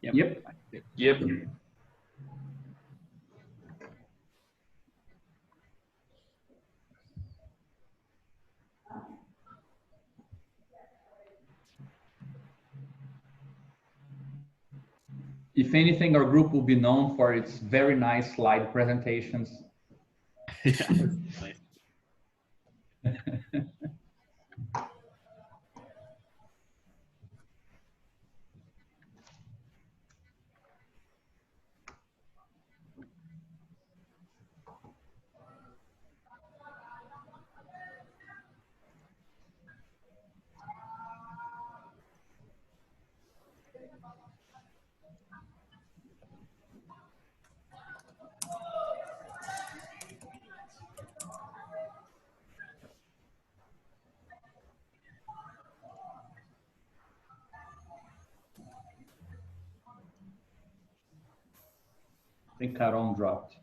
Yep. Yep. If anything, our group will be known for its very nice slide presentations. Yeah. Nice. I think Caron dropped.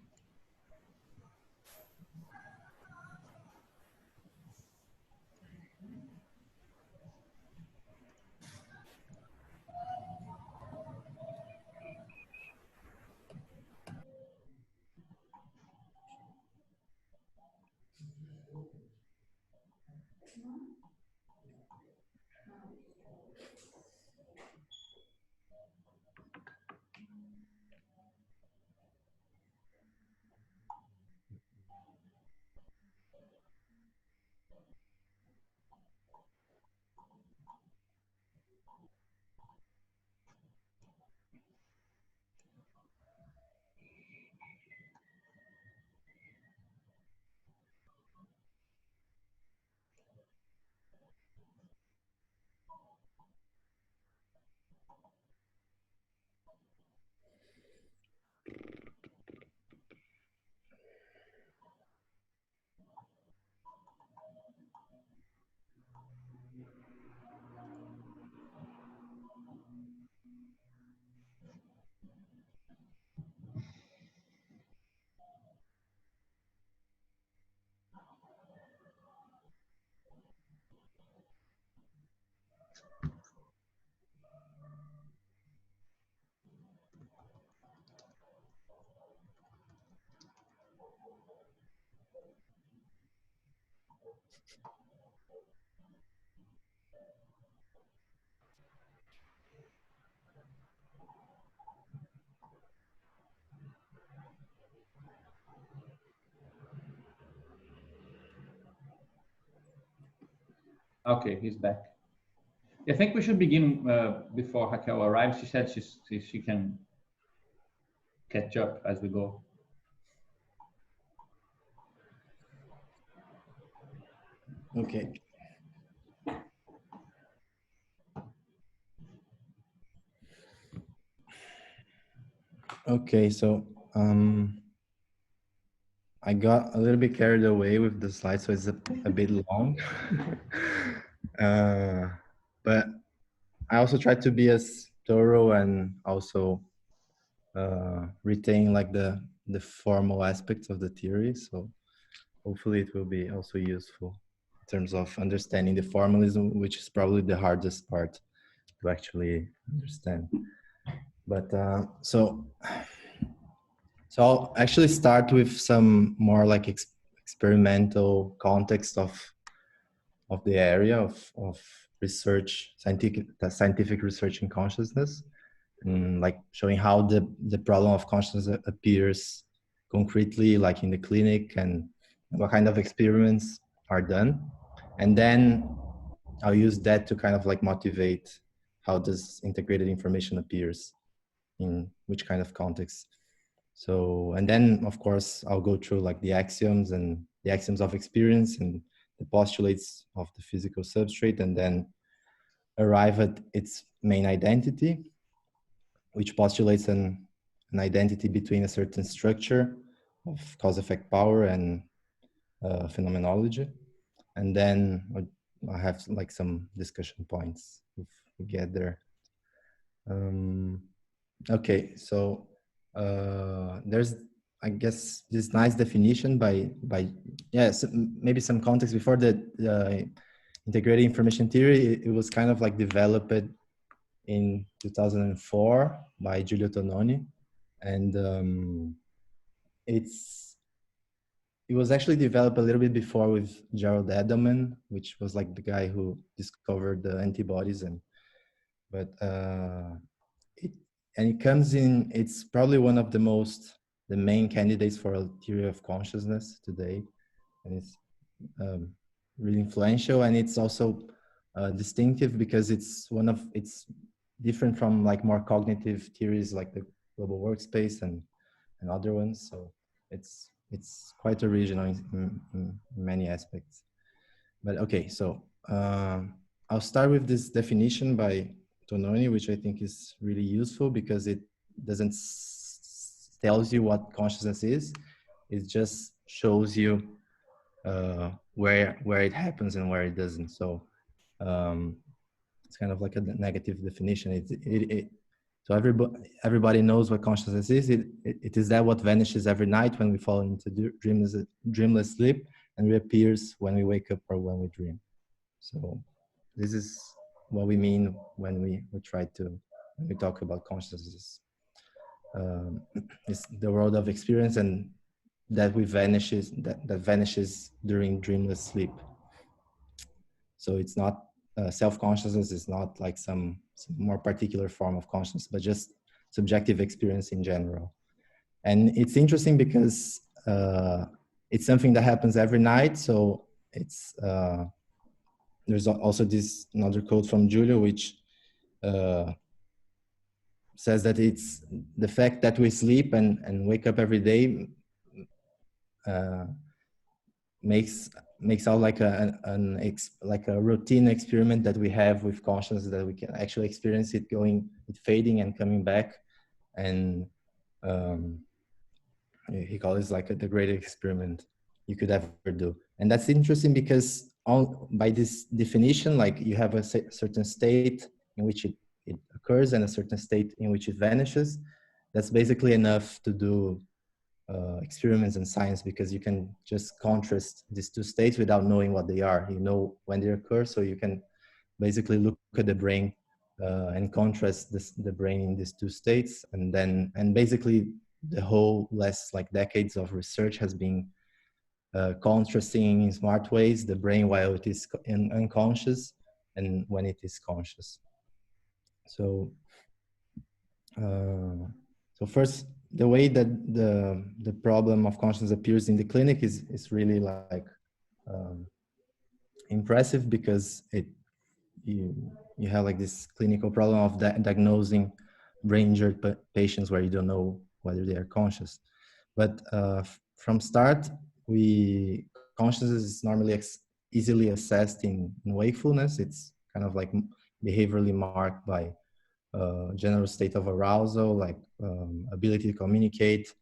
Okay, he's back. I think we should begin before Raquel arrives. She said she can catch up as we go. Okay. Okay, so I got a little bit carried away with the slide, so it's a bit long. But I also tried to be as thorough and also retain like the formal aspects of the theory. So hopefully it will be also useful in terms of understanding the formalism, which is probably the hardest part to actually understand. But so I'll actually start with some more like experimental context of the area of research, scientific research in consciousness, and like showing how the problem of consciousness appears concretely, like in the clinic, and what kind of experiments are done. And then I'll use that to kind of like motivate how this integrated information appears in which kind of context. So, and then of course, I'll go through like the axioms and the axioms of experience and the postulates of the physical substrate, and then arrive at its main identity, which postulates an identity between a certain structure of cause-effect power and phenomenology. And then I have like some discussion points if we get there. Okay, so there's, I guess, this nice definition by yes, maybe some context before the integrated information theory. It was kind of like developed in 2004 by Giulio Tononi, and it was actually developed a little bit before with Gerald Edelman, which was like the guy who discovered the antibodies, but it comes in. It's probably one of the main candidates for a theory of consciousness today, and it's really influential, and it's also distinctive because it's different from like more cognitive theories like the global workspace and other ones. So it's quite original in many aspects. But okay, so I'll start with this definition by Tononi, which I think is really useful because it doesn't tells you what consciousness is. It just shows you where it happens and where it doesn't. So it's kind of like a negative definition. So everybody knows what consciousness is. It is that what vanishes every night when we fall into dreamless sleep and reappears when we wake up or when we dream. So this is what we mean when we talk about consciousness. It's the world of experience and that vanishes during dreamless sleep. So it's not self-consciousness is not like some more particular form of consciousness, but just subjective experience in general. And it's interesting because it's something that happens every night. So it's there's also this another quote from Giulio, which says that it's the fact that we sleep and wake up every day makes out like a routine experiment that we have with consciousness, that we can actually experience it fading and coming back. And he calls it like the greatest experiment you could ever do. And that's interesting because by this definition, like you have a certain state in which it occurs and a certain state in which it vanishes. That's basically enough to do experiments in science, because you can just contrast these two states without knowing what they are. You know when they occur, so you can basically look at the brain and contrast the brain in these two states, and basically the whole last like decades of research has been contrasting in smart ways the brain while it is unconscious and when it is conscious. So first, the way that the problem of consciousness appears in the clinic is really like impressive, because you have like this clinical problem of diagnosing brain injured patients where you don't know whether they are conscious. But from start, consciousness is normally easily assessed in wakefulness. It's kind of like behaviorally marked by general state of arousal, like ability to communicate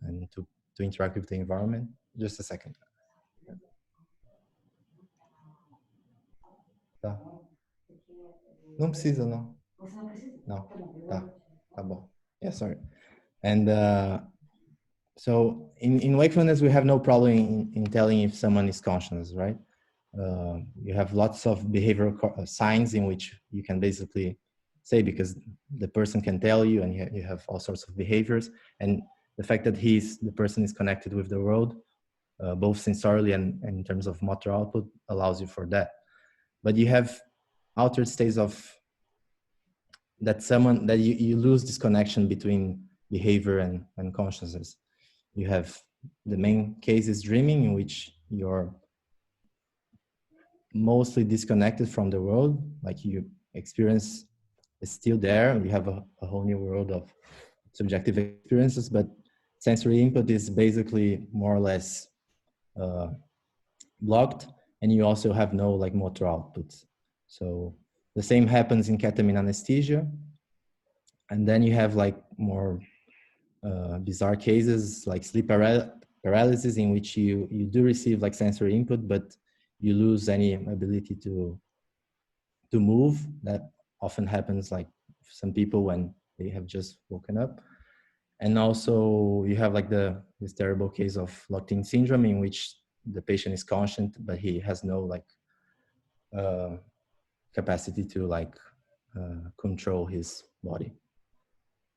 and to interact with the environment. Just a second. Tá. Não precisa, não. Não. Tá bom. Yeah, sorry. And so in wakefulness, we have no problem in telling if someone is conscious, right? You have lots of behavioral signs in which you can basically say, because the person can tell you, and you have all sorts of behaviors, and the fact that the person is connected with the world, both sensorially and in terms of motor output, allows you for that. But you have altered states of that you lose this connection between behavior and consciousness. You have the main case is dreaming, in which you're mostly disconnected from the world, like you experience is still there. You have a whole new world of subjective experiences, but sensory input is basically more or less blocked, and you also have no like motor outputs. So the same happens in ketamine anesthesia. And then you have like more bizarre cases like sleep paralysis, in which you do receive like sensory input, but you lose any ability to move. That often happens like some people when they have just woken up. And also you have like this terrible case of locked-in syndrome, in which the patient is conscient, but he has no like capacity to like control his body.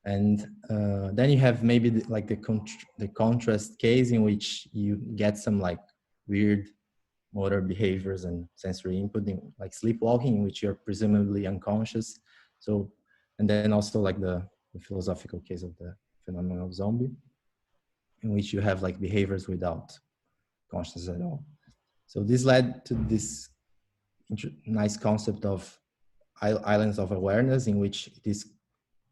And then you have maybe the contrast case in which you get some like weird motor behaviors and sensory input, like sleepwalking, in which you're presumably unconscious. So, and then also like the philosophical case of the phenomenon of zombie, in which you have like behaviors without consciousness at all. So this led to this nice concept of islands of awareness, in which it is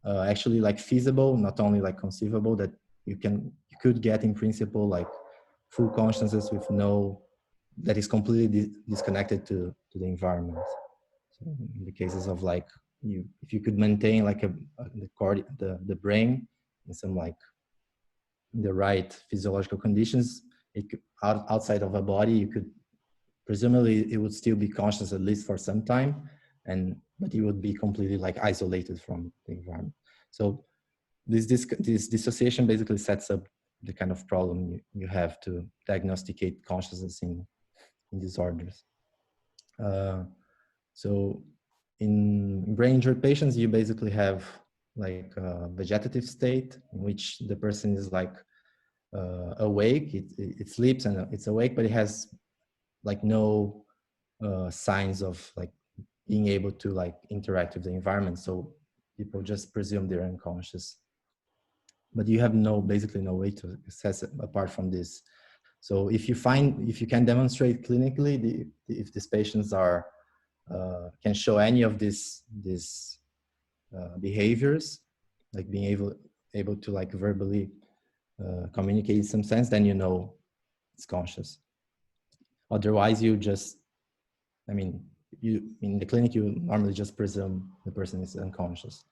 actually like feasible, not only like conceivable, that you could get in principle like full consciousness with that is completely disconnected to the environment. So in the cases of like if you could maintain like the brain in some like the right physiological conditions, it could, outside of a body, you could presumably it would still be conscious at least for some time, but it would be completely like isolated from the environment. So this dissociation basically sets up the kind of problem you have to diagnosticate consciousness in disorders. So in brain injury patients, you basically have like a vegetative state in which the person is like awake, it sleeps and it's awake, but it has like no signs of like being able to like interact with the environment. So people just presume they're unconscious, but you have basically no way to assess it apart from this. So if you can demonstrate clinically if these patients are can show any of these behaviors, like being able to like verbally communicate in some sense, then you know it's conscious. Otherwise, you just, I mean, in the clinic you normally just presume the person is unconscious.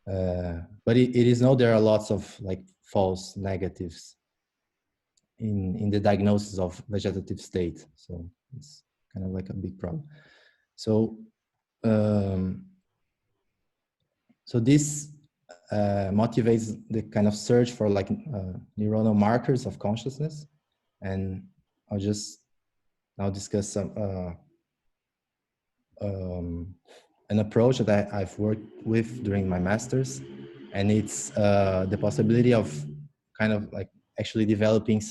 But it is known there are lots of like false negatives in the diagnosis of vegetative state. So it's kind of like a big problem. So so this motivates the kind of search for like neuronal markers of consciousness, and I'll just now discuss some an approach that I've worked with during my master's, and it's the possibility of kind of like actually developing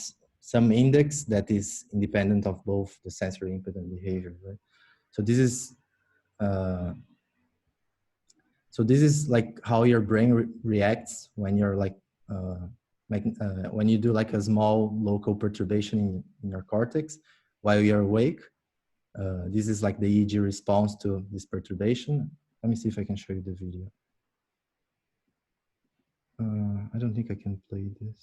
some index that is independent of both the sensory input and behavior, right? So this is like how your brain reacts when you're like when you do like a small local perturbation in your cortex while you're awake. This is like the EEG response to this perturbation. Let me see if I can show you the video. I don't think I can play this.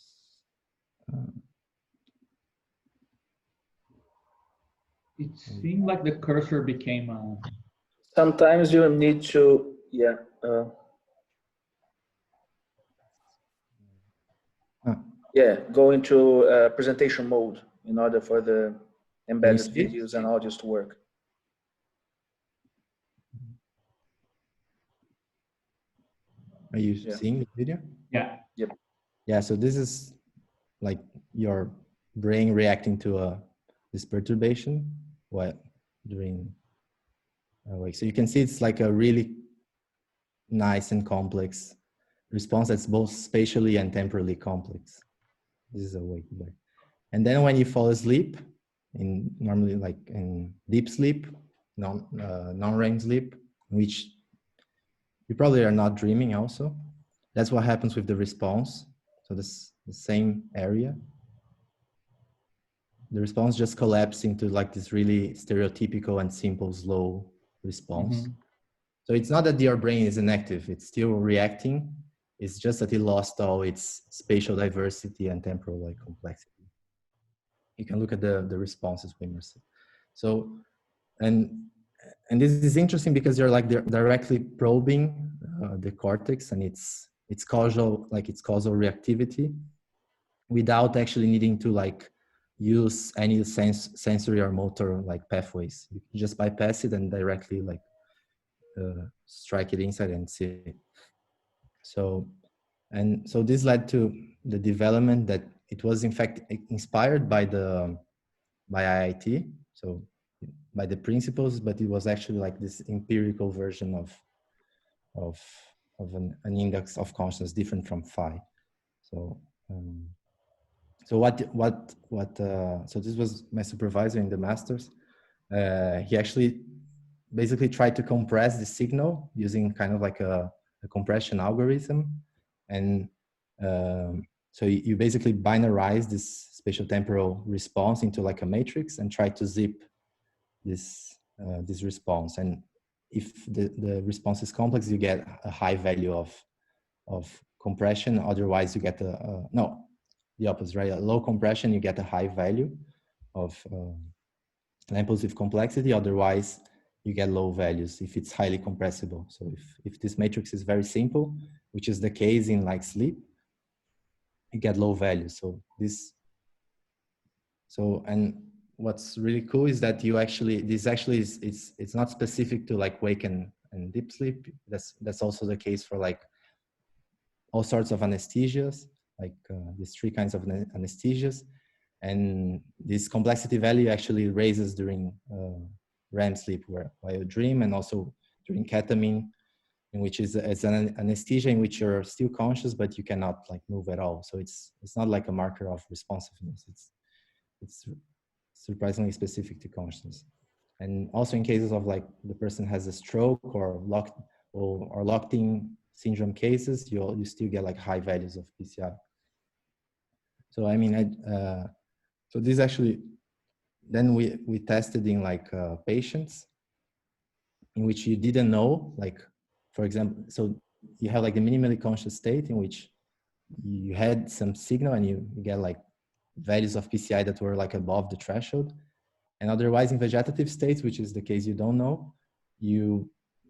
It seemed like the cursor became Sometimes you need to, yeah. Yeah, go into presentation mode in order for the embedded videos and audios to work. Are you seeing the video? Yeah. Yep. Yeah, so this is like your brain reacting to this perturbation while during awake. So you can see it's like a really nice and complex response that's both spatially and temporally complex. This is awake. And then when you fall asleep, normally like in deep sleep, non-REM sleep, which you probably are not dreaming also. That's what happens with the response. So this the same area. The response just collapses into like this really stereotypical and simple slow response. Mm-hmm. So it's not that your brain is inactive, it's still reacting. It's just that it lost all its spatial diversity and temporal like complexity. You can look at the responses, Wimmerson. So, and this is interesting because you're like directly probing the cortex and its causal reactivity without actually needing to like use any sensory or motor like pathways. You can just bypass it and directly like strike it inside and see it. So this led to the development that it was in fact inspired by IIT, so by the principles, but it was actually like this empirical version of of an index of consciousness different from phi. So so this was my supervisor in the masters. He actually basically tried to compress the signal using kind of like a compression algorithm. And so you basically binarize this spatial temporal response into like a matrix and try to zip this response. And if the response is complex, you get a high value of compression. Otherwise you get no, the opposite, right? A low compression, you get a high value of an impulsive complexity. Otherwise you get low values if it's highly compressible. So if this matrix is very simple, which is the case in like sleep, you get low values. And what's really cool is that it's not specific to like wake and deep sleep. That's also the case for like all sorts of anesthesias, like these three kinds of anesthesias. And this complexity value actually raises during REM sleep, while you dream, and also during ketamine, in which is an anesthesia in which you're still conscious, but you cannot like move at all. So it's not like a marker of responsiveness. It's surprisingly specific to consciousness. And also in cases of like the person has a stroke or locked-in syndrome cases, you still get like high values of PCI. So I mean, so this actually, then we tested in like patients in which you didn't know, like, for example, so you have like the minimally conscious state in which you had some signal and you get like values of PCI that were like above the threshold. And otherwise in vegetative states, which is the case you don't know,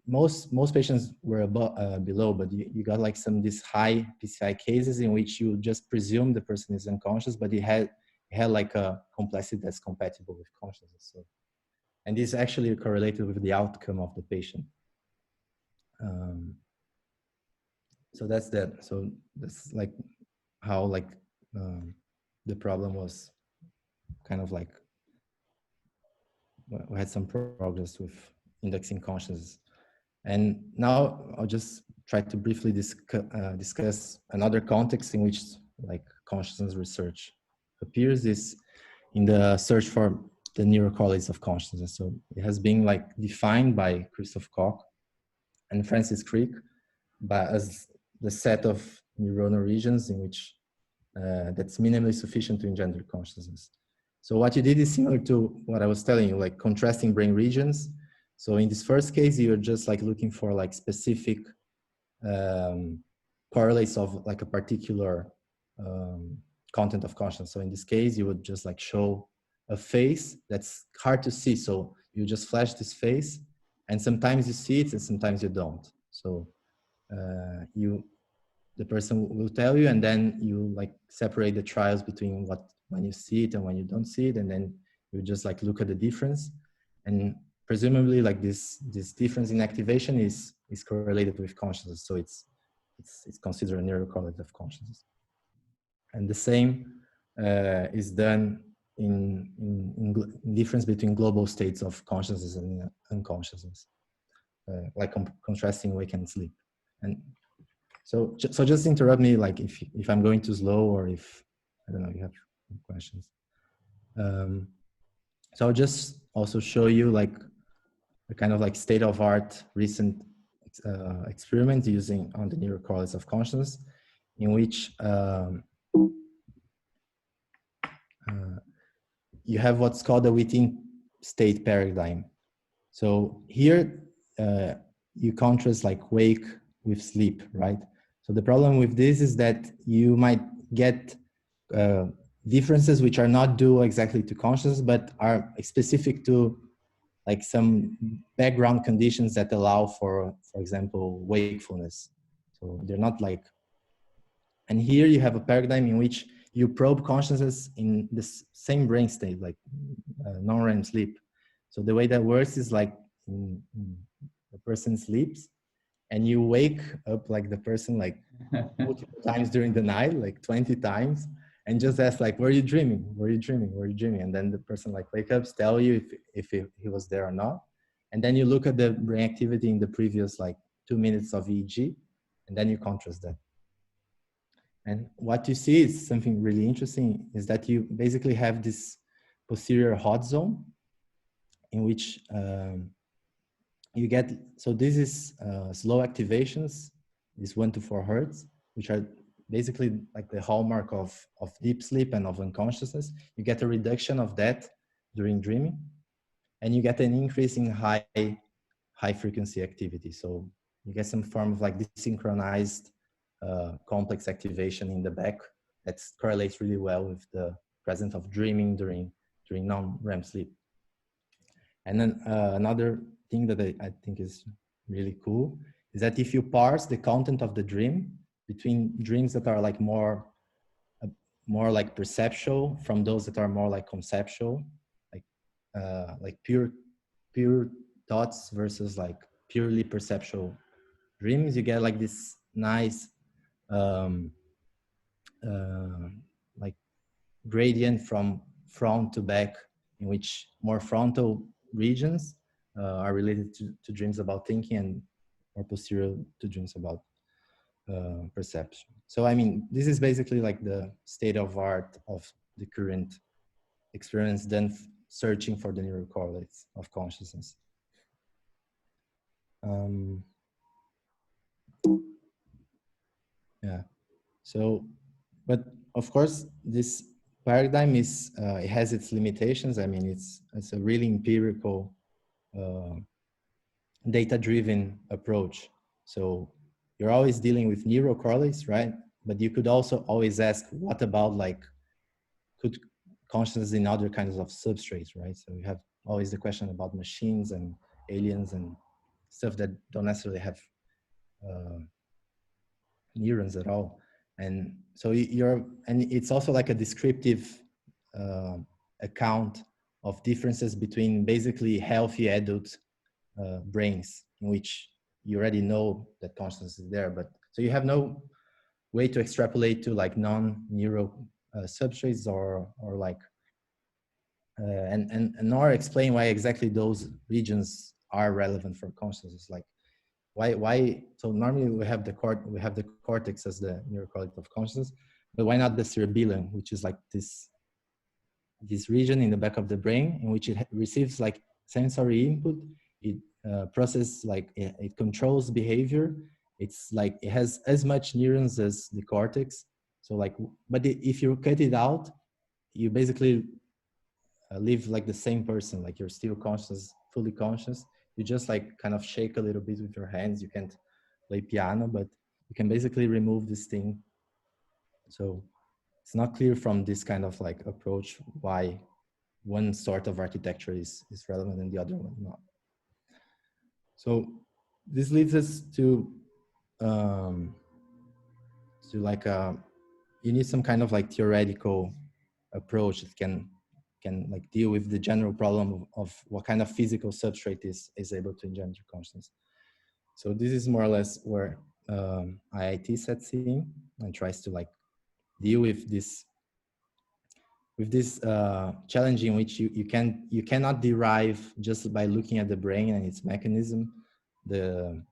most patients were above, below, but you got like these high PCI cases in which you just presume the person is unconscious, but it had like a complexity that's compatible with consciousness. So, and this actually correlated with the outcome of the patient. So that's that. So that's like how like the problem was kind of like, we had some progress with indexing consciousness. And now I'll just try to briefly discuss another context in which like consciousness research appears, is in the search for the neurocorrelates of consciousness. So it has been like defined by Christoph Koch and Francis Crick as the set of neuronal regions in which that's minimally sufficient to engender consciousness. So what you did is similar to what I was telling you, like contrasting brain regions. So in this first case, you're just like looking for like specific correlates of like a particular content of consciousness. So in this case, you would just like show a face that's hard to see. So you just flash this face, and sometimes you see it and sometimes you don't. So the person will tell you, and then you like separate the trials between when you see it and when you don't see it, and then you just like look at the difference. And presumably like this difference in activation is correlated with consciousness. So it's considered a neurocorrelate of consciousness. And the same is done in difference between global states of consciousness and unconsciousness, like contrasting wake and sleep. And so just interrupt me like if I'm going too slow, or if, I don't know, you have questions. So I'll just also show you like a kind of like state-of-art recent experiment using on the neurocorrelates of consciousness, in which you have what's called a within state paradigm. So here you contrast like wake with sleep, right? So the problem with this is that you might get differences which are not due exactly to consciousness, but are specific to like some background conditions that allow for example, wakefulness. So they're not like, and here you have a paradigm in which you probe consciousness in the same brain state, like non-REM sleep. So the way that works is like the person sleeps and you wake up like the person like multiple times during the night, like 20 times, and just ask like, were you dreaming? Were you dreaming? Were you dreaming? And then the person like wake up, tell you if he was there or not. And then you look at the brain activity in the previous like 2 minutes of EEG, and then you contrast that. And what you see is something really interesting, is that you basically have this posterior hot zone in which you get, so this is slow activations, this 1 to 4 hertz, which are basically like the hallmark of deep sleep and of unconsciousness. You get a reduction of that during dreaming, and you get an increase in high frequency activity. So you get some form of like desynchronized complex activation in the back that correlates really well with the presence of dreaming during non-REM sleep. And then another thing that I think is really cool is that if you parse the content of the dream between dreams that are like more like perceptual from those that are more like conceptual, like pure thoughts versus like purely perceptual dreams, you get like this nice like gradient from front to back, in which more frontal regions are related to dreams about thinking, and more posterior to dreams about perception. So I mean, this is basically like the state of art of the current experience, then searching for the neural correlates of consciousness. Yeah. So, but of course, this paradigm is it has its limitations. I mean, it's a really empirical, data-driven approach. So you're always dealing with neural correlates, right? But you could also always ask, what about like, could consciousness in other kinds of substrates, right? So you have always the question about machines and aliens and stuff that don't necessarily have neurons at all. And so and it's also like a descriptive account of differences between basically healthy adult brains, in which you already know that consciousness is there, but so you have no way to extrapolate to like non-neural substrates or like and nor explain why exactly those regions are relevant for consciousness. Like why so normally we have the cortex as the neural correlate of consciousness, but why not the cerebellum, which is like this region in the back of the brain in which it receives like sensory input, it processes, like it controls behavior. It's like it has as much neurons as the cortex. So like, but if you cut it out, you basically live like the same person, like you're still conscious, fully conscious. You just like kind of shake a little bit with your hands. You can't play piano, but you can basically remove this thing. So it's not clear from this kind of like approach why one sort of architecture is relevant and the other one not. So this leads us to like you need some kind of like theoretical approach that can like deal with the general problem of what kind of physical substrate is able to engender consciousness. So this is more or less where IIT sets in and tries to like deal with this challenge in which you cannot derive just by looking at the brain and its mechanism. You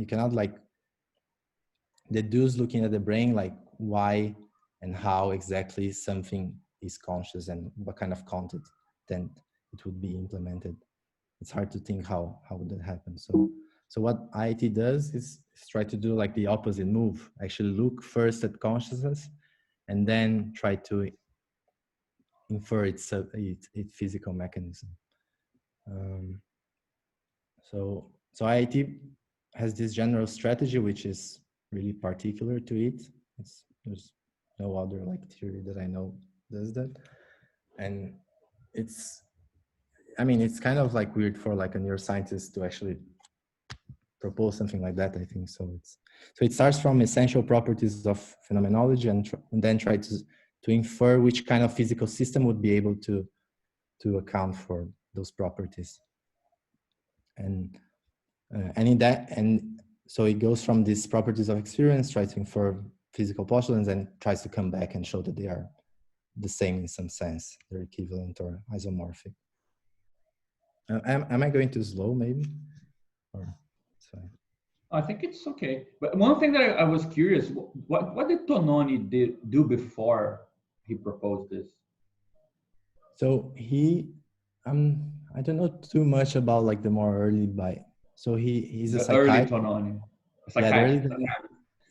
cannot like deduce looking at the brain like why and how exactly something is conscious and what kind of content then it would be implemented. It's hard to think how would that happen. So what IIT does is try to do like the opposite move, actually look first at consciousness and then try to infer its physical mechanism. So IIT has this general strategy which is really particular to it. There's no other like theory that I know does that, and I mean it's kind of like weird for like a neuroscientist to actually propose something like that. I think so. It starts from essential properties of phenomenology and then try to infer which kind of physical system would be able to account for those properties, and in that, and so it goes from these properties of experience, tries to infer physical postulates, and tries to come back and show that they are the same in some sense, they're equivalent or isomorphic. Am I going too slow maybe? Or it's fine. I think it's okay. But one thing that I was curious, what did Tononi do before he proposed this? So I don't know too much about like the more early so he's a The early psychiatrist. Tononi. A Yeah, psychiatrist.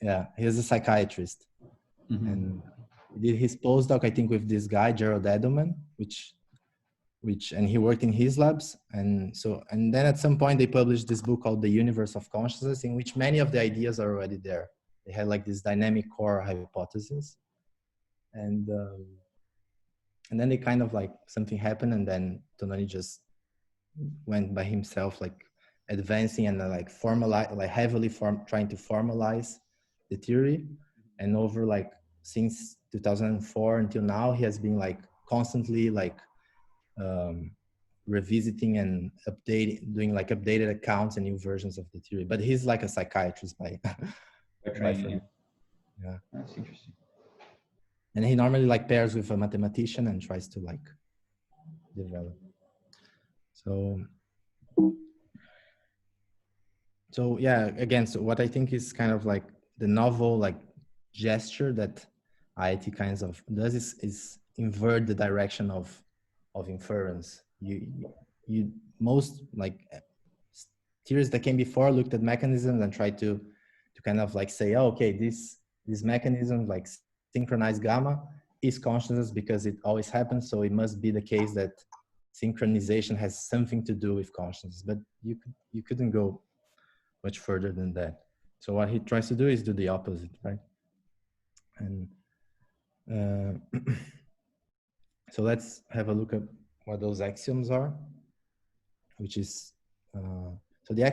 yeah, he's a psychiatrist. Mhm. And he did his postdoc, I think, with this guy, Gerald Edelman, and he worked in his labs. And then at some point they published this book called The Universe of Consciousness, in which many of the ideas are already there. They had like this dynamic core hypothesis. And then they kind of like something happened, and then Tononi just went by himself, like advancing and like trying to formalize the theory. And over like since 2004 until now, he has been like constantly like revisiting and doing like updated accounts and new versions of the theory. But he's like a psychiatrist by Training. Yeah, That's interesting. and he normally like pairs with a mathematician and tries to like develop. So yeah, again, so what I think is kind of like the novel like gesture that IIT kinds of does is invert the direction of inference. You most like theories that came before looked at mechanisms and tried to kind of like say, oh, okay, this mechanism like synchronized gamma is consciousness because it always happens, so it must be the case that synchronization has something to do with consciousness. But you couldn't go much further than that. So what he tries to do is do the opposite, right? And so let's have a look at what those axioms are, which is, so the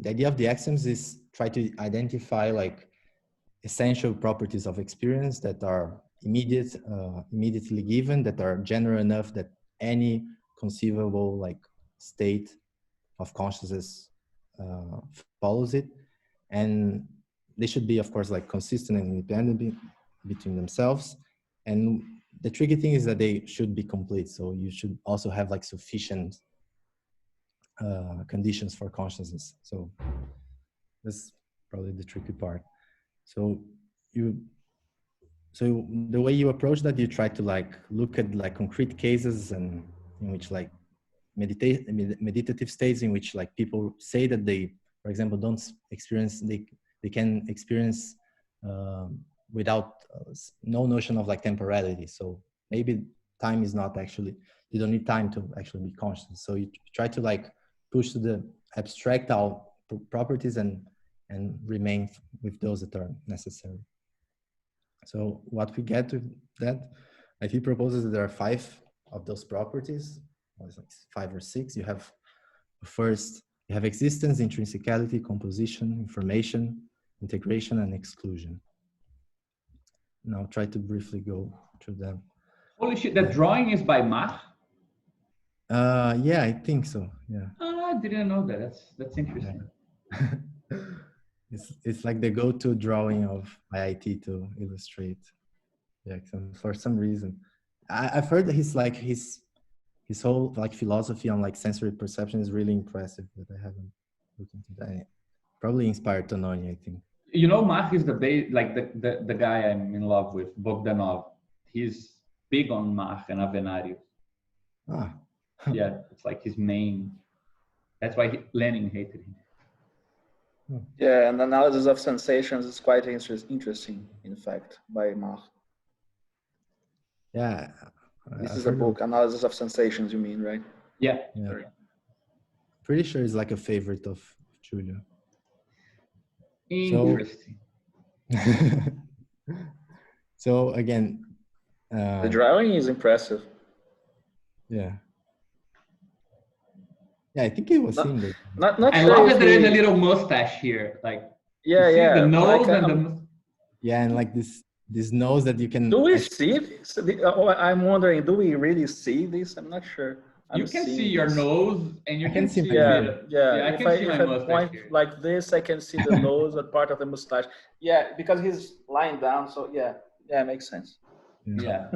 idea of the axioms is try to identify like essential properties of experience that are immediately given, that are general enough that any conceivable like state of consciousness follows it. And they should be, of course, like consistent and independent between themselves. And the tricky thing is that they should be complete. So you should also have like sufficient conditions for consciousness. So that's probably the tricky part. So the way you approach that, you try to like look at like concrete cases and in which like meditative states in which like people say that they, for example, don't experience, they can experience without no notion of like temporality. So maybe time is not actually, you don't need time to actually be conscious. So you try to like push to the abstract out properties and remain with those that are necessary. So what we get with that, IT proposes that there are 5 of those properties, or it's like 5 or 6. You have first, you have existence, intrinsicality, composition, information, integration, and exclusion. Now try to briefly go through them. Holy shit, that drawing is by Mach? Yeah, I think so. Yeah. I didn't know that. That's interesting. Yeah. It's like the go-to drawing of IIT to illustrate the axioms for some reason. I've heard that his whole like philosophy on like sensory perception is really impressive, but I haven't looked into that. Probably inspired Tononi, I think. You know, Mach is the guy I'm in love with, Bogdanov. He's big on Mach and Avenarius. Ah. Yeah, it's like his main. That's why Lenin hated him. Yeah, and analysis of sensations is quite interesting, in fact, by Mach. Yeah. This is a book, Analysis of Sensations, you mean, right? Yeah. Yeah. Pretty sure it's like a favorite of Julio. Interesting. So again, the drawing is impressive. Yeah. Yeah, I think it was seen there. Not I sure love that there is a little mustache here, like yeah, the nose like, and yeah, and like this nose that you can. Do we see this? I'm wondering, do we really see this? I'm not sure. You can see your nose, and you can see. Yeah. I can see my mustache point here. like this, I can see the nose and part of the mustache. Yeah, because he's lying down. So yeah, it makes sense. Yeah.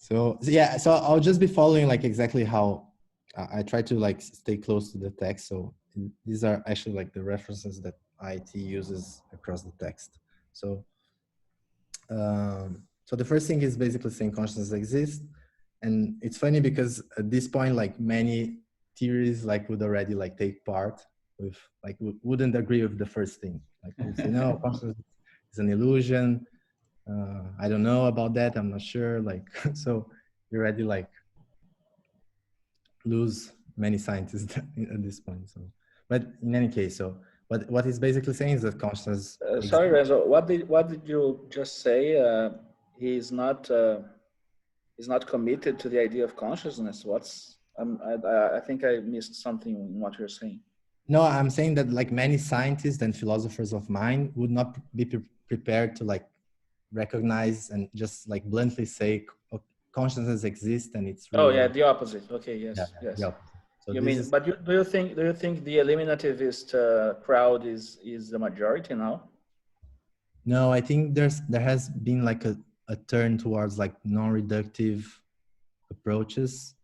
So I'll just be following like exactly how I try to like stay close to the text. So these are actually like the references that IIT uses across the text. So, so the first thing is basically saying consciousness exists. And it's funny because at this point, like many theories like would already like take part with like wouldn't agree with the first thing. Like would say, no, consciousness is an illusion. I don't know about that. I'm not sure. Like, so you already like lose many scientists at this point. So, but in any case, so what he's basically saying is that consciousness. Sorry, Renzo. What did you just say? He's not committed to the idea of consciousness. What's I think I missed something in what you're saying. No, I'm saying that like many scientists and philosophers of mind would not be prepared to like recognize and just like bluntly say consciousness exists and it's real. Oh yeah, the opposite. Okay, yes, yeah, yes. the opposite. So you mean, but do you think the eliminativist crowd is the majority now? No, I think there has been like a turn towards like non-reductive approaches,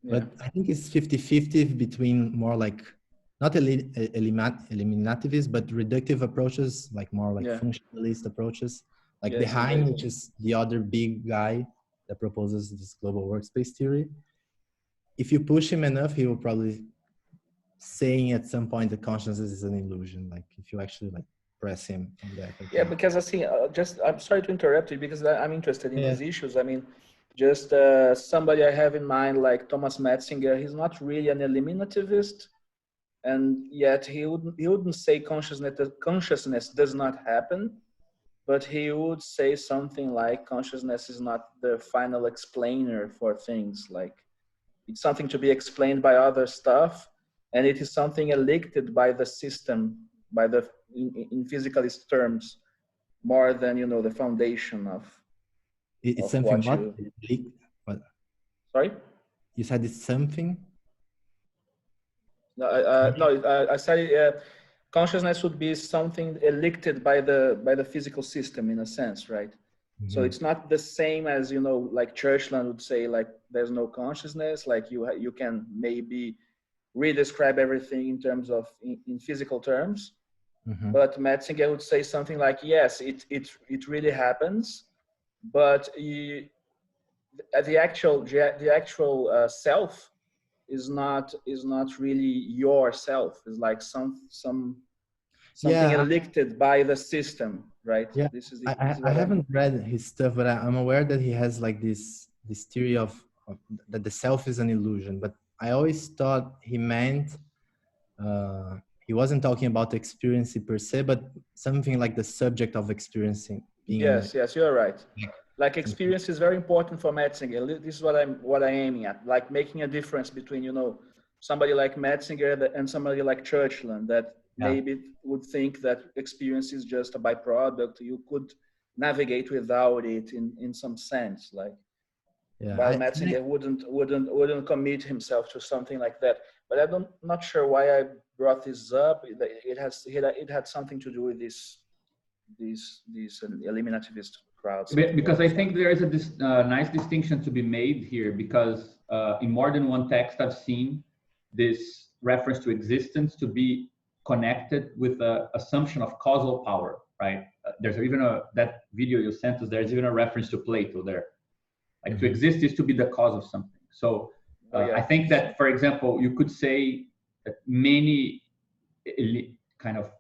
but I think it's 50-50 between more like not eliminativist, but reductive approaches, like more like functionalist approaches, like Hein, which is the other big guy that proposes this global workspace theory. If you push him enough, he will probably saying at some point that consciousness is an illusion. Like if you actually like press him on that. Yeah, because I think I'm sorry to interrupt you because I'm interested in these issues. I mean, just somebody I have in mind, like Thomas Metzinger, he's not really an eliminativist, and yet he wouldn't say consciousness does not happen, but he would say something like consciousness is not the final explainer for things. Like it's something to be explained by other stuff, and it is something elected by the system, by the in physicalist terms, more than the foundation of. It's something what? Sorry? You said it's something? No, I said consciousness would be something elected by the physical system in a sense, right? Mm-hmm. So it's not the same as like Churchland would say, like there's no consciousness, like you can maybe redescribe everything in terms of in physical terms. Mm-hmm. But Metzinger would say something like, yes, it really happens, but the actual self is not really yourself. It's like something elected by the system, right? Yeah, I haven't read his stuff, but I'm aware that he has like this theory of that the self is an illusion. But I always thought he meant he wasn't talking about experiencing per se, but something like the subject of experiencing. Yes, you're right. Like experience is very important for Metzinger. This is what I'm aiming at, like making a difference between somebody like Metzinger and somebody like Churchland that maybe would think that experience is just a byproduct. You could navigate without it in some sense, like. While Metzinger wouldn't commit himself to something like that. But I'm not sure why I brought this up. It had something to do with these eliminativist crowds. Because I think there is a nice distinction to be made here, because in more than one text I've seen this reference to existence to be connected with the assumption of causal power, right? There's even that video you sent us, there's even a reference to Plato there. Like to exist is to be the cause of something. So I think that, for example, you could say that many kind of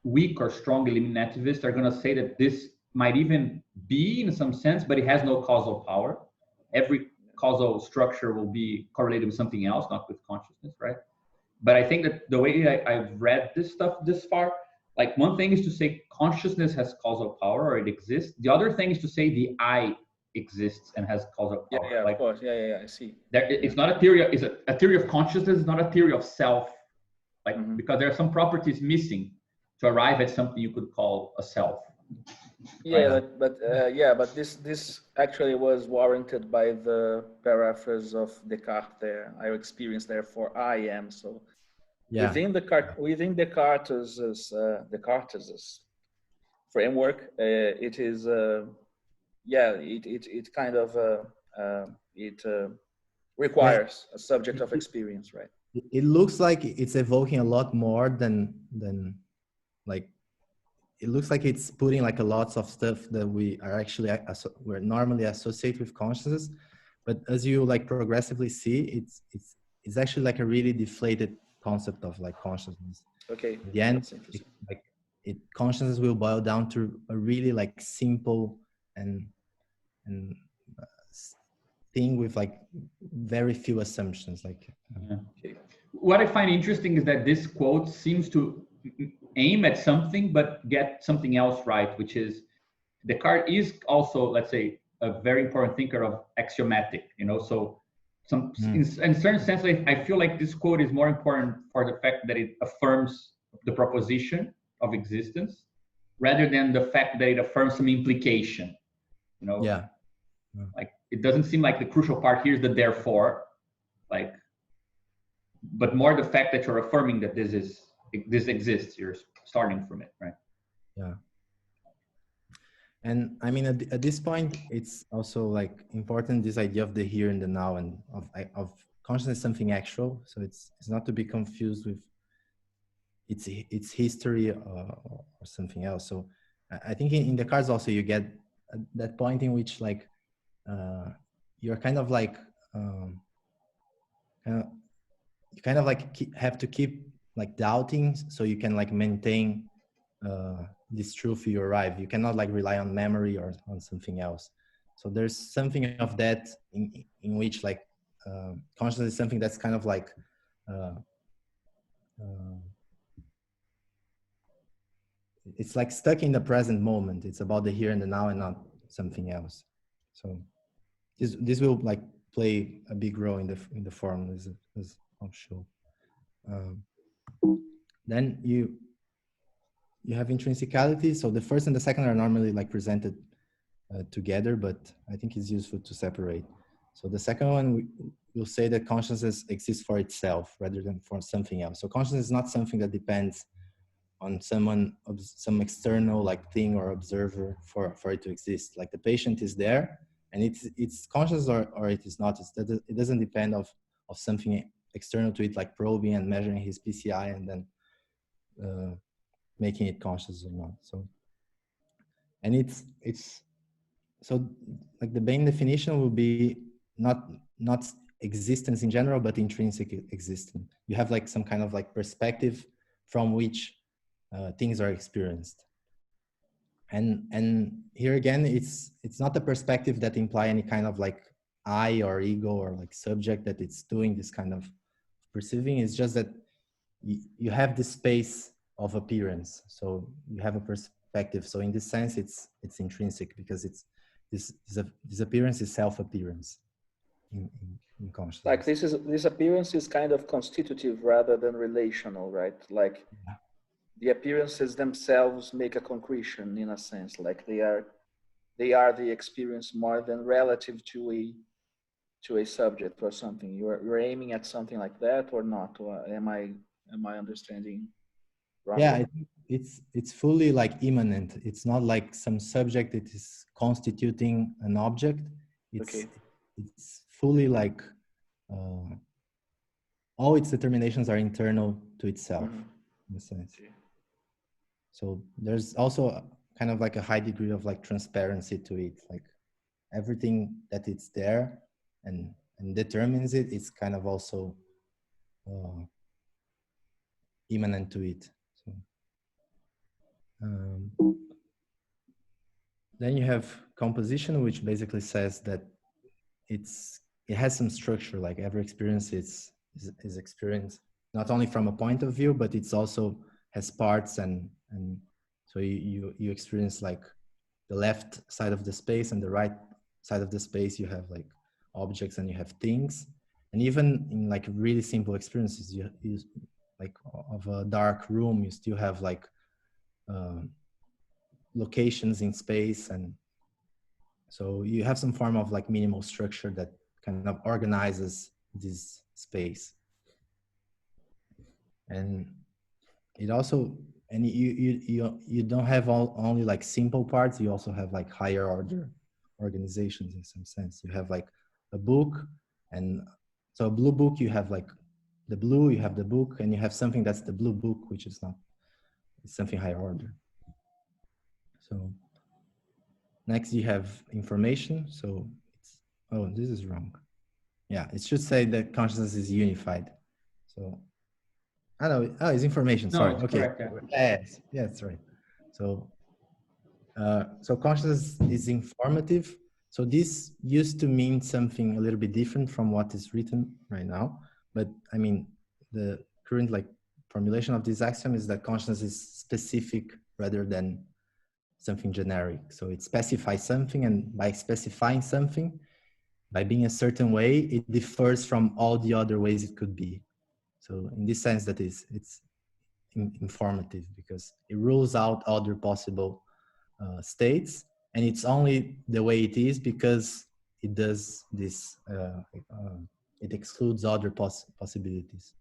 weak or strong eliminativists are going to say that this might even be in some sense, but it has no causal power. Every causal structure will be correlated with something else, not with consciousness, right? But I think that the way I've read this stuff this far, like one thing is to say consciousness has causal power or it exists. The other thing is to say the I exists and has causal power. Yeah, like, of course. Yeah, I see. It's not a theory. It's a theory of consciousness. It's not a theory of self. Like because there are some properties missing to arrive at something you could call a self. Yeah, right? but this actually was warranted by the paraphrase of Descartes. There, I experience. Therefore, I am. So within Descartes' framework, it is. It kind of requires a subject of experience, right? It looks like it's evoking a lot more than like, it looks like it's putting like a lots of stuff that we are actually we're normally associate with consciousness, but as you like progressively see, it's actually like a really deflated concept of like consciousness. Okay, in the end, that's interesting. consciousness will boil down to a really like simple and uh, thing with like very few assumptions. Like okay. What I find interesting is that this quote seems to aim at something but get something else right, which is Descartes is also, let's say, a very important thinker of axiomatic, you know, so in certain sense, I feel like this quote is more important for the fact that it affirms the proposition of existence rather than the fact that it affirms some implication, you know. Yeah. Like, it doesn't seem like the crucial part here is the therefore, like, but more the fact that you're affirming that this exists, you're starting from it, right? Yeah. And I mean, at this point, it's also like important, this idea of the here and the now, and of consciousness something actual. So it's not to be confused with its history or something else. So I think in the cards also you get that point in which like you're kind of like you kind of like have to keep like doubting so you can like maintain this truth you arrive. You cannot like rely on memory or on something else. So there's something of that in which like consciousness is something that's kind of like it's like stuck in the present moment. It's about the here and the now and not something else. So this will like play a big role in the form as I'll show. Then you have intrinsicality. So the first and the second are normally like presented together, but I think it's useful to separate. So the second one, we'll say that consciousness exists for itself rather than for something else. So consciousness is not something that depends on some external like thing or observer for it to exist. Like the patient is there and it's conscious or it is not. It doesn't depend of something external to it, like probing and measuring his PCI and then making it conscious or not. So, and it's so like the main definition will be not existence in general, but intrinsic existence. You have like some kind of like perspective from which things are experienced. And here again, it's not a perspective that imply any kind of like I or ego or like subject that it's doing this kind of perceiving. It's just that you have this space of appearance. So you have a perspective. So in this sense, it's intrinsic because it's this appearance is self-appearance in consciousness. Like this appearance is kind of constitutive rather than relational, right? Like the appearances themselves make a concretion in a sense, like they are the experience more than relative to a subject or something. You're aiming at something like that or not? Or am I understanding wrong? Yeah, I think it's fully like immanent. It's not like some subject that is constituting an object. It's fully like all its determinations are internal to itself in a sense. So there's also kind of like a high degree of like transparency to it, like everything that it's there and determines it, it's kind of also immanent to it. So then you have composition, which basically says that it has some structure, like every experience is experienced not only from a point of view, but it's also has parts and so you experience like the left side of the space and the right side of the space. You have like objects and you have things, and even in like really simple experiences, you like of a dark room, you still have like locations in space, and so you have some form of like minimal structure that kind of organizes this space. And it also, and you don't have only like simple parts, you also have like higher order organizations in some sense. You have like a book and So a blue book, you have like the blue, you have the book, and you have something that's the blue book, which is not, it's something higher order. So next you have information. So it's, oh, this is wrong. Yeah, it should say that consciousness is unified. So I know, oh, it's information, No, sorry. it's Okay, correct, yeah. yes, yeah, that's right. So, so consciousness is informative. So this used to mean something a little bit different from what is written right now. But I mean, the current like formulation of this axiom is that consciousness is specific rather than something generic. So it specifies something, and by specifying something, by being a certain way, it differs from all the other ways it could be. So in this sense, that is, it's informative because it rules out other possible states, and it's only the way it is because it does this, it excludes other possibilities.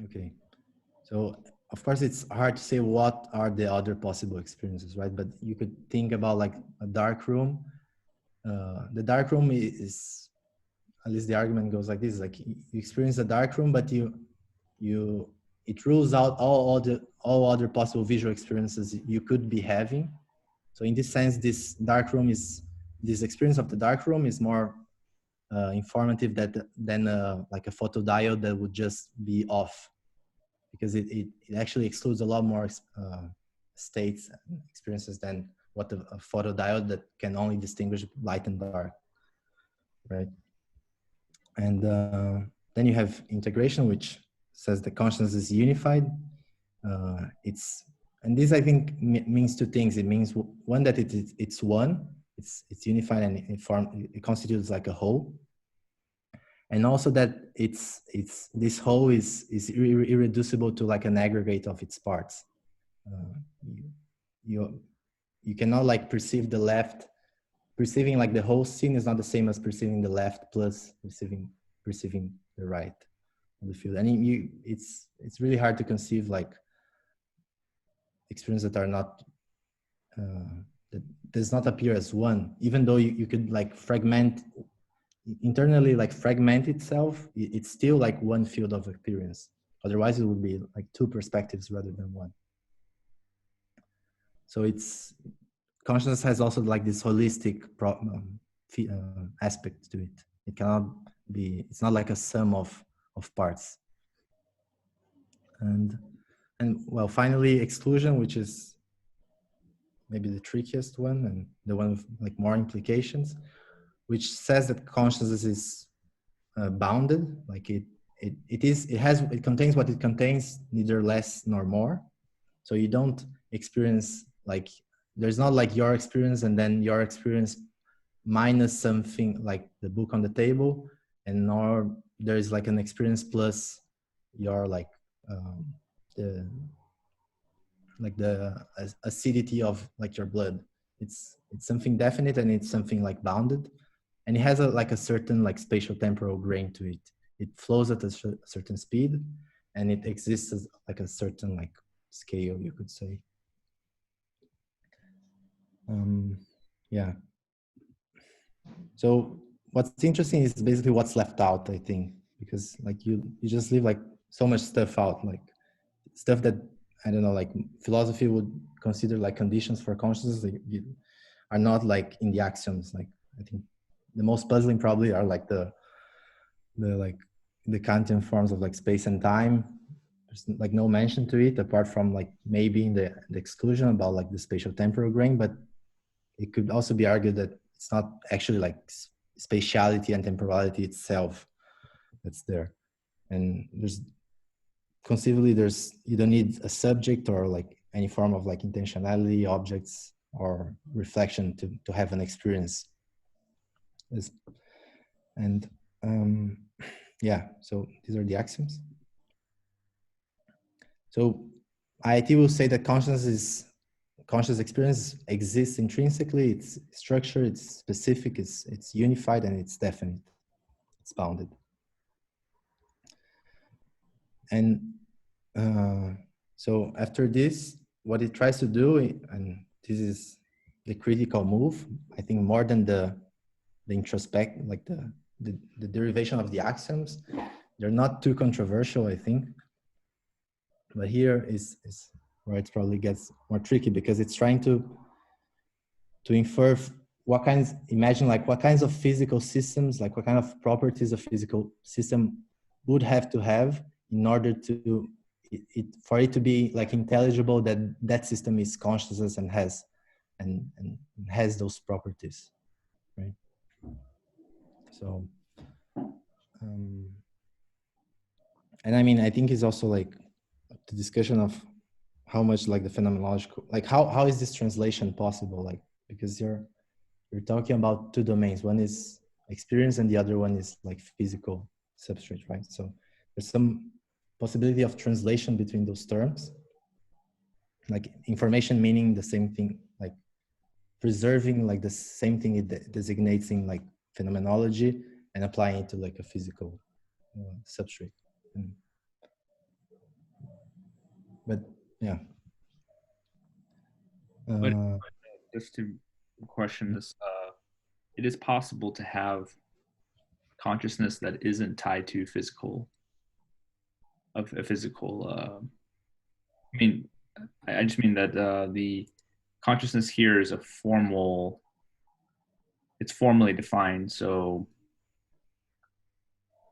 Okay, so of course it's hard to say what are the other possible experiences, right? But you could think about like a dark room. The dark room is, at least the argument goes like this: like you experience a dark room, but it rules out all other possible visual experiences you could be having. So in this sense, this experience of the dark room is more informative than like a photodiode that would just be off, because it actually excludes a lot more states and experiences than what a photodiode that can only distinguish light and dark, right? And then you have integration, which says the consciousness is unified. And this I think means two things. It means one, that it's one, it's unified, and it constitutes like a whole. And also that this whole is irreducible to like an aggregate of its parts. You cannot like perceive the left. Perceiving like the whole scene is not the same as perceiving the left plus perceiving the right of the field. And it's really hard to conceive like experiences that are not that does not appear as one, even though you could like fragment internally, like fragment itself. It's still like one field of experience. Otherwise, it would be like two perspectives rather than one. So consciousness has also like this holistic aspect to it. It cannot be, it's not like a sum of parts. And well, finally, exclusion, which is maybe the trickiest one and the one with like more implications, which says that consciousness is bounded. Like it contains what it contains, neither less nor more. So you don't experience like, there's not like your experience and then your experience minus something like the book on the table, and nor there is like an experience plus your like the acidity of like your blood. It's something definite, and it's something like bounded, and it has like a certain like spatial temporal grain to it. It flows at a certain speed, and it exists as like a certain like scale, you could say. Yeah. So what's interesting is basically what's left out, I think, because like you just leave like so much stuff out, like stuff that, I don't know, like philosophy would consider like conditions for consciousness, like, are not like in the axioms. Like I think the most puzzling probably are like the Kantian forms of like space and time. There's like no mention to it apart from like maybe in the exclusion about like the spatial temporal grain, but it could also be argued that it's not actually like spatiality and temporality itself that's there. And conceivably you don't need a subject or like any form of like intentionality, objects, or reflection to have an experience. And yeah, so these are the axioms. So IIT will say that conscious experience exists intrinsically. It's structured, it's specific, it's unified, and it's definite. It's bounded. And so after this, what it tries to do, and this is the critical move, I think, more than the introspect, like the derivation of the axioms. They're not too controversial, I think. But here is where it probably gets more tricky, because it's trying to infer what kinds, imagine like what kinds of physical systems, like what kind of properties a physical system would have to have in order to for it to be like intelligible that that system is consciousness and has those properties, right? So and I mean, I think it's also like the discussion of how much like the phenomenological, like how is this translation possible, like, because you're talking about two domains. One is experience and the other one is like physical substrate, right? So there's some possibility of translation between those terms, like information meaning the same thing, like preserving like the same thing it designates in like phenomenology, and applying it to like a physical substrate. But yeah. But just to question this, it is possible to have consciousness that isn't tied to physical, I mean, I just mean that the consciousness here is it's formally defined. So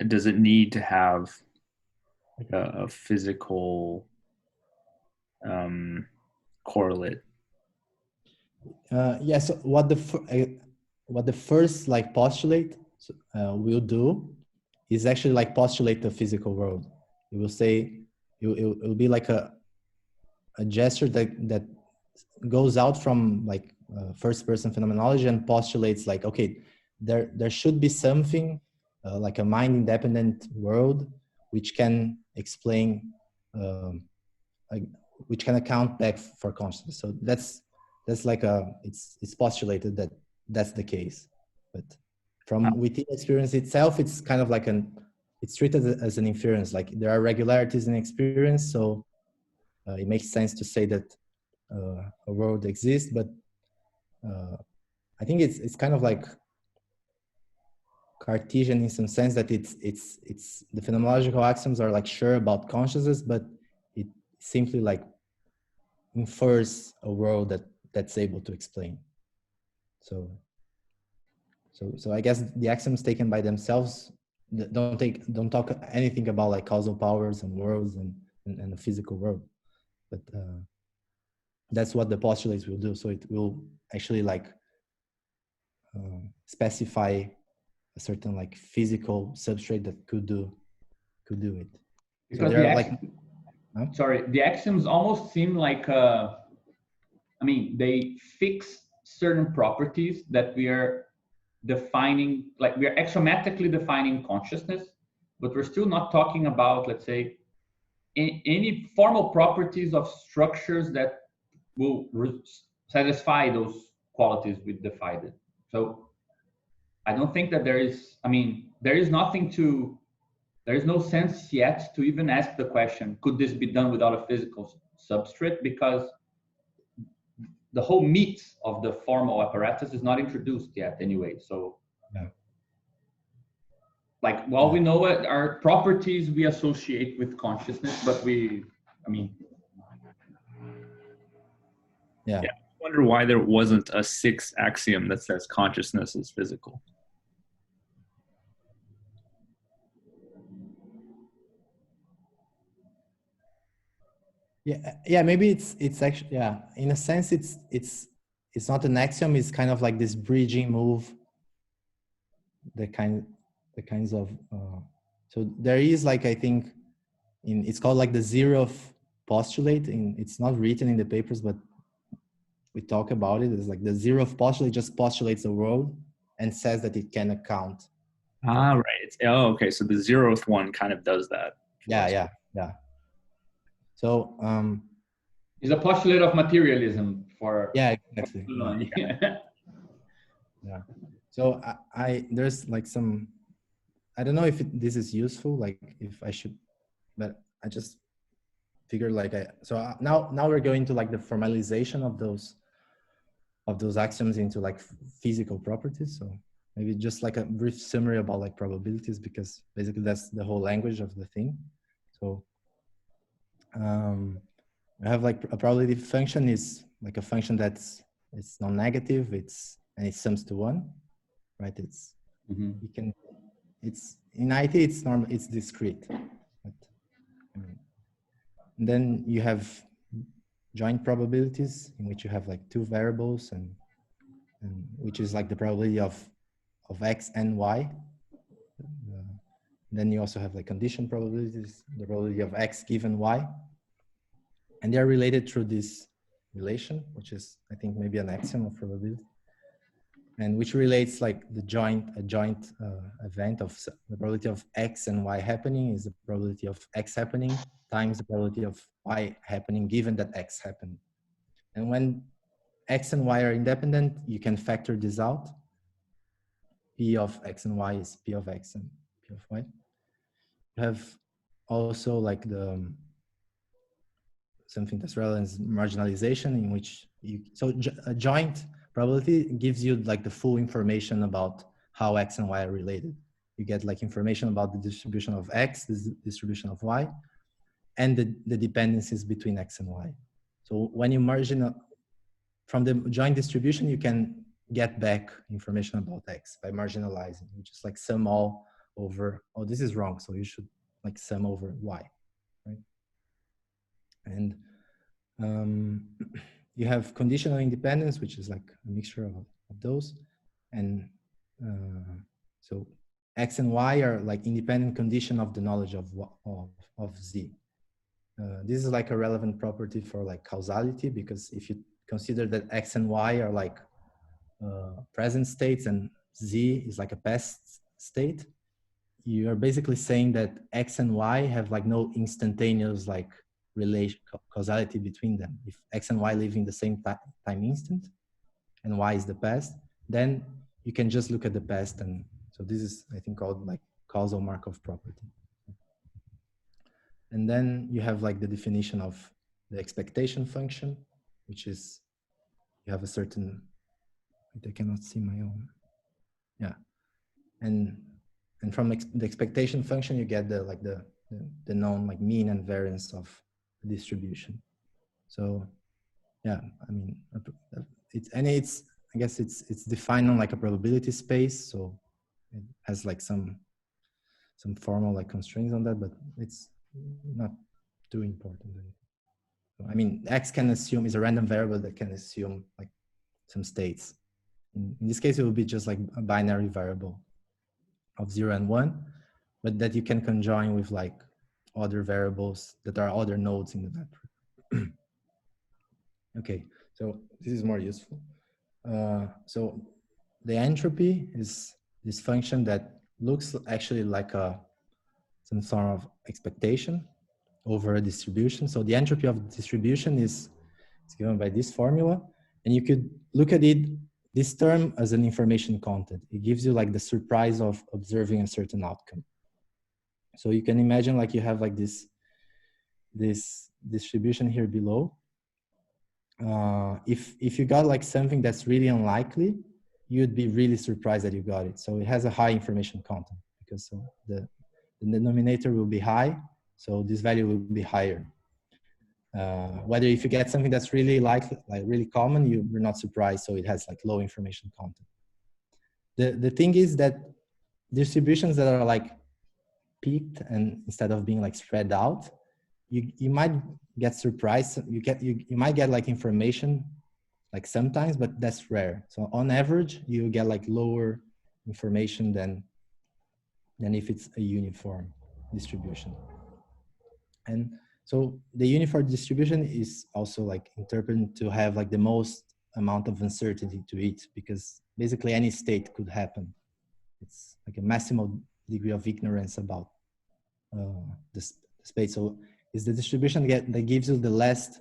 does it need to have like a physical correlate? Yeah. So what the first like postulate will do is actually like postulate the physical world. It will say it will be like a gesture that goes out from like first person phenomenology and postulates like, okay, there should be something like a mind independent world which can explain like, which can account back for consciousness. So that's like it's postulated that that's the case. But from within experience itself, it's kind of like it's treated as an inference. Like there are regularities in experience, so it makes sense to say that a world exists. But I think it's kind of like Cartesian in some sense, that it's the phenomenological axioms are like sure about consciousness, but it simply like infers a world that's able to explain. So I guess the axioms taken by themselves don't talk anything about like causal powers and worlds and the physical world, but that's what the postulates will do. So it will actually like specify a certain like physical substrate that could do it. Because so the axioms almost seem like I mean, they fix certain properties that we are defining, like we are axiomatically defining consciousness, but we're still not talking about, let's say, any formal properties of structures that will satisfy those qualities we defined. So I don't think that there is, I mean, there is no sense yet to even ask the question, could this be done without a physical substrate? Because the whole meat of the formal apparatus is not introduced yet anyway. So yeah. Like, well, we know what are properties we associate with consciousness, but I mean. Yeah. I wonder why there wasn't a sixth axiom that says consciousness is physical. Yeah, maybe it's actually, yeah, in a sense it's not an axiom, it's kind of like this bridging move, the kinds of so there is like, I think it's called like the zeroth postulate, it's not written in the papers, but we talk about it. It's like the zeroth postulate just postulates the world and says that it can account. Right. Okay, so the zeroth one kind of does that. Yeah. So it's a postulate of materialism for. Yeah, exactly. Yeah. So there's like some, I don't know if this is useful, like if I should, but I just figured like now we're going to like the formalization of those axioms into like physical properties. So maybe just like a brief summary about like probabilities, because basically that's the whole language of the thing. So I have like a probability function is like a function it's non-negative, and it sums to 1, right? It's you can, it's in IT it's normal, it's discrete, but and then you have joint probabilities in which you have like 2 variables and which is like the probability of X and Y. Then you also have like condition probabilities, the probability of X given Y. And they're related through this relation, which is, I think, maybe an axiom of probability, and which relates like a joint event of the probability of X and Y happening is the probability of X happening times the probability of Y happening given that X happened. And when X and Y are independent, you can factor this out. P of X and Y is P of X and P of Y. You have also like something that's relevant is marginalization, in which a joint probability gives you like the full information about how X and Y are related. You get like information about the distribution of X, the distribution of Y, and the dependencies between X and Y. So when you marginal from the joint distribution, you can get back information about X by marginalizing. You just like sum all over, oh, this is wrong, so you should like sum over Y, right? And you have conditional independence, which is like a mixture of those. And so X and Y are like independent condition of the knowledge of Z. This is like a relevant property for like causality, because if you consider that X and Y are like present states and Z is like a past state, you are basically saying that X and Y have like no instantaneous like relation causality between them. If X and Y live in the same time instant and Y is the past, then you can just look at the past. And so this is, I think, called like causal Markov property. And then you have like the definition of the expectation function, which is you have a certain, I cannot see my own. Yeah. And from the expectation function, you get the known like mean and variance of the distribution. So yeah, I mean, I guess it's defined on like a probability space. So it has like some formal like constraints on that, but it's not too important. So, I mean, X can assume is a random variable that can assume like some states. In this case, it will be just like a binary variable of 0 and 1, but that you can conjoin with like other variables that are other nodes in the network. Okay, so this is more useful. So the entropy is this function that looks actually like some sort of expectation over a distribution. So the entropy of the distribution is given by this formula, and you could look at this term as an information content. It gives you like the surprise of observing a certain outcome. So you can imagine like you have like this distribution here below. If you got like something that's really unlikely, you'd be really surprised that you got it. So it has a high information content, because so the denominator will be high, so this value will be higher. Whether if you get something that's really likely, like really common, you're not surprised, so it has like low information content. The thing is that distributions that are like peaked and instead of being like spread out, you might get surprised. You might get like information like sometimes, but that's rare. So on average, you get like lower information than if it's a uniform distribution. And so the uniform distribution is also like interpreted to have like the most amount of uncertainty to it, because basically any state could happen. It's like a maximal degree of ignorance about the space. So it's the distribution that gives you the less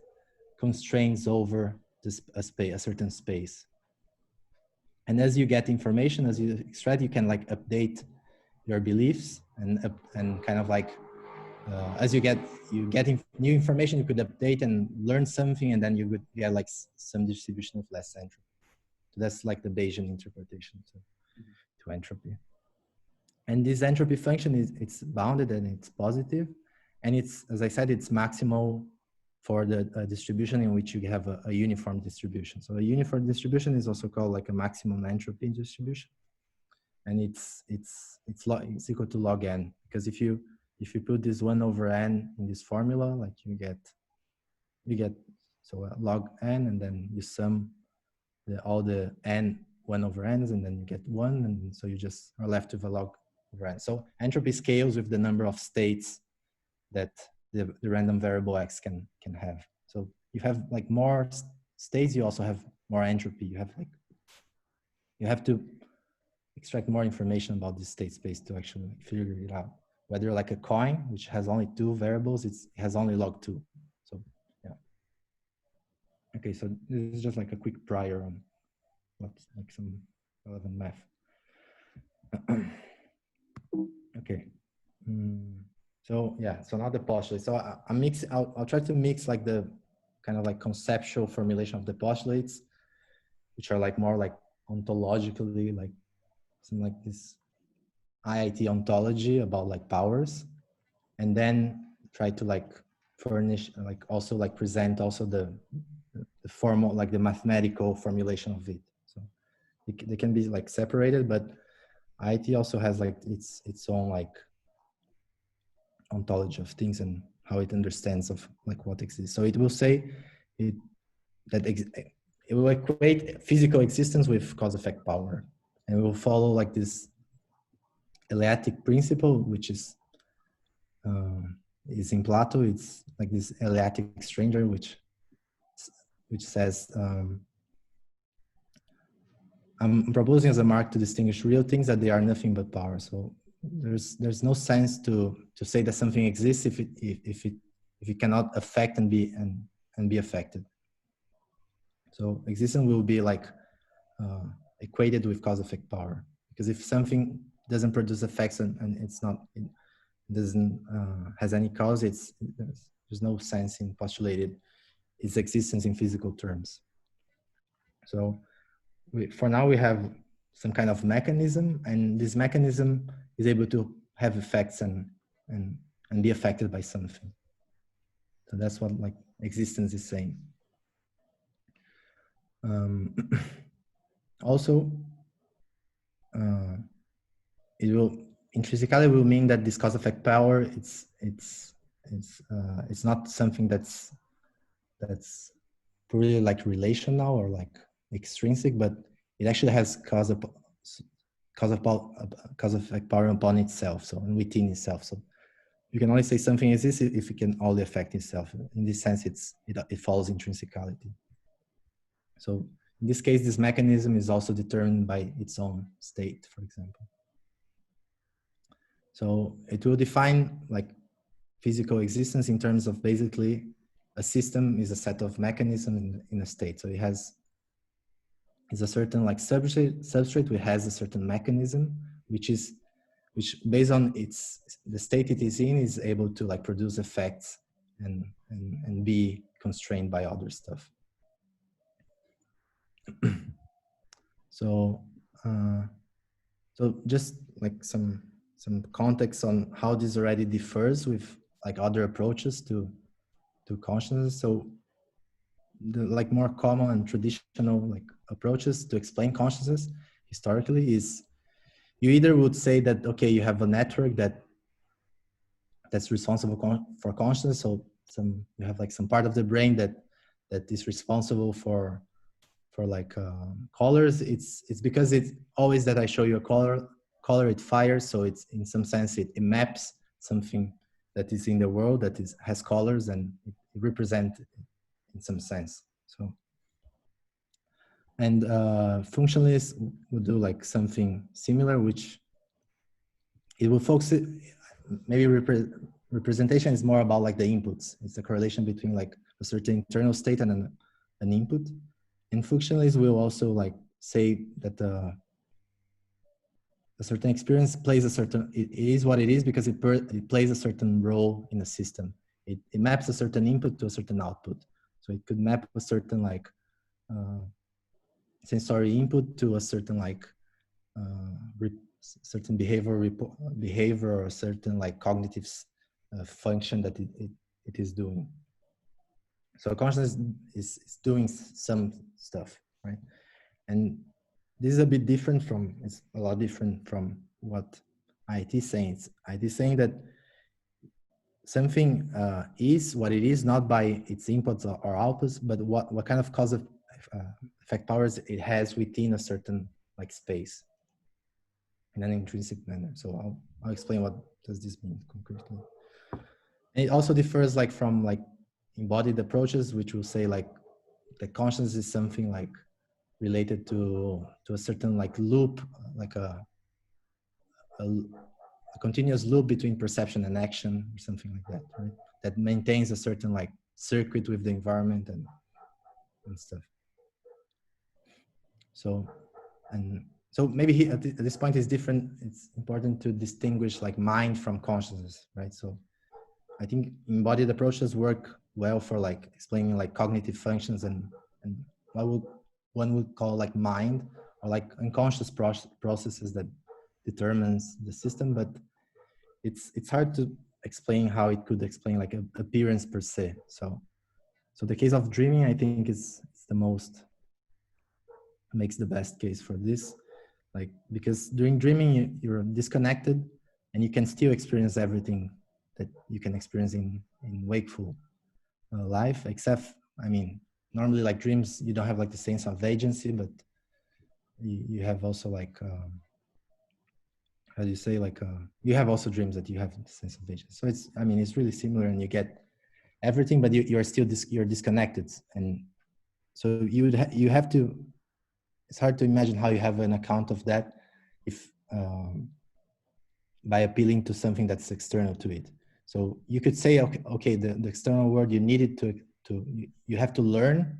constraints over a certain space. And as you get information, as you extract, you can like update your beliefs and kind of like as you get new information, you could update and learn something, and then you would get like some distribution of less entropy. So that's like the Bayesian interpretation. So it entropy. And this entropy function it's bounded and it's positive, and it's, as I said, it's maximal for the distribution in which you have a uniform distribution. So a uniform distribution is also called like a maximum entropy distribution, and it's equal to log n, because if you put this 1 over n in this formula, like you get so log n, and then you sum all the n 1 over n's, and then you get 1, and so you just are left with a log over n. So entropy scales with the number of states that the random variable x can have. So you have like more states, you also have more entropy. You have to extract more information about this state space to actually figure it out. Whether like a coin, which has only 2 variables, it has only log 2. So yeah. Okay, so this is just like a quick prior on what's like some relevant math. Okay. So yeah, so now the postulate. So I'll try to mix like the kind of like conceptual formulation of the postulates, which are like more like ontologically, like some like this IIT ontology about like powers, and then try to like furnish, like also like present also the formal, like the mathematical formulation of it. So they can be like separated, but IIT also has like its own like ontology of things and how it understands of like what exists. So it will say it will equate physical existence with cause-effect power, and it will follow like this eleatic principle, which is in Plato. It's like this eleatic stranger, which says I'm proposing as a mark to distinguish real things that they are nothing but power. So there's no sense to say that something exists if it cannot affect and be affected. So existence will be like equated with cause-effect power, because if something doesn't produce effects and it doesn't has any cause, there's no sense in postulating its existence in physical terms. So for now we have some kind of mechanism, and this mechanism is able to have effects and be affected by something. So that's what like existence is saying. Also, it will intrinsically will mean that this cause-effect power it's not something that's purely like relational or like extrinsic, but it actually has cause-effect power upon itself, so within itself. So you can only say something exists if it can only affect itself. In this sense, it follows intrinsicality. So in this case, this mechanism is also determined by its own state, for example. So it will define like physical existence in terms of basically a system is a set of mechanisms in a state. So it's a certain like substrate which has a certain mechanism, which based on the state it is in is able to like produce effects and be constrained by other stuff. So just like some context on how this already differs with like other approaches to consciousness. So the like more common and traditional like approaches to explain consciousness historically is you either would say that, okay, you have a network that's responsible for consciousness. So you have like some part of the brain that is responsible for like colors. It's because it's always that I show you a color it fires. So it's in some sense it maps something that is in the world that has colors, and it represents in some sense. So, and functionalists would do like something similar, which it will focus maybe representation is more about like the inputs. It's the correlation between like a certain internal state and an input. And functionalists will also like say that a certain experience plays it is what it is because it plays a certain role in the system. It maps a certain input to a certain output. So it could map a certain like sensory input to a certain like certain behavior or certain like cognitive function that it is doing. So consciousness is doing some stuff, right? And this is a bit different from, it's a lot different from what IIT is saying. IIT is saying that something is what it is, not by its inputs or outputs, but what kind of cause of effect powers it has within a certain like space in an intrinsic manner. So I'll explain what does this mean concretely. And it also differs like from like embodied approaches, which will say like the consciousness is something like related to a certain like loop, like a continuous loop between perception and action or something like that, right? That maintains a certain like circuit with the environment and stuff. So, so maybe at this point is different. It's important to distinguish like mind from consciousness, right? So I think embodied approaches work well for like explaining like cognitive functions and what one would call like mind or like unconscious processes that determines the system, but it's hard to explain how it could explain like appearance per se. So the case of dreaming, I think it's the most, makes the best case for this, like because during dreaming you're disconnected and you can still experience everything that you can experience in wakeful life, except, I mean, normally like dreams you don't have like the sense of agency, but you have also like how do you say, like you have also dreams that you have the sense of agency. So it's, I mean, it's really similar, and you get everything, but you're still you're disconnected, and so you have to, it's hard to imagine how you have an account of that if by appealing to something that's external to it. So you could say, okay, the external world, you needed you have to learn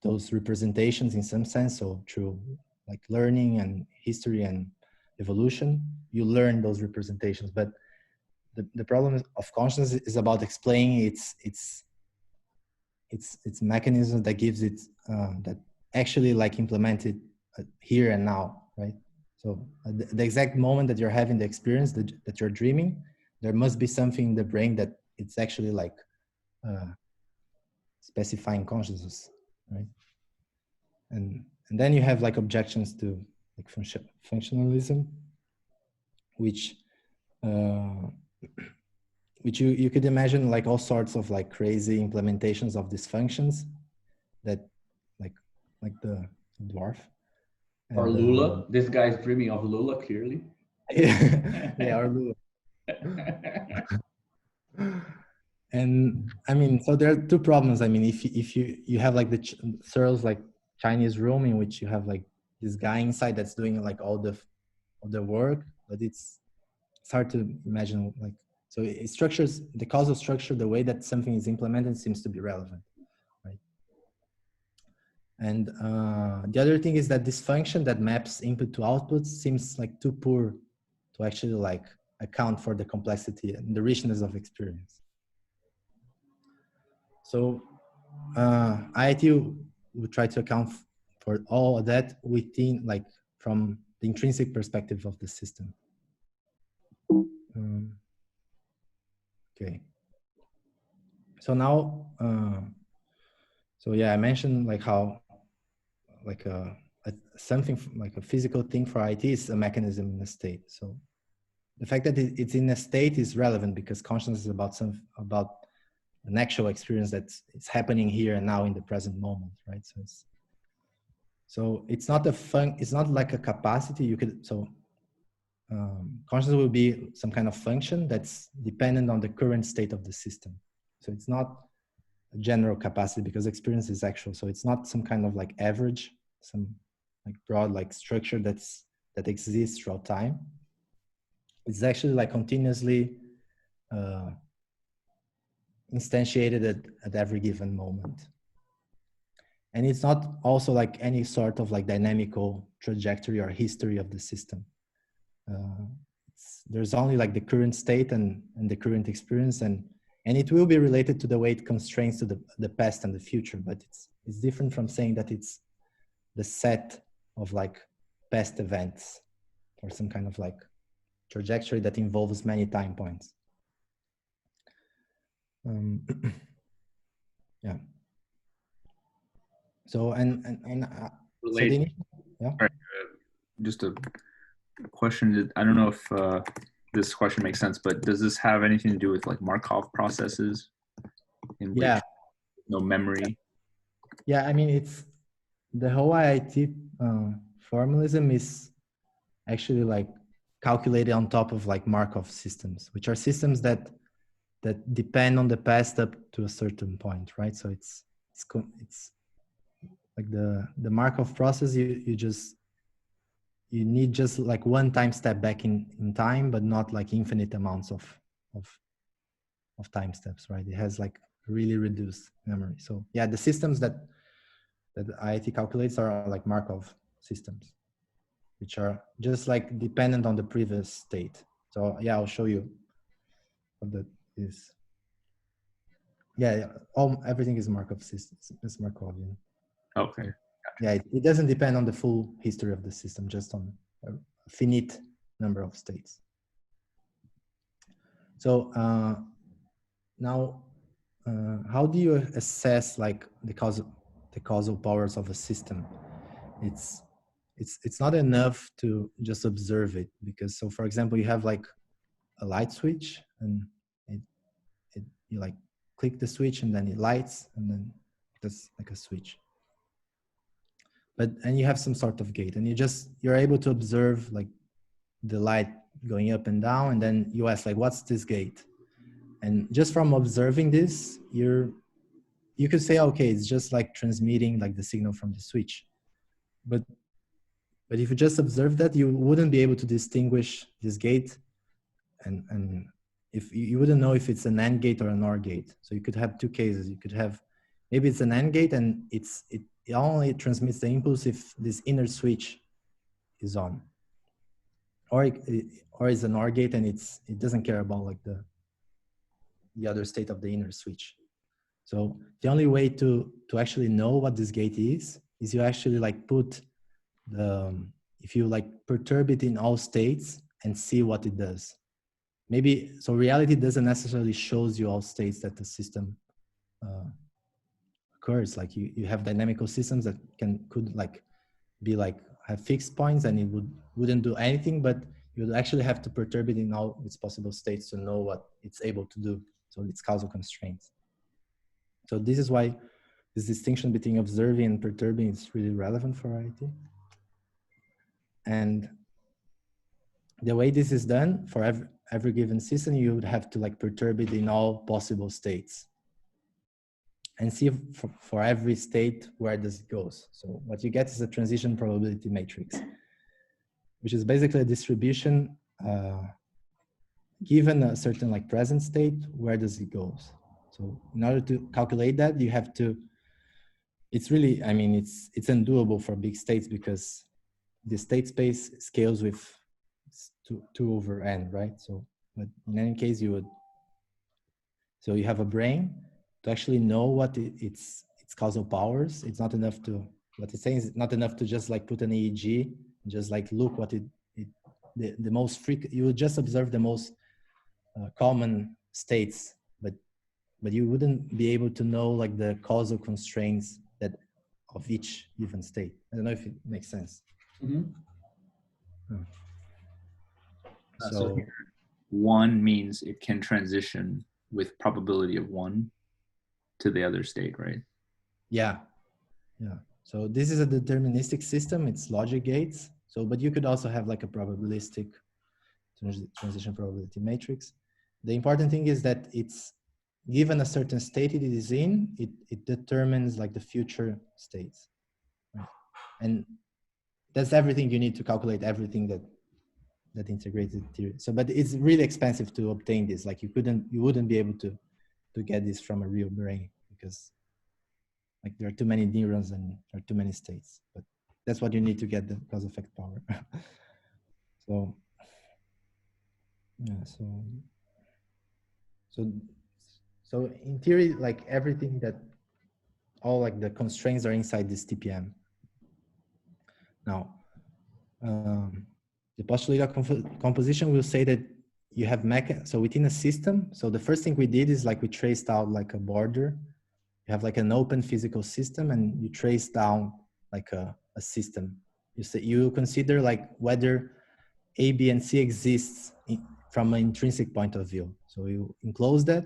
those representations in some sense. So through like learning and history and evolution, you learn those representations. But the problem of consciousness is about explaining its mechanism that gives it that actually like implemented here and now, right? So the exact moment that you're having the experience that you're dreaming, there must be something in the brain that it's actually like specifying consciousness, right? And then you have like objections to like functionalism, which you could imagine like all sorts of like crazy implementations of these functions that like the dwarf. Or Lula. This guy's dreaming of Lula, clearly. Yeah, or Lula. And I mean, so there are two problems. I mean, if you have like the Searle's like Chinese room in which you have like this guy inside that's doing like all the work, but it's hard to imagine like, so it structures the causal structure, the way that something is implemented seems to be relevant, right? And the other thing is that this function that maps input to output seems like too poor to actually like account for the complexity and the richness of experience. So IIT would try to account for all of that within, like, from the intrinsic perspective of the system. Okay. So now, so yeah, I mentioned like how, like something like a physical thing for IIT is a mechanism in a state. So the fact that it's in a state is relevant because consciousness is about an actual experience that's happening here and now in the present moment, right? So it's not it's not like a capacity. You could, so consciousness will be some kind of function that's dependent on the current state of the system. So it's not a general capacity because experience is actual. So it's not some kind of like average, some like broad like structure that exists throughout time. It's actually like continuously instantiated at every given moment. And it's not also like any sort of like dynamical trajectory or history of the system. There's only like the current state and the current experience, and it will be related to the way it constrains to the past and the future, but it's different from saying that it's the set of like past events or some kind of like trajectory that involves many time points. Yeah. So so the, yeah. All right, just a question. I don't know if this question makes sense, but does this have anything to do with like Markov processes in which no memory? Yeah, I mean, it's the whole IIT formalism is actually like calculated on top of like Markov systems, which are systems that depend on the past up to a certain point, right? So it's like the Markov process. You need just like one time step back in time, but not like infinite amounts of time steps, right? It has like really reduced memory. So yeah, the systems that IIT calculates are like Markov systems, which are just like dependent on the previous state. So yeah, I'll show you what that is. Yeah, everything is Markov systems. It's Markovian. Okay. Yeah, it doesn't depend on the full history of the system, just on a finite number of states. So now, how do you assess like the causal powers of a system? It's not enough to just observe it, because so for example, you have like a light switch, and you like click the switch and then it lights, and then that's like a switch. And you have some sort of gate, and you're able to observe like the light going up and down, and then you ask like, what's this gate? And just from observing this, you could say, okay, it's just like transmitting like the signal from the switch. But if you just observe that, you wouldn't be able to distinguish this gate, and if you wouldn't know if it's an AND gate or an OR gate. So you could have two cases. You could have, maybe it's an AND gate and it only transmits the impulse if this inner switch is on, or it's an OR gate and it doesn't care about like the other state of the inner switch. So the only way to actually know what this gate is you actually like put if you like perturb it in all states and see what it does. Maybe, so reality doesn't necessarily shows you all states that the system occurs. Like you have dynamical systems that could like be like have fixed points and it wouldn't do anything, but you would actually have to perturb it in all its possible states to know what it's able to do. So it's causal constraints. So this is why this distinction between observing and perturbing is really relevant for IIT. And the way this is done for every given system, you would have to like perturb it in all possible states and see for every state where this goes. So what you get is a transition probability matrix, which is basically a distribution given a certain like present state, where does it goes? So in order to calculate that, you have to, it's really, I mean, it's undoable for big states because the state space scales with 2 over n, right? So, but in any case, so you have a brain to actually know what its causal powers. It's not enough to, what it's saying is not enough to just like put an EEG, just like look what the most frequent, you would just observe the most common states, but you wouldn't be able to know like the causal constraints of each given state. I don't know if it makes sense. Mm-hmm. So here, 1 means it can transition with probability of 1 to the other state, right? Yeah. So this is a deterministic system. It's logic gates. So, but you could also have like a probabilistic transition probability matrix. The important thing is that it's given a certain state it is in, it determines like the future states, right? And that's everything you need to calculate everything that integrated theory. So, but it's really expensive to obtain this. Like you wouldn't be able to get this from a real brain because like there are too many neurons and there are too many states. But that's what you need to get the cause effect power. So yeah, so in theory, like everything all like the constraints are inside this TPM. Now, the postulate of composition will say that you have so within a system. So the first thing we did is like we traced out like a border. You have like an open physical system, and you trace down like a system. You consider like whether A, B, and C exists from an intrinsic point of view. So you enclose that,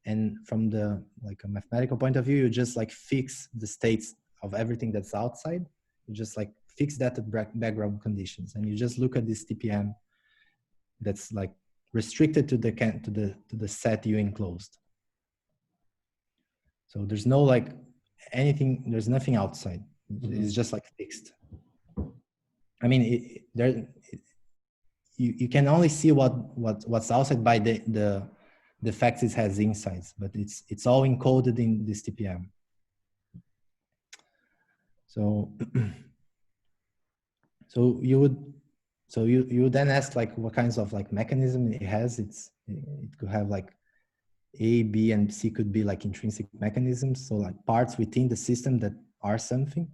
and from the like a mathematical point of view, you just like fix the states of everything that's outside. You just like fix that at background conditions, and you just look at this TPM that's like restricted to the set you enclosed. So there's no like anything, there's nothing outside. It's just like fixed. I mean, you can only see what's outside by the facts it has insides, but it's all encoded in this TPM. So you would then ask like what kinds of like mechanism it has. It could have like A, B, and C could be like intrinsic mechanisms, so like parts within the system that are something,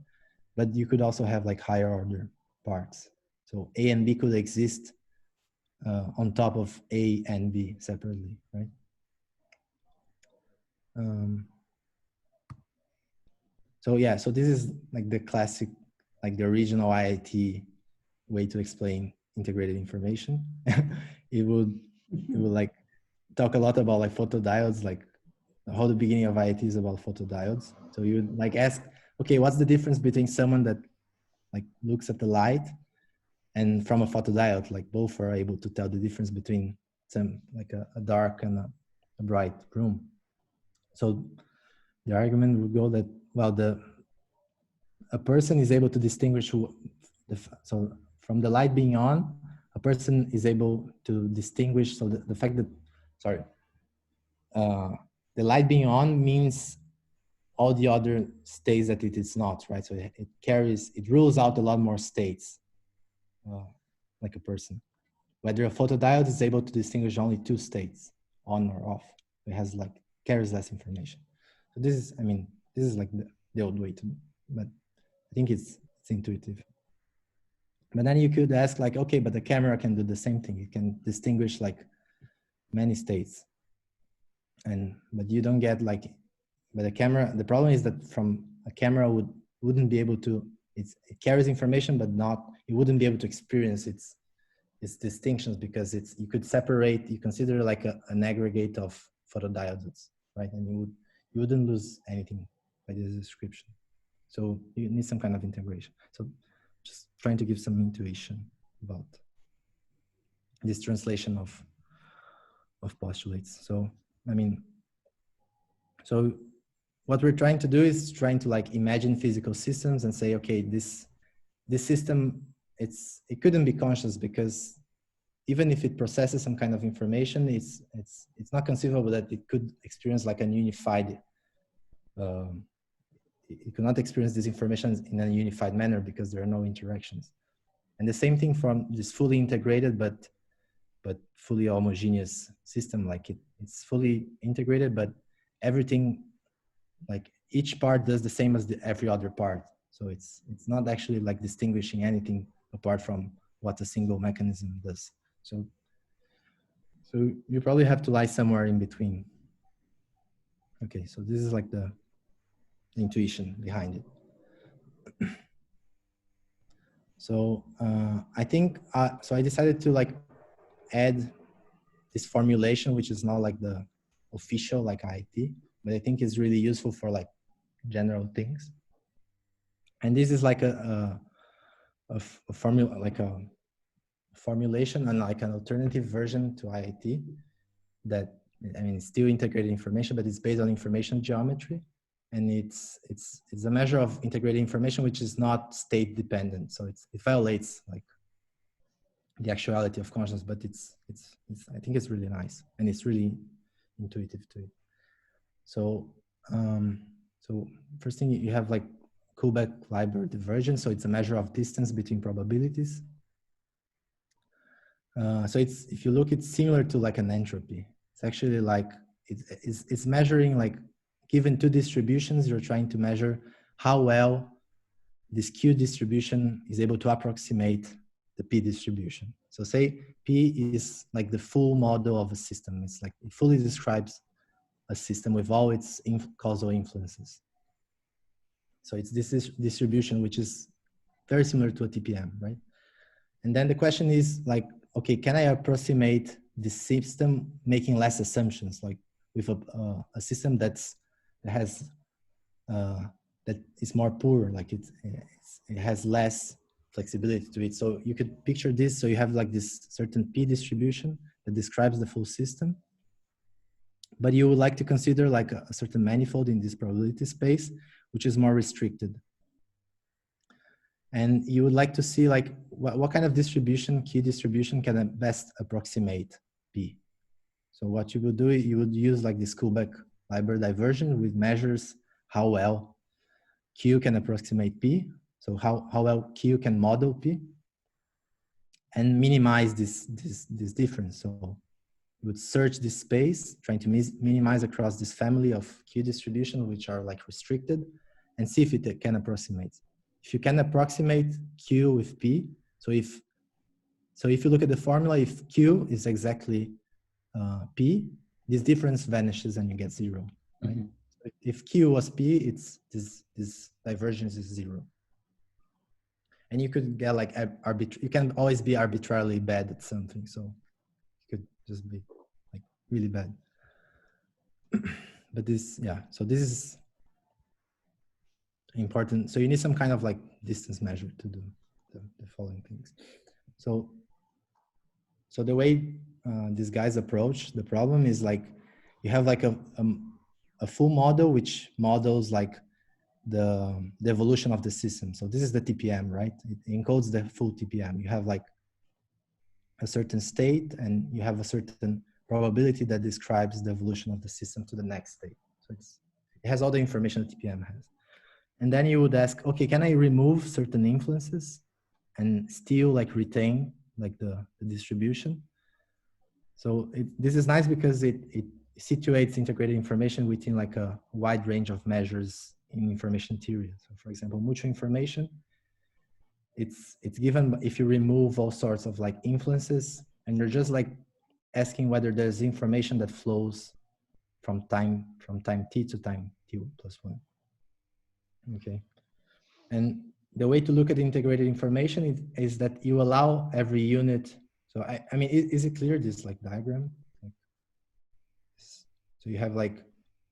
but you could also have like higher order parts. So A and B could exist on top of A and B separately, right? So yeah, so this is like the classic, like the original IIT way to explain integrated information. it would like talk a lot about like photodiodes, like the whole beginning of IIT is about photodiodes. So you would like ask, okay, what's the difference between someone that like looks at the light and from a photodiode? Like both are able to tell the difference between some like a dark and a bright room. So the argument would go that, well, a person is able to distinguish so from the light being on, a person is able to distinguish. So the fact that, sorry, the light being on means all the other states that it is not, right? So it rules out a lot more states, like a person. Whether a photodiode is able to distinguish only two states, on or off. It has like, carries less information. So this is like the old way to do, but I think it's intuitive. But then you could ask like, okay, but the camera can do the same thing. It can distinguish like many states. But you don't get like, but the camera, the problem is that from a camera wouldn't be able to, it carries information, but it wouldn't be able to experience its distinctions, because you could separate, you consider like an aggregate of photodiodes, right? And you wouldn't lose anything by this description. So you need some kind of integration. So just trying to give some intuition about this translation of postulates. So, I mean, so what we're trying to do is trying to like imagine physical systems and say, okay, this system, it couldn't be conscious, because even if it processes some kind of information, it's not conceivable that it could experience like an unified, it could not experience this information in a unified manner because there are no interactions. And the same thing from this fully integrated but fully homogeneous system. Like it's fully integrated, but everything, like each part does the same as every other part. So it's not actually like distinguishing anything apart from what a single mechanism does. So you probably have to lie somewhere in between. Okay, so this is like the intuition behind it. So I think, so I decided to like add this formulation, which is not like the official like IIT, but I think is really useful for like general things. And this is like a formula, like a formulation and like an alternative version to IIT that, I mean, it's still integrated information, but it's based on information geometry. And it's a measure of integrated information which is not state dependent. So it violates like the actuality of consciousness, but I think it's really nice and it's really intuitive too. So so first thing, you have like Kullback-Leibler divergence. So it's a measure of distance between probabilities. So if you look, it's similar to like an entropy. It's actually like it's measuring, like, given two distributions, you're trying to measure how well this Q distribution is able to approximate the P distribution. So say P is like the full model of a system. It's like it fully describes a system with all its causal influences. So it's this distribution, which is very similar to a TPM, right? And then the question is like, okay, can I approximate the system making less assumptions, like with a system that is more poor, like it has less flexibility to it. So you could picture this. So you have like this certain P distribution that describes the full system, but you would like to consider like a certain manifold in this probability space, which is more restricted. And you would like to see like what kind of distribution, Q distribution, can best approximate P. So what you would do, you would use like this Kullback Leiber diversion, which measures how well Q can approximate P. So how well Q can model P, and minimize this difference. So you would search this space, trying to minimize across this family of Q distribution, which are like restricted, and see if it can approximate. If you can approximate Q with P, so if you look at the formula, if Q is exactly P, this difference vanishes and you get 0, right? Mm-hmm. If Q was P, it's this divergence is 0. And you could get like you can always be arbitrarily bad at something, so you could just be like really bad. But this, yeah, so this is important. So you need some kind of like distance measure to do the following things. So the way these guys approach the problem is like you have like a full model which models like the evolution of the system. So this is the TPM, right? It encodes the full TPM. You have like a certain state and you have a certain probability that describes the evolution of the system to the next state. So it has all the information the TPM has. And then you would ask, okay, can I remove certain influences and still like retain like the distribution? So this is nice because it situates integrated information within like a wide range of measures in information theory. So for example, mutual information, it's given if you remove all sorts of like influences and you're just like asking whether there's information that flows from time t to time t plus 1. Okay. And the way to look at integrated information is that you allow every unit. So I mean, is it clear, this like diagram? So you have like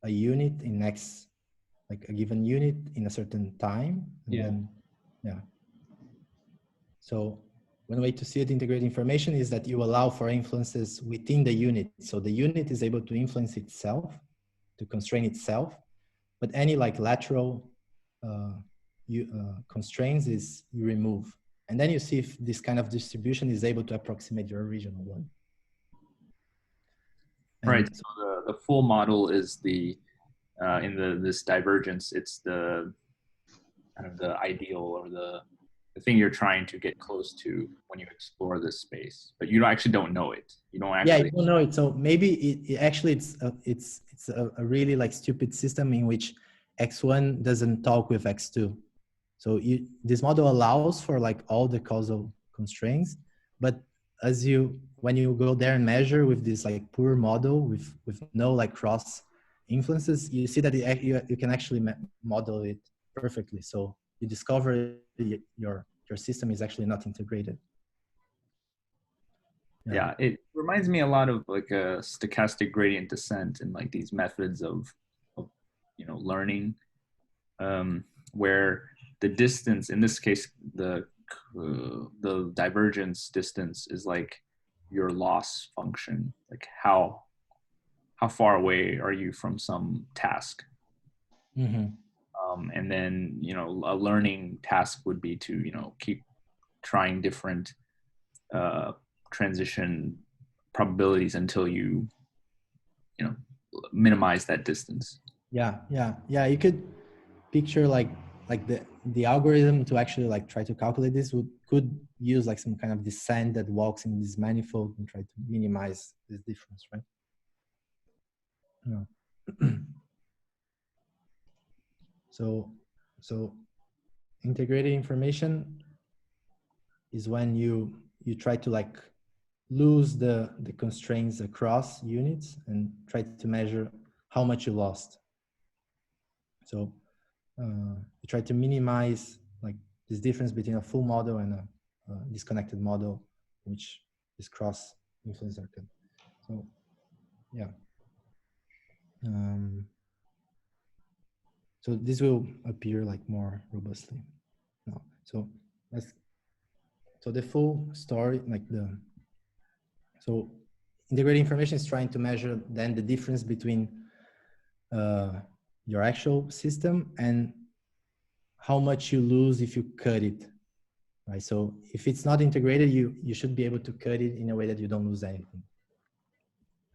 a unit in X, like a given unit in a certain time. And then, yeah. So one way to see it, integrated information, is that you allow for influences within the unit. So the unit is able to influence itself, to constrain itself, but any like lateral constraints you remove. And then you see if this kind of distribution is able to approximate your original one. And right. So the full model is the in this divergence. It's the kind of the ideal or the thing you're trying to get close to when you explore this space, but you actually don't know it. You don't actually. Yeah, you don't know it. So maybe it's a really like stupid system in which X1 doesn't talk with X2. So this model allows for like all the causal constraints, but when you go there and measure with this like poor model with no like cross influences, you see that you can actually model it perfectly. So you discover your system is actually not integrated. Yeah, it reminds me a lot of like a stochastic gradient descent and like these methods of learning, where the distance, in this case, the divergence distance is like your loss function, like how far away are you from some task. Mm-hmm. And then a learning task would be to keep trying different transition probabilities until you minimize that distance. Yeah. You could picture like the algorithm to actually like try to calculate this could use like some kind of descent that walks in this manifold and try to minimize this difference, right? Yeah. So integrated information is when you try to like lose the constraints across units and try to measure how much you lost. So you try to minimize like this difference between a full model and a disconnected model, which is cross influence arcade. So yeah. So this will appear like more robustly now. So the full story, like so integrated information is trying to measure then the difference between your actual system and how much you lose if you cut it, right? So if it's not integrated, you should be able to cut it in a way that you don't lose anything.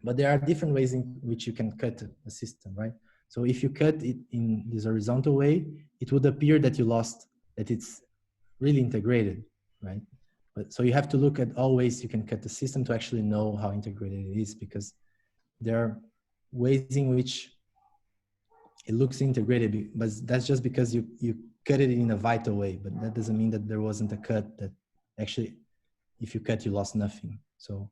But there are different ways in which you can cut a system, right? So if you cut it in this horizontal way, it would appear that you lost, that it's really integrated, right? But so you have to look at all ways you can cut the system to actually know how integrated it is, because there are ways in which it looks integrated, but that's just because you cut it in a vital way, but that doesn't mean that there wasn't a cut that actually, if you cut, you lost nothing. So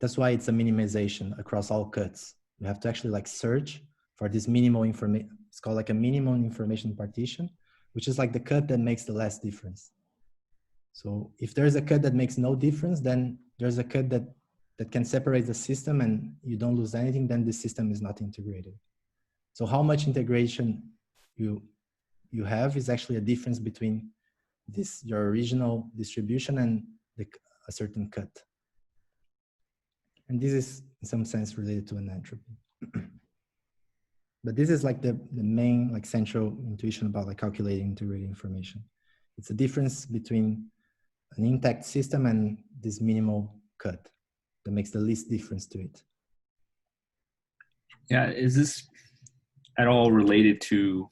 that's why it's a minimization across all cuts. You have to actually like search for this minimal information. It's called like a minimum information partition, which is like the cut that makes the less difference. So if there's a cut that makes no difference, then there's a cut that can separate the system and you don't lose anything, then the system is not integrated. So how much integration you have is actually a difference between your original distribution and a certain cut. And this is in some sense related to an entropy. But this is like the main like central intuition about like calculating integrated information. It's a difference between an intact system and this minimal cut that makes the least difference to it. Yeah, is this at all related to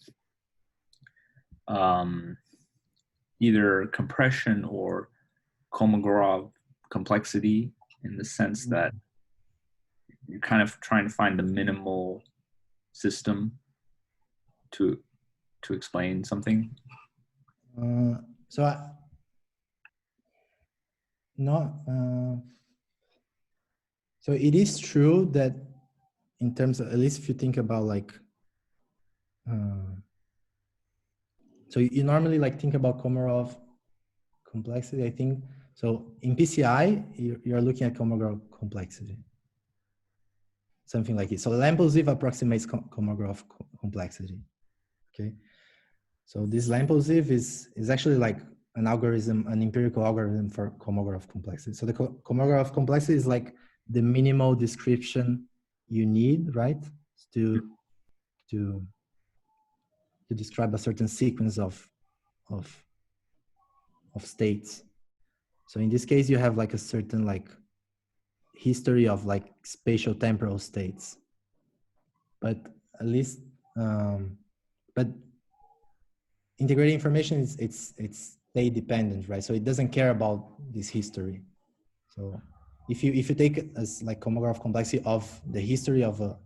either compression or Kolmogorov complexity, in the sense that you're kind of trying to find the minimal system to explain something? So it is true that in terms of, at least if you think about like, so you normally like think about Kolmogorov complexity, I think. So in PCI, you're looking at Kolmogorov complexity, something like it. So Lamposiv approximates Kolmogorov complexity, okay? So this Lamposiv is actually like an algorithm, an empirical algorithm for Kolmogorov complexity. So the Kolmogorov complexity is like the minimal description you need, right? To describe a certain sequence of states. So in this case, you have like a certain like history of like spatial temporal states, but at least, but integrated information is it's state dependent, right? So it doesn't care about this history. So if you take it as like Kolmogorov complexity of the history of a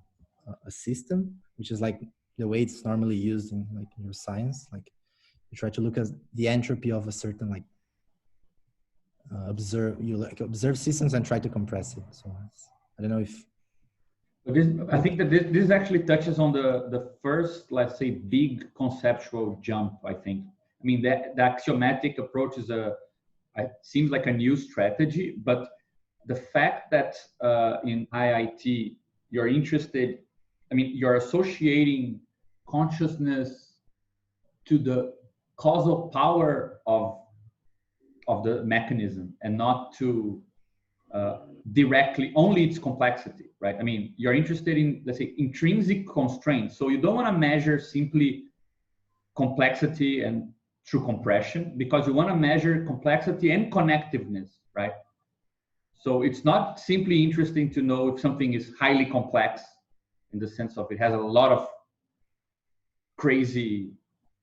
system, which is like the way it's normally used in like your science, like you try to look at the entropy of a certain like observe systems and try to compress it. So I don't know if I think that this actually touches on the first, let's say, big conceptual jump. I think. I mean, the axiomatic approach is it seems like a new strategy, but the fact that in IIT you're interested, I mean, you're associating consciousness to the causal power of the mechanism and not to directly only its complexity, right? I mean, you're interested in, let's say, intrinsic constraints. So you don't want to measure simply complexity and through compression, because you want to measure complexity and connectiveness, right? So it's not simply interesting to know if something is highly complex in the sense of it has a lot of crazy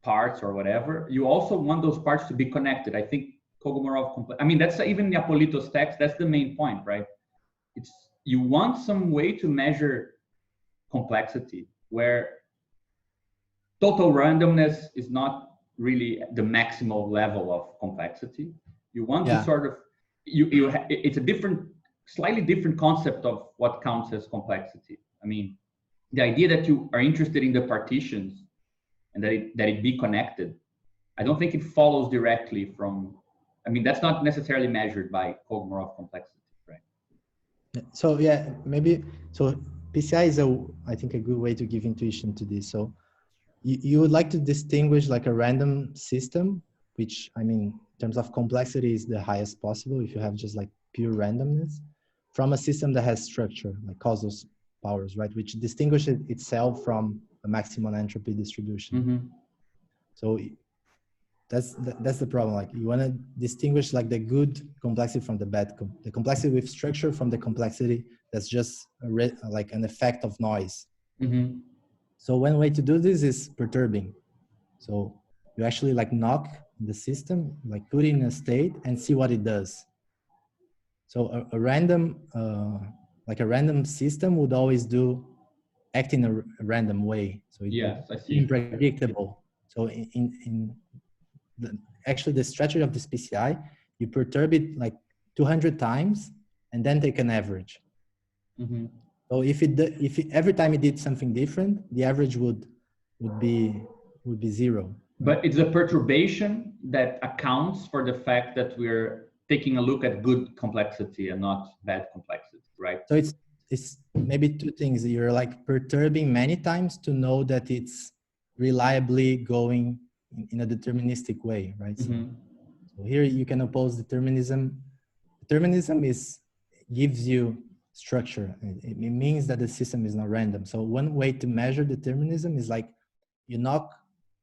parts or whatever. You also want those parts to be connected. I think Kolmogorov, I mean, that's even the Apolito's text, that's the main point, right? It's, you want some way to measure complexity where total randomness is not really the maximal level of complexity. You want Yeah. to sort of, it's a different, slightly different concept of what counts as complexity. I mean, the idea that you are interested in the partitions and that it be connected, I don't think it follows directly from, I mean, that's not necessarily measured by Kolmogorov complexity, right? So yeah, maybe, so PCI is I think a good way to give intuition to this. So you would like to distinguish like a random system, which I mean, in terms of complexity is the highest possible if you have just like pure randomness, from a system that has structure, like causal powers, right? Which distinguishes itself from a maximum entropy distribution. Mm-hmm. So that's the problem. Like you want to distinguish like the good complexity from the bad, the complexity with structure from the complexity that's just like an effect of noise. Mm-hmm. So one way to do this is perturbing. So you actually like knock the system, like put it in a state and see what it does. So a random, like a random system would always act in a random way. So Yes, I see. Unpredictable. So actually the strategy of this PCI, you perturb it like 200 times and then take an average. Mm-hmm. So if every time it did something different, the average would be zero. But it's a perturbation that accounts for the fact that we're taking a look at good complexity and not bad complexity, right? So it's maybe two things. You're like perturbing many times to know that it's reliably going in a deterministic way, right? Mm-hmm. So here you can oppose determinism. Determinism gives you structure. It means that the system is not random. So one way to measure determinism is like you knock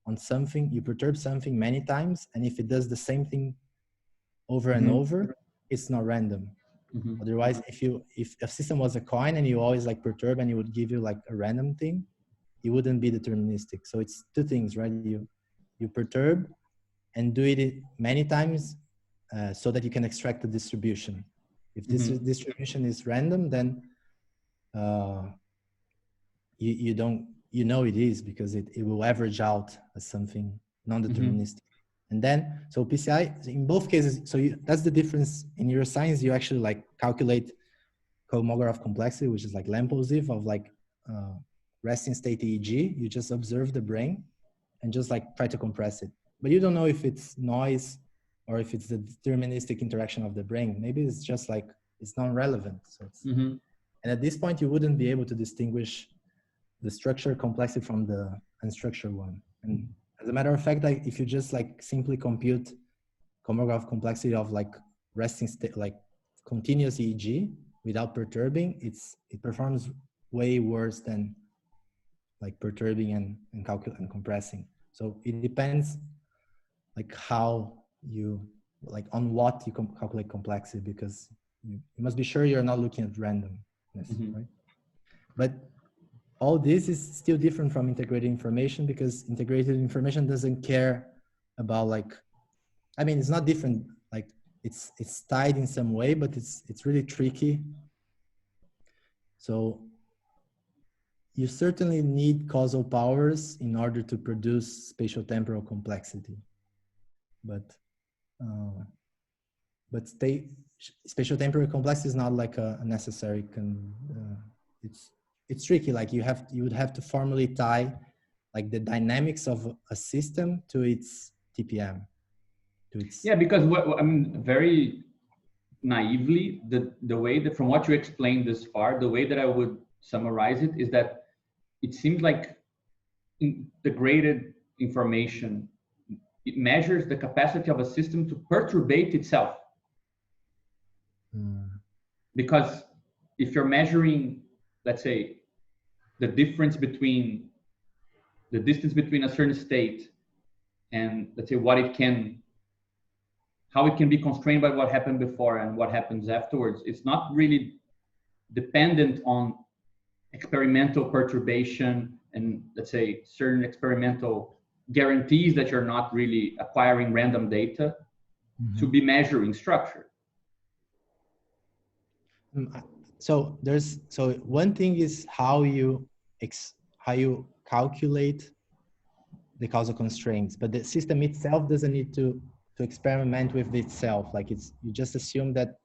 on something, you perturb something many times, and if it does the same thing over and over, it's not random. Mm-hmm. Otherwise, if a system was a coin and you always like perturb and it would give you like a random thing, it wouldn't be deterministic. So it's two things, right? You perturb and do it many times so that you can extract the distribution. If this distribution is random, then you know it is because it will average out as something non-deterministic. And then, so PCI, in both cases, so that's the difference. In neuroscience, you actually like calculate Kolmogorov complexity, which is like lamp-positive of like resting state EEG. You just observe the brain and just like try to compress it. But you don't know if it's noise or if it's the deterministic interaction of the brain. Maybe it's just like, it's non-relevant. So it's, and at this point, you wouldn't be able to distinguish the structure complexity from the unstructured one. And as a matter of fact, like if you just like simply compute Kolmogorov complexity of like resting state, like continuous EEG without perturbing, it performs way worse than like perturbing and compressing. So it depends like how you, like on what you calculate complexity, because you must be sure you're not looking at randomness, right? But all this is still different from integrated information, because integrated information doesn't care about like, I mean, it's not different, like it's tied in some way, but it's really tricky. So you certainly need causal powers in order to produce spatial temporal complexity, but spatial temporal complexity is not like a necessary it's tricky. Like you would have to formally tie like the dynamics of a system to its TPM. Yeah, because I mean, very naively, the way that from what you explained this far, the way that I would summarize it is that it seems like integrated information, it measures the capacity of a system to perturbate itself. Because if you're measuring, let's say, the distance between a certain state and let's say how it can be constrained by what happened before and what happens afterwards, it's not really dependent on experimental perturbation and let's say certain experimental guarantees that you're not really acquiring random data to be measuring structure. So one thing is how you calculate the causal constraints, but the system itself doesn't need to to experiment with itself. Like you just assume that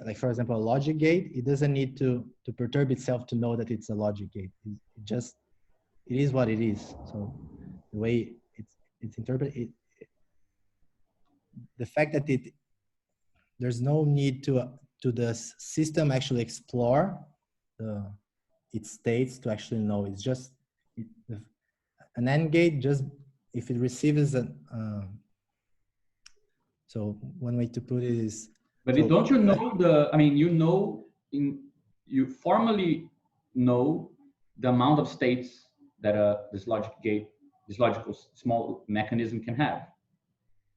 like for example, a logic gate, it doesn't need to perturb itself to know that it's a logic gate. It is what it is. So the way it's interpreted, the fact that there's no need to the system actually explore its states to actually know. It's just an AND gate. Just if it receives so one way to put it is. But don't you know I mean, you formally know the amount of states that this logic gate, this logical small mechanism can have.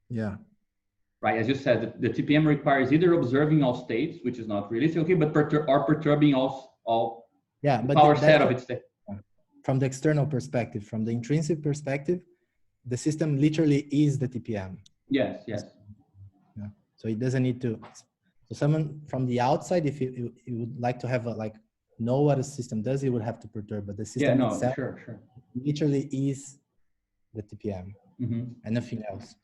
Yeah. Right, as you said, the TPM requires either observing all states, which is not realistic, okay, but perturbing all but power set of its state. From the external perspective, from the intrinsic perspective, the system literally is the TPM. Yes. Yeah. So it doesn't need to. So someone from the outside, if you would like to have know what a system does, it would have to perturb. But the system itself, sure. literally is the TPM and nothing else.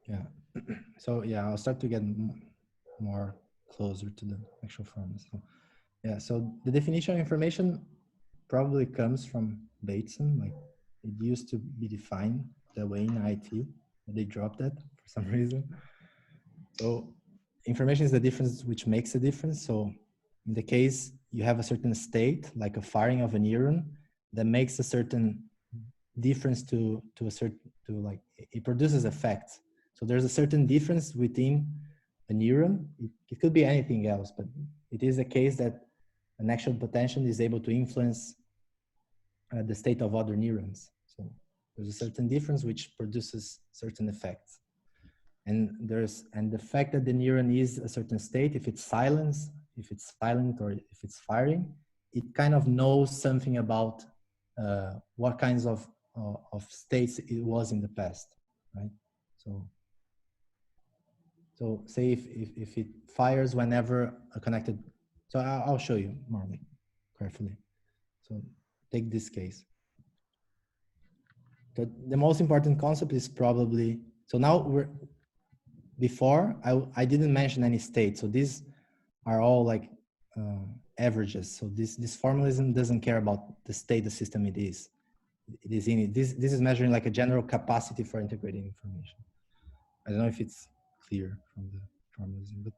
Yeah. So yeah, I'll start to get more closer to the actual form. So yeah, so the definition of information probably comes from Bateson. Like it used to be defined that way in IIT, but they dropped that for some reason. So information is the difference which makes a difference. So in the case you have a certain state, like a firing of a neuron, that makes a certain difference like it produces effects. So there's a certain difference within a neuron. It could be anything else, but it is a case that an actual potential is able to influence the state of other neurons. So there's a certain difference which produces certain effects. And the fact that the neuron is a certain state, if it's silent or if it's firing, it kind of knows something about what kinds of states it was in the past, right? So say if it fires whenever a connected, so I'll show you more carefully. So take this case. The most important concept is probably, so now before I didn't mention any state. So these are all like averages. So this formalism doesn't care about the state the system it is in it. This is measuring like a general capacity for integrating information. I don't know if it's clear from the formalism, but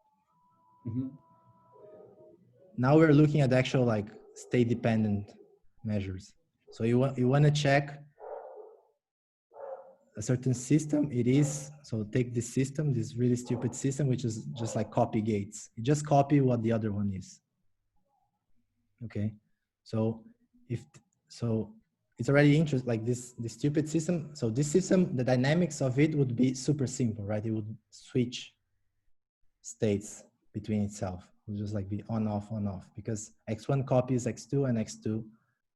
now we're looking at actual like state dependent measures. So you want to check a certain system. It is, so take this system, this really stupid system, which is just like copy gates. You just copy what the other one is. Okay. So it's already interesting, like this stupid system. So this system, the dynamics of it would be super simple, right? It would switch states between itself. It would just like be on, off, because X1 copies X2 and X2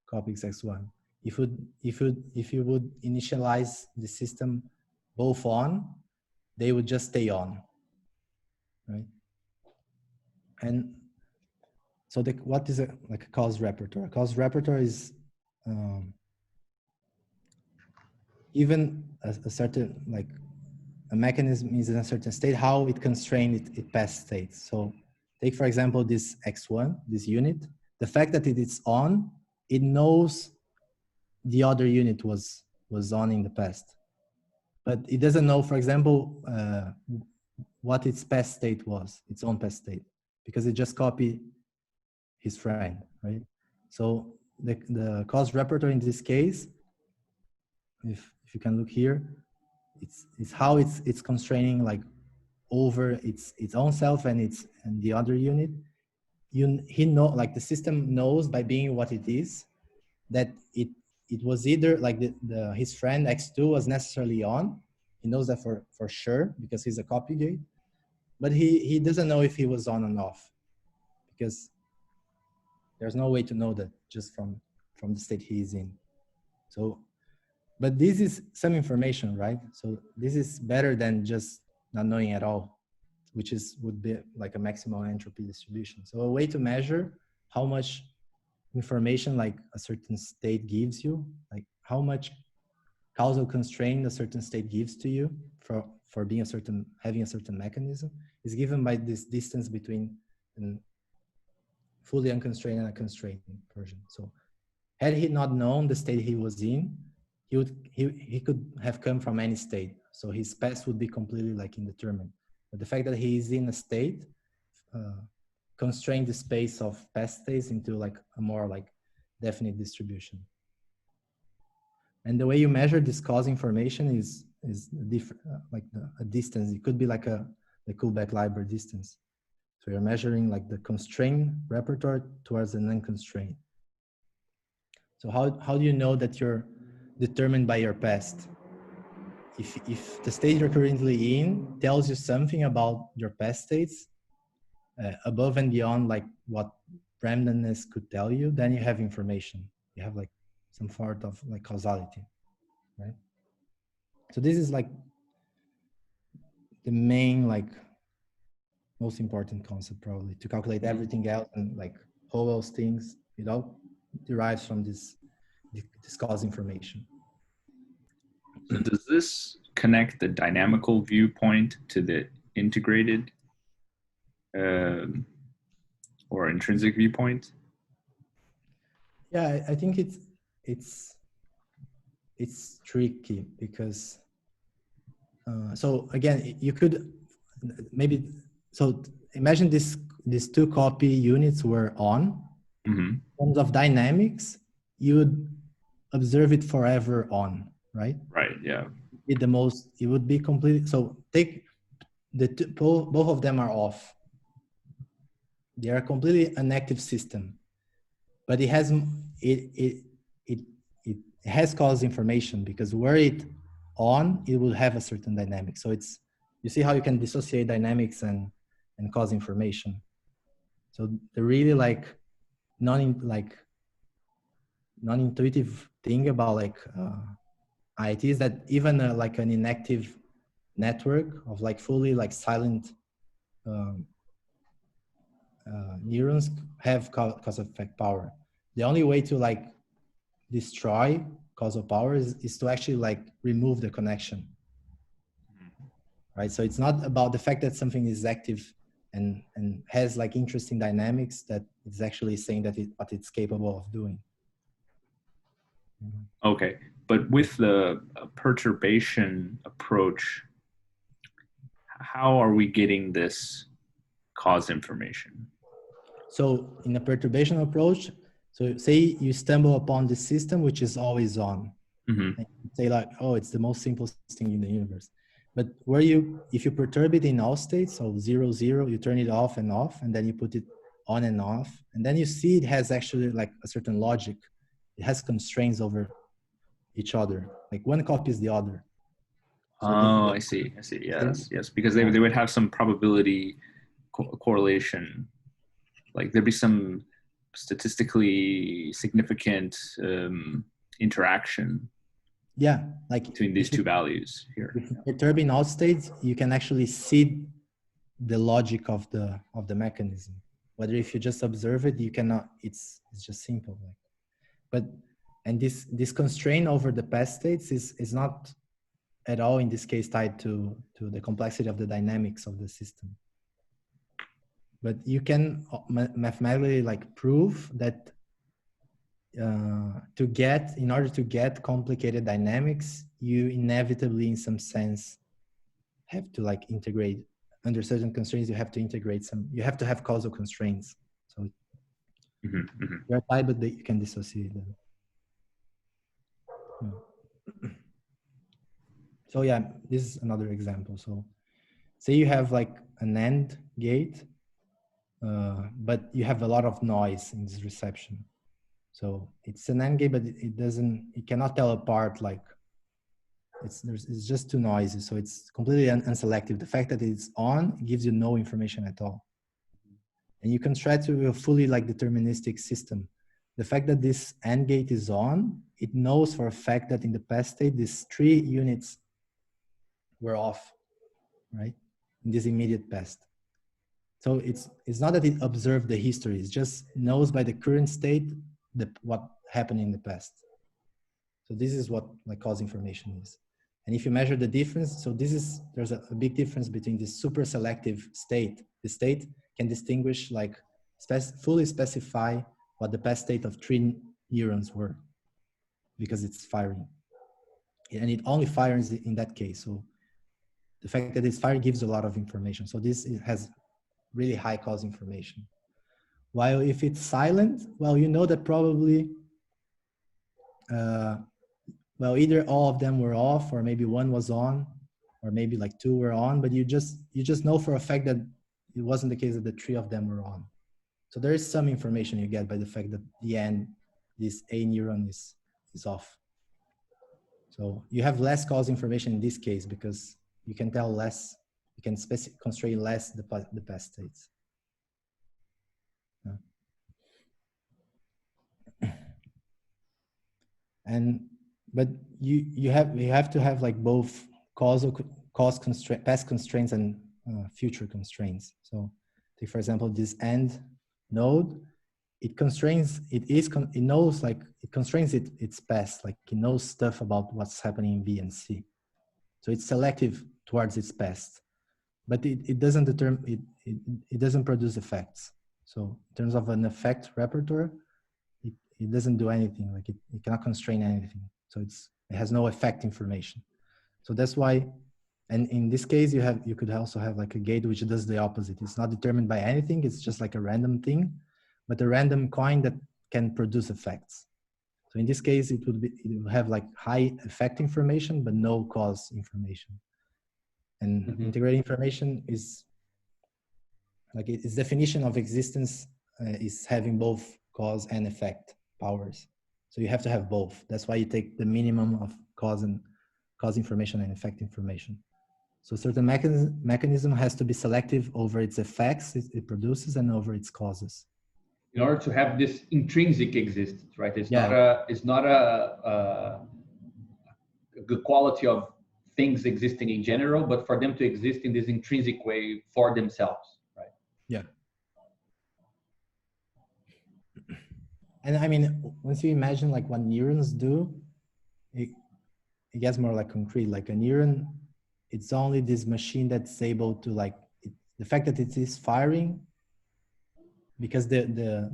copies X1. If you would initialize the system both on, they would just stay on, right? And so what is like a cause repertoire? A cause repertoire is even a certain, like a mechanism is in a certain state, how it constrains it past states. So take, for example, this X1, this unit, the fact that it is on, it knows the other unit was on in the past, but it doesn't know, for example, what its past state was, its own past state, because it just copied his friend, right? So the cause repertoire in this case, if you can look here, it's how it's constraining like over its own self and the other unit. He know, like the system knows by being what it is, that it was either like his friend X2 was necessarily on. He knows that for sure because he's a copy gate, but he doesn't know if he was on and off, because there's no way to know that just from the state he is in. So, but this is some information, right? So this is better than just not knowing at all. So which would be like a maximal entropy distribution. So a way to measure how much information like a certain state gives you, like how much causal constraint a certain state gives to you for being having a certain mechanism, is given by this distance between a fully unconstrained and a constrained version. So had he not known the state he was in, he could have come from any state. So his past would be completely like indeterminate. But the fact that he is in a state constrain the space of past states into like a more like definite distribution. And the way you measure this cause information is different, like a distance. It could be like the Kullback-Leibler distance. So you're measuring like the constrained repertoire towards the non-constrained. So how do you know that you're determined by your past? If the state you're currently in tells you something about your past states, above and beyond like what randomness could tell you, then you have information. You have like some sort of like causality, right? So this is like the main, like most important concept probably, to calculate everything else, and like Howell's things, it all derives from this cause information. So does this connect the dynamical viewpoint to the integrated or intrinsic viewpoint? Yeah, I think it's tricky because so again, you could maybe, so imagine these two copy units were on. Mm-hmm. In terms of dynamics, you would observe it forever on, right? Right, yeah. It would be completely, so take both of them are off. They are completely inactive system, but it has cause information, because were it on, it will have a certain dynamic. So you see how you can dissociate dynamics and cause information. So the really like non-intuitive thing about like IIT is that even like an inactive network of like fully like silent neurons have cause effect power. The only way to like destroy causal power is to actually like remove the connection, right? So it's not about the fact that something is active and has like interesting dynamics that it's actually saying that what it's capable of doing. Okay, but with the perturbation approach, how are we getting this cause information? So in a perturbation approach, so say you stumble upon the system which is always on. Mm-hmm. And you say like, oh, it's the most simplest thing in the universe. But if you perturb it in all states, so 0, 0, you turn it off, and then you put it on and off, and then you see it has actually like a certain logic. It has constraints over each other. Like one copies the other. So I see. Yes, because they would have some probability correlation. Like there'd be some statistically significant interaction. Yeah, like between these two values here. If you perturb in all states, you can actually see the logic of the mechanism. Whether if you just observe it, you cannot. It's just simple. And this constraint over the past states is not at all in this case tied to the complexity of the dynamics of the system. But you can mathematically like prove that in order to get complicated dynamics, you inevitably, in some sense, have to like integrate under certain constraints. You have to integrate you have to have causal constraints. So you're tied, but you can dissociate them. Yeah. So yeah, this is another example. So say you have like an AND gate, but you have a lot of noise in this reception. So it's an AND gate, but it cannot tell apart, like it's just too noisy. So it's completely unselective. The fact that it's on gives you no information at all. And you can try to a fully like deterministic system. The fact that this AND gate is on, it knows for a fact that in the past state, these 3 units were off, right? in this immediate past. So it's not that it observed the history, it just knows by the current state what happened in the past. So this is what like cause information is. And if you measure the difference, so there's a big difference between this super selective state. The state can distinguish, like fully specify what the past state of 3 neurons were, because it's firing. And it only fires in that case. So the fact that it's firing gives a lot of information. So this has really high cause information. While if it's silent, well, you know that probably, well, either all of them were off, or maybe one was on, or maybe like 2 were on, but you just know for a fact that it wasn't the case that the 3 of them were on. So there is some information you get by the fact that the end, this A neuron is off. So you have less cause information in this case because you can tell less, you can constrain less the past states. But you have to have like both past constraints and future constraints. So take for example this end node, it constrains its past, like it knows stuff about what's happening in B and C. So it's selective towards its past, but it doesn't it doesn't produce effects. So in terms of an effect repertoire, it doesn't do anything, like it cannot constrain anything. So it has no effect information. So that's why, and in this case, you could also have like a gate which does the opposite. It's not determined by anything. It's just like a random thing, but a random coin that can produce effects. So in this case, it will have like high effect information, but no cause information. And integrated information is like its definition of existence is having both cause and effect powers. So you have to have both. That's why you take the minimum of cause information and effect information. So certain mechanism has to be selective over its effects it produces and over its causes. In order to have this intrinsic existence, right? It's not a good quality of things existing in general, but for them to exist in this intrinsic way for themselves, right? Yeah. And I mean, once you imagine like what neurons do, it gets more like concrete. Like a neuron, it's only this machine that's able to like, the fact that it is firing, because the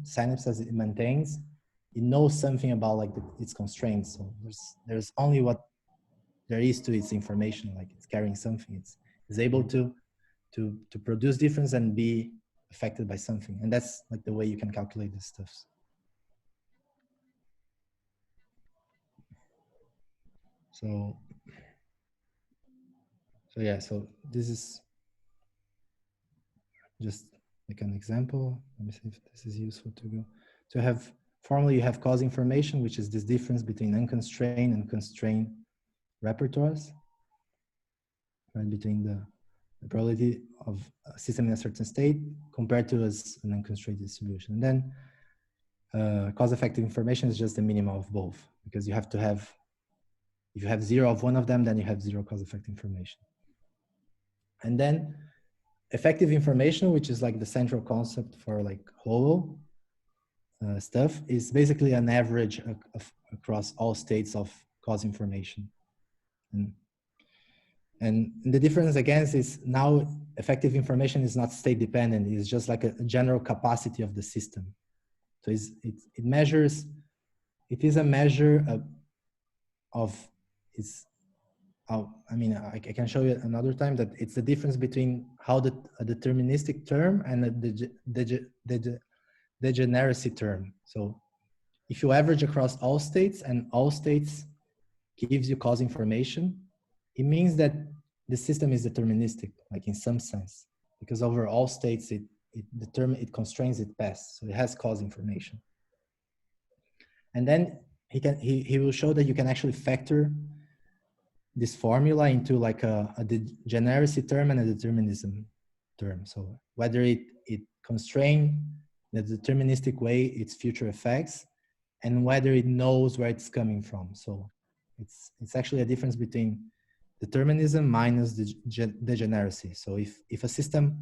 synapse as it maintains, it knows something about like its constraints. So there's only what there is to its information, like it's carrying something. It's able to produce difference and be affected by something. And that's like the way you can calculate this stuff. So yeah, so this is just like an example. Let me see if this is useful to go. So formally you have cause information, which is this difference between unconstrained and constrained repertoires, right? Between the probability of a system in a certain state compared to as an unconstrained distribution. And then cause-effective information is just the minimum of both, because you have to have, if you have 0 of one of them, then you have 0 cause-effective information. And then effective information, which is like the central concept for like hollow stuff, is basically an average across all states of cause information. And the difference again is now effective information is not state dependent. It's just like a general capacity of the system. So it measures, it is a measure I mean, I can show you another time that it's the difference between how a deterministic term and a degeneracy term. So if you average across all states and all states gives you cause information, it means that the system is deterministic, like in some sense, because over all states, it constrains its past. So it has cause information. And then he will show that you can actually factor this formula into like a degeneracy term and a determinism term. So whether it constrain the deterministic way its future effects, and whether it knows where it's coming from. So it's actually a difference between determinism minus the degeneracy. So if a system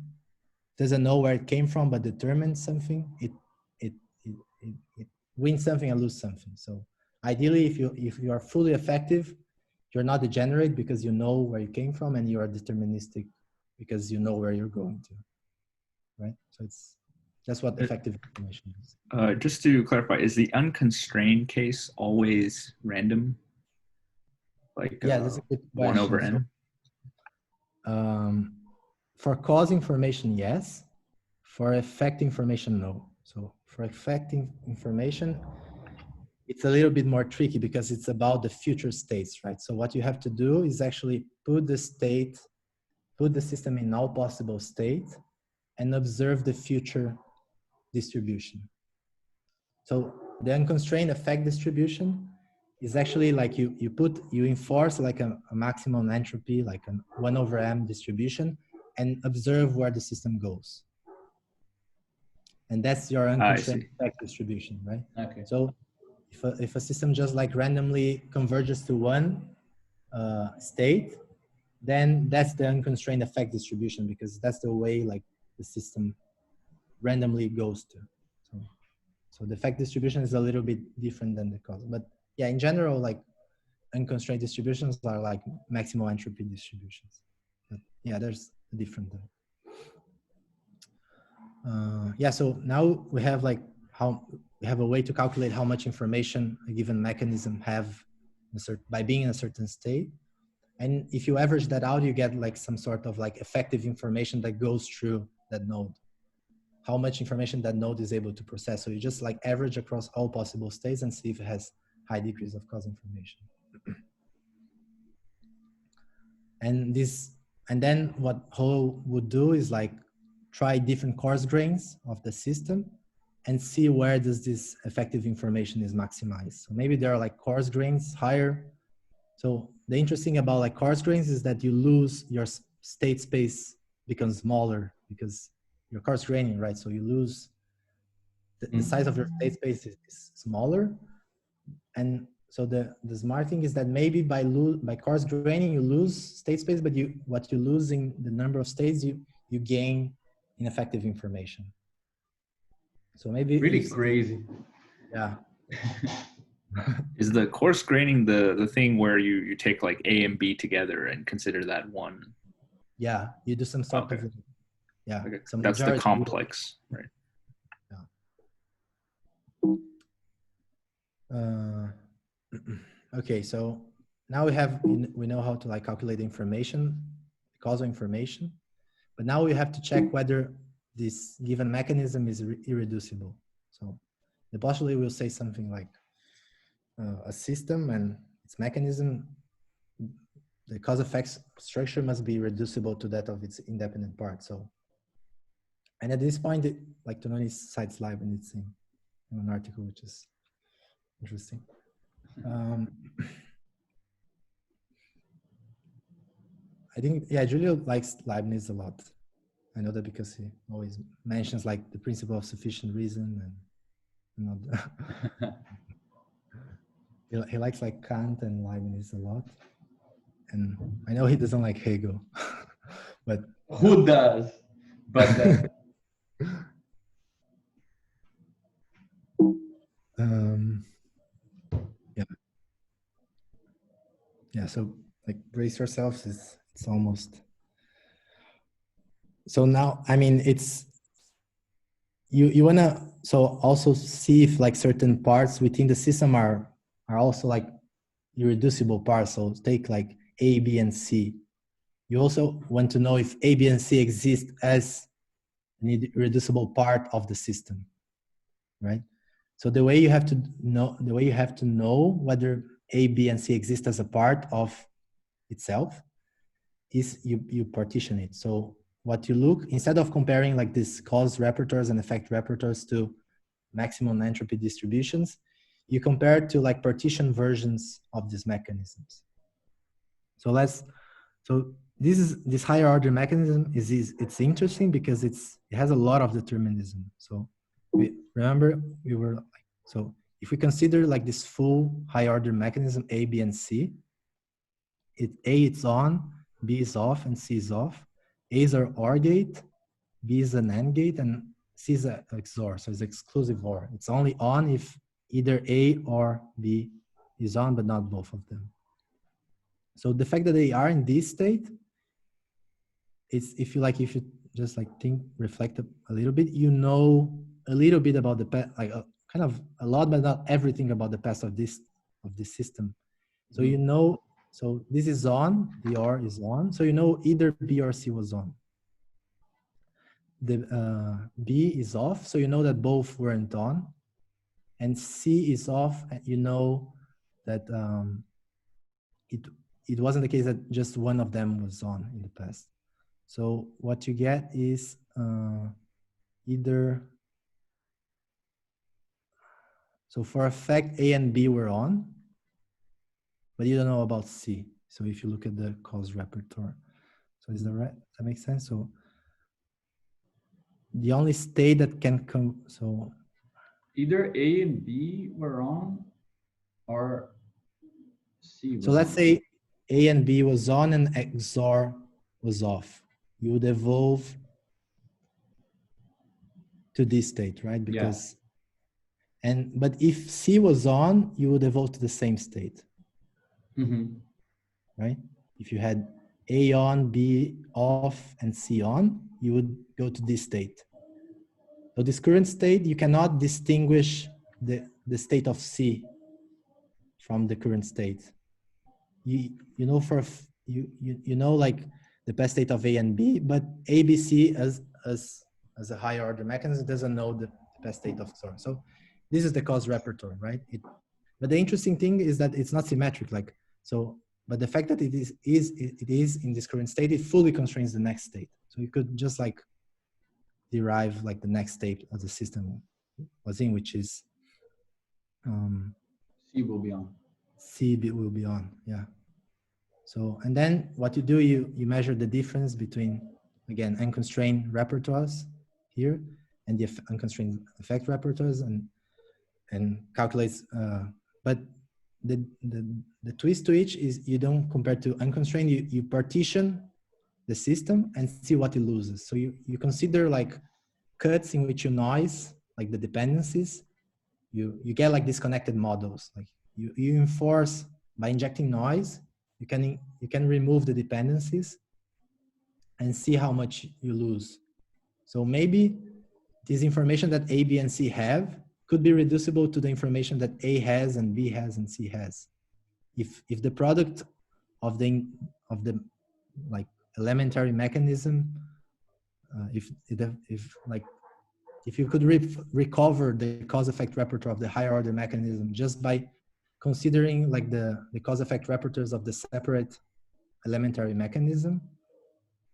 doesn't know where it came from but determines something, it wins something and lose something. So ideally, if you are fully effective, you're not degenerate because you know where you came from, and you are deterministic because you know where you're going to, right? So that's what effective information is. Just to clarify, is the unconstrained case always random? Like yeah, that's a good question. 1 over n? So, for cause information, yes. For effect information, no. So for effect information, it's a little bit more tricky because it's about the future states, right? So what you have to do is actually put the system in all possible states and observe the future distribution. So the unconstrained effect distribution is actually like you enforce like a maximum entropy, like a 1 over m distribution, and observe where the system goes. And that's your unconstrained effect distribution, right? Okay. So if a system just like randomly converges to one state, then that's the unconstrained effect distribution, because that's the way like the system randomly goes to. So the effect distribution is a little bit different than the causal. But yeah, in general, like unconstrained distributions are like maximal entropy distributions. But yeah, there's a different though. Yeah, so now we have like we have a way to calculate how much information a given mechanism have by being in a certain state. And if you average that out, you get like some sort of like effective information that goes through that node. How much information that node is able to process. So you just like average across all possible states and see if it has high degrees of cause information. And then what Ho would do is like try different coarse grains of the system and see where does this effective information is maximized. So maybe there are like coarse grains higher. So the interesting about like coarse grains is that you lose your state space becomes smaller because you're coarse graining, right? So you lose the size of your state space is smaller. And so the smart thing is that maybe by coarse graining you lose state space, but what you lose in the number of states you gain in effective information. So maybe really crazy. Yeah. Is the coarse graining the thing where you take like A and B together and consider that one? Yeah, you do some sort of Okay. That's the complex, right? Yeah. Okay, so now we know how to like calculate information, causal information, but now we have to check whether this given mechanism is irreducible. So the postulate will say something like a system and its mechanism, the cause effect structure must be reducible to that of its independent part. So, and at this point, like Tononi cites Leibniz in an article, which is interesting. I think, yeah, Julio likes Leibniz a lot. I know that because he always mentions like the principle of sufficient reason and he likes like Kant and Leibniz a lot. And I know he doesn't like Hegel, but who does? But yeah. So like brace yourselves. It's almost. So now, I mean, it's you wanna so also see if like certain parts within the system are also like irreducible parts. So take like A, B, and C. You also want to know if A, B, and C exist as an irreducible part of the system, right? So the way you have to know whether A, B, and C exist as a part of itself is you partition it. So what you look, instead of comparing like these cause repertoires and effect repertoires to maximum entropy distributions, you compare it to like partition versions of these mechanisms. So this higher order mechanism it's interesting because it has a lot of determinism. So so if we consider like this full high order mechanism A, B, and C, A it's on, B is off, and C is off. A is our OR gate, B is an AND gate, and C is a XOR, so it's exclusive OR. It's only on if either A or B is on, but not both of them. So the fact that they are in this state, it's if you just like reflect a little bit, you know a little bit about the past, like kind of a lot, but not everything about the past of this system. So you know, so this is on, the OR is on, so you know either B or C was on. The B is off, so you know that both weren't on, and C is off, and you know that it wasn't the case that just one of them was on in the past. So what you get is either, so for a fact A and B were on, but you don't know about C. So if you look at the cause repertoire, so is that right? That makes sense? So the only state that can come, so either A and B were on, or C was so let's on. say A and B was on and XOR was off. You would evolve to this state, right? Because, but if C was on, you would evolve to the same state, right? If you had A on, B off, and C on, you would go to this state. So this current state, you cannot distinguish the state of C from the current state. You know you know like the past state of A and B, but ABC as a higher order mechanism doesn't know the past state of XOR. So this is the cause repertoire, right? But the interesting thing is that it's not symmetric, like so. But the fact that it is in this current state, it fully constrains the next state. So you could just like derive like the next state of the system was in, which is C will be on. C will be on, yeah. So, and then what you do, you measure the difference between, again, unconstrained repertoires here and the unconstrained effect repertoires and calculates, but the twist to each is you don't compare to unconstrained, you partition the system and see what it loses. So you consider like cuts in which you noise, like the dependencies, you get like disconnected models, like you enforce by injecting noise, you can remove the dependencies and see how much you lose. So maybe this information that A, B, and C have could be reducible to the information that A has and B has and C has. If the product of the like elementary mechanism, if you could recover the cause effect repertoire of the higher order mechanism just by considering like the cause effect repertoires of the separate elementary mechanism,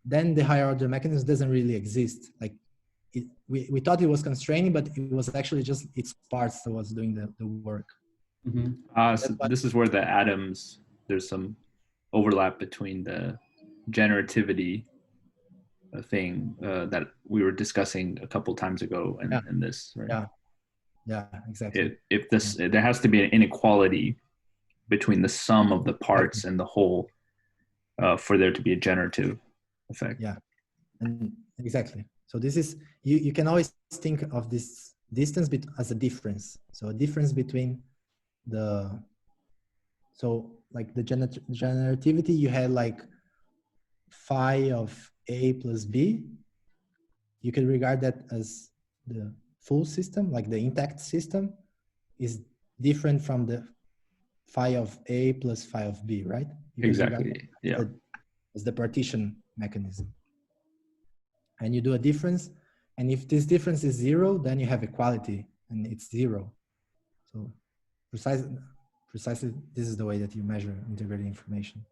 then the higher order mechanism doesn't really exist. Like we thought it was constraining, but it was actually just its parts that was doing the work. So this is where the atoms, there's some overlap between the generativity thing that we were discussing a couple times ago and this, right? Yeah, exactly. If this, there has to be an inequality between the sum of the parts and the whole for there to be a generative effect. Yeah, and exactly. So this is, you can always think of this distance as a difference. So a difference between so like the generativity, you had like phi of A plus B. You can regard that as the full system, like the intact system is different from the phi of A plus phi of B, right? Exactly, yeah. As the partition mechanism. And you do a difference, and if this difference is 0, then you have equality, and it's 0. So precisely this is the way that you measure integrated information.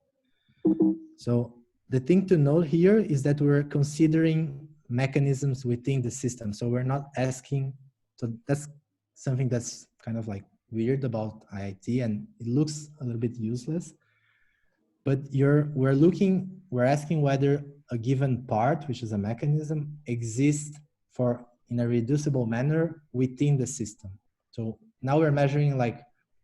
So the thing to note here is that we're considering mechanisms within the system. So we're not asking, so that's something that's kind of like weird about IIT, and it looks a little bit useless, but we're asking whether a given part, which is a mechanism, exists in a reducible manner within the system. So now we're measuring like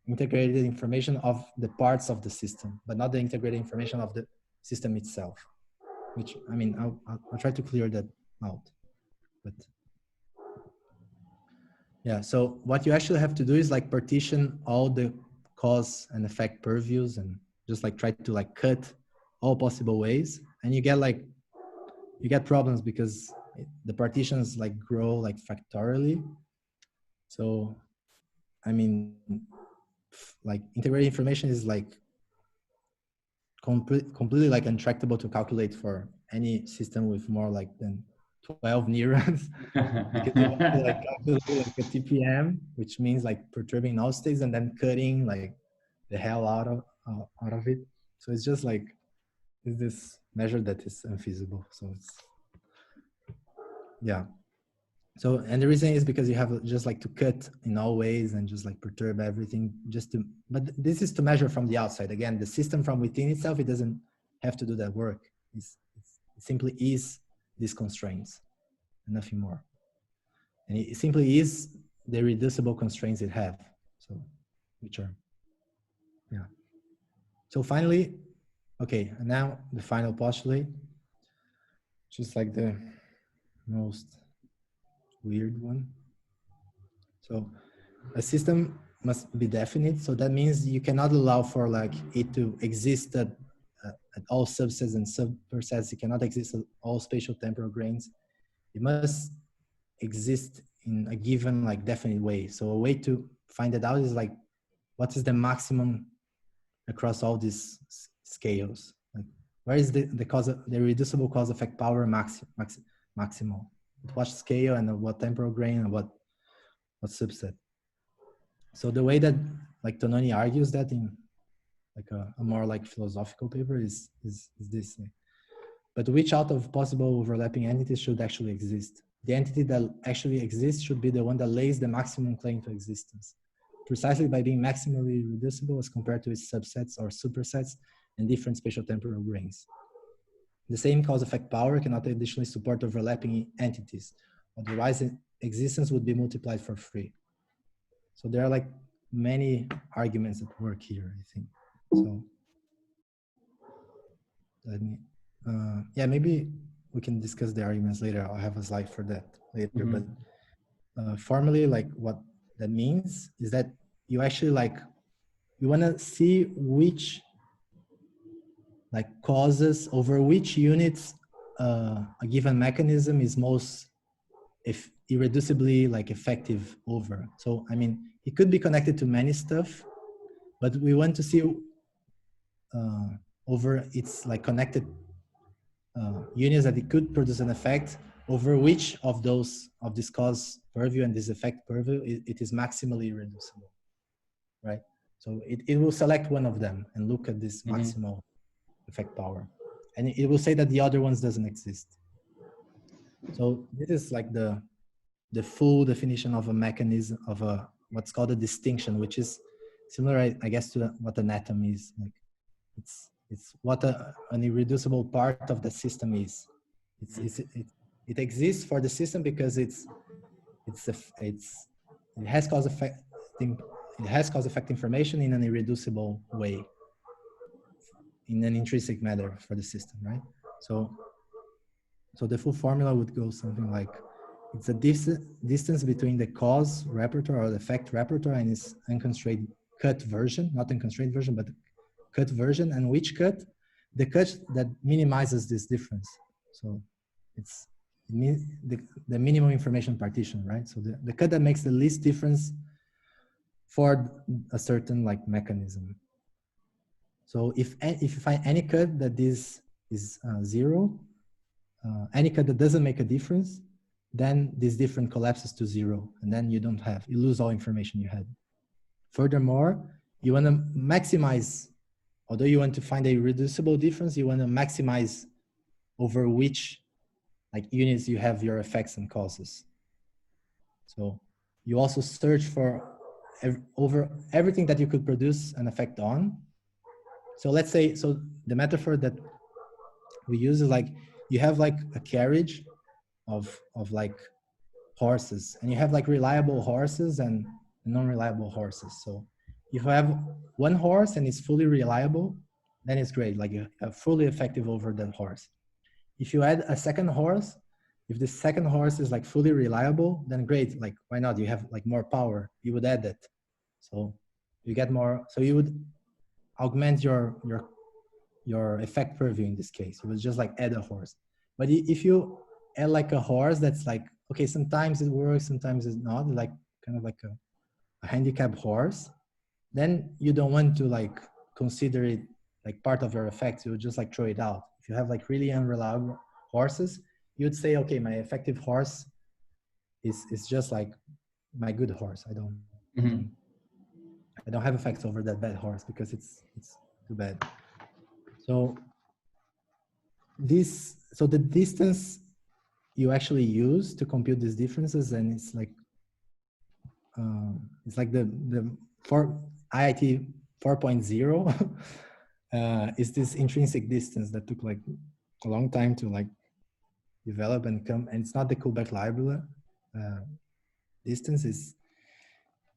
integrated information of the parts of the system, but not the integrated information of the system itself. Which, I mean, I'll try to clear that out. But yeah, so what you actually have to do is like partition all the cause and effect purviews and just like try to like cut all possible ways. And you get problems because the partitions like grow like factorially. So, I mean, like integrated information is like completely like untractable to calculate for any system with more like than 12 neurons. Because you have to like calculate like a TPM, which means like perturbing null states and then cutting like the hell out of it. So it's just like it's this measure that is unfeasible. So it's yeah. So, and the reason is because you have just like to cut in all ways and just like perturb everything just to, but this is to measure from the outside. Again, the system from within itself, it doesn't have to do that work. It simply is these constraints and nothing more. And it simply is the reducible constraints it have. So, which are, yeah. So finally, okay, and now the final postulate, just like the most weird one. So a system must be definite. So that means you cannot allow for like it to exist at all subsets and supersets. It cannot exist at all spatial temporal grains. It must exist in a given like definite way. So a way to find that out is like, what is the maximum across all these scales? Like, where is the reducible cause effect power maximal? At what scale and at what temporal grain and what subset? So the way that like Tononi argues that in like a more like philosophical paper is this. But which out of possible overlapping entities should actually exist? The entity that actually exists should be the one that lays the maximum claim to existence, precisely by being maximally reducible as compared to its subsets or supersets and different spatial temporal grains. The same cause effect power cannot additionally support overlapping entities. Otherwise, existence would be multiplied for free. So there are like many arguments at work here, I think. So let me, yeah, maybe we can discuss the arguments later. I'll have a slide for that later. But formally, like what that means is that you actually like, you want to see which like causes over which units a given mechanism is most irreducibly like effective over. So, I mean, it could be connected to many stuff, but we want to see over its like connected units that it could produce an effect over which of those, of this cause purview and this effect purview, it is maximally reducible, right? So it will select one of them and look at this maximal effect power. And it will say that the other ones doesn't exist. So this is like the full definition of a mechanism of a what's called a distinction, which is similar, I guess, to what an atom is. Like it's what an irreducible part of the system is. It exists for the system because it has cause effect information in an irreducible way, in an intrinsic matter for the system, right? So the full formula would go something like, it's a distance between the cause repertoire or the effect repertoire and its unconstrained cut version, not unconstrained version, but cut version. And which cut? The cut that minimizes this difference. So it's the minimum information partition, right? So the cut that makes the least difference for a certain like mechanism. So if you find any cut that this is zero, any cut that doesn't make a difference, then this difference collapses to zero, and then you lose all information you had. Furthermore, you want to maximize, although you want to find a reducible difference, you want to maximize over which like units you have your effects and causes. So you also search for over everything that you could produce an effect on. So let's say, so the metaphor that we use is like, you have like a carriage of like horses, and you have like reliable horses and non-reliable horses. So if you have one horse and it's fully reliable, then it's great. Like you're fully effective over that horse. If you add a second horse, if the second horse is like fully reliable, then great. Like why not? You have like more power. You would add that. So you get more. So you would augment your effect purview in this case. You would just like add a horse. But if you add like a horse that's like, okay, sometimes it works, sometimes it's not, like kind of like a handicap horse, then you don't want to like consider it like part of your effects. You would just like throw it out. If you have like really unreliable horses, you'd say, okay, my effective horse is just like my good horse. I don't have effects over that bad horse because it's too bad. So the distance you actually use to compute these differences, and it's like the for IIT 4.0 is this intrinsic distance that took like a long time to like develop and come, and it's not the Kullback-Leibler distance.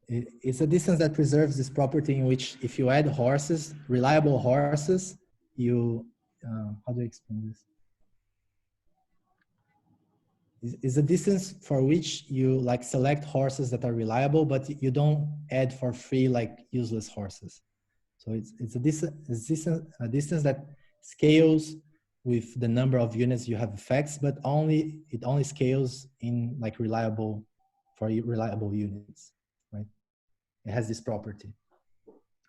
It's a distance that preserves this property in which if you add horses, reliable horses, you how do I explain this? Is a distance for which you like select horses that are reliable, but you don't add for free like useless horses. So it's a distance that scales with the number of units you have effects, but it only scales in like reliable units, right? It has this property,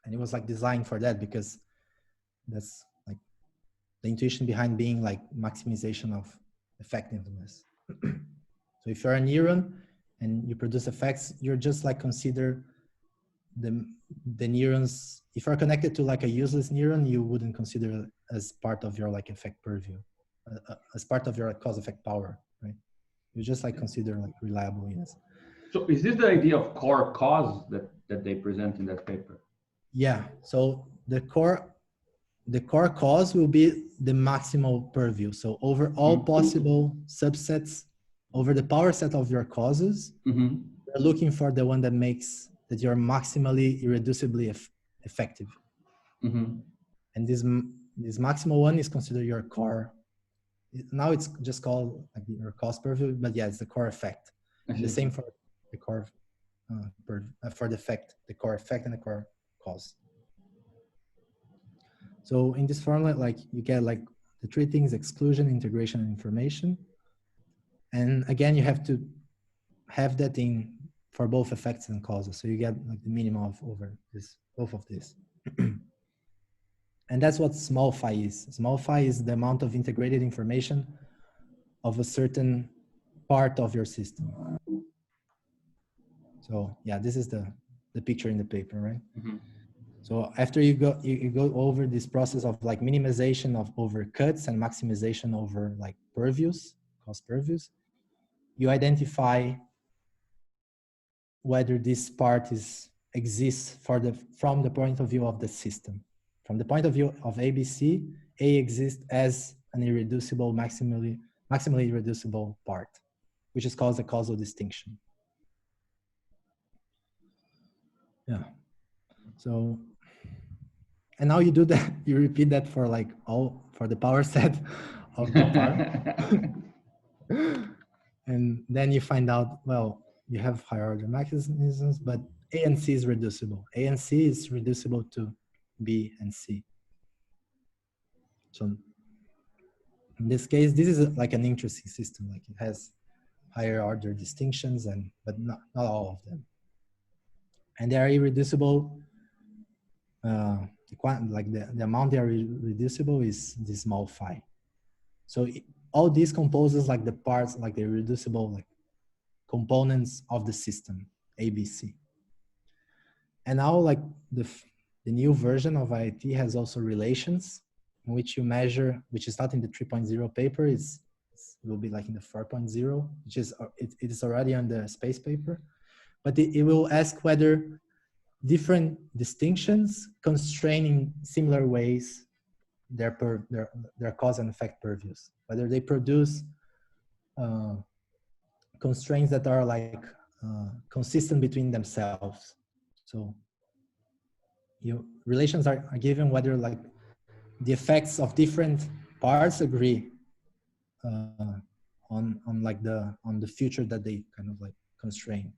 and it was like designed for that because that's like the intuition behind being like maximization of effectiveness. So if you're a neuron and you produce effects, you're just like consider the neurons. If you're connected to like a useless neuron, you wouldn't consider it as part of your like effect purview, as part of your cause effect power, right? You just like consider like reliable units. So is this the idea of core cause that they present in that paper? Yeah. So the core cause will be the maximal purview. So over all possible subsets, over the power set of your causes, you're looking for the one that makes that you're maximally irreducibly effective. And this maximal one is considered your core. Now it's just called like your cause purview, but yeah, it's the core effect. And the same for the core for the effect, the core effect and the core cause. So in this formula, like you get like the three things: exclusion, integration, and information. And again, you have to have that in for both effects and causes. So you get like the minimum of over this, both of this. And that's what small phi is. Small phi is the amount of integrated information of a certain part of your system. So yeah, this is the picture in the paper, right? So after you go over this process of like minimization of over cuts and maximization over like purviews, cost purviews, you identify whether this part exists from the point of view of the system. From the point of view of ABC, A exists as an irreducible, maximally irreducible part, which is called the causal distinction. Yeah. So, and now you do that, you repeat that for like for the power set of the part. And then you find out, well, you have higher order mechanisms, but A and C is reducible. A and C is reducible to B and C. So in this case, this is like an interesting system. Like it has higher order distinctions, but not all of them. And they are irreducible. Like the amount they are reducible is this small phi. So all these composes like the parts, like the irreducible like components of the system, ABC. And now like the new version of IIT has also relations in which you measure, which is not in the 3.0 paper, it will be like in the 4.0, which is, it is already on the space paper, but it will ask whether different distinctions constrain in similar ways their cause and effect purviews, whether they produce constraints that are like consistent between themselves. So relations are given whether like the effects of different parts agree on the future that they kind of like constrain.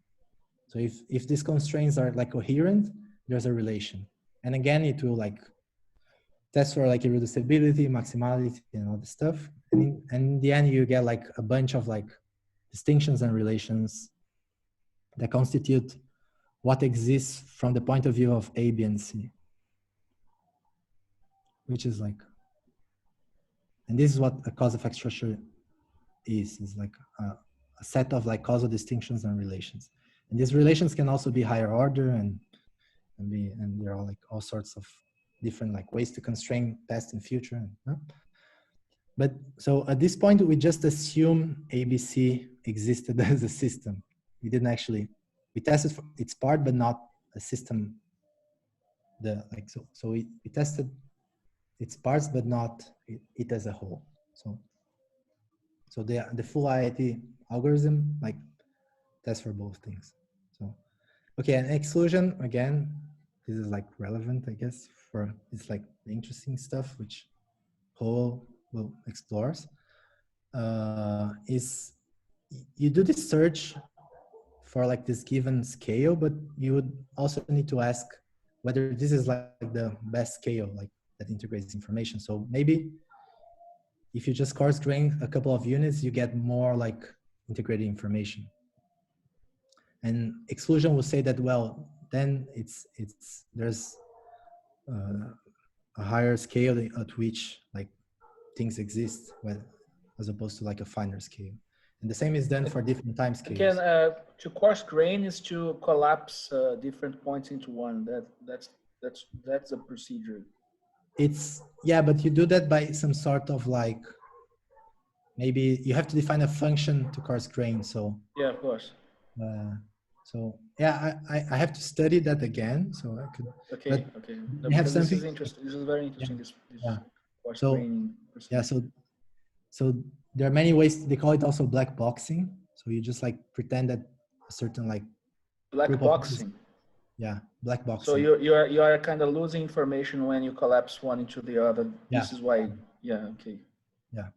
So if these constraints are like coherent, there's a relation. And again, it will like test for like irreducibility, maximality, and all this stuff. And in the end, you get like a bunch of like distinctions and relations that constitute what exists from the point of view of A, B, and C. Which is like, and this is what a cause-effect structure is like a set of like causal distinctions and relations. And these relations can also be higher order and there are like all sorts of different like ways to constrain past and future. But so at this point, we just assume ABC existed as a system. We didn't actually, we tested for its part, but not a system. So we tested its parts, but not it as a whole. So the full IIT algorithm like tests for both things. So, okay, and exclusion, again, this is like relevant, I guess, for it's like the interesting stuff, which Paul will explores, is you do this search for like this given scale, but you would also need to ask whether this is like the best scale, like that integrates information. So maybe if you just coarse grain a couple of units, you get more like integrated information. And exclusion will say that, well, then there's a higher scale at which like things exist, as opposed to like a finer scale. And the same is done for different time scales. Again, to coarse grain is to collapse different points into one. That's a procedure. Yeah, but you do that by some sort of like, maybe you have to define a function to coarse grain. So yeah, of course. So yeah, I have to study that again. So I could. Okay. No, have something. This is interesting. This is very interesting. Yeah. This coarse So grain procedure. yeah, so there are many ways. They call it also black boxing. So you just like pretend that a certain like black boxing. Yeah, black boxing. So you are kind of losing information when you collapse one into the other. Yeah. This is why. Yeah. Okay. Yeah.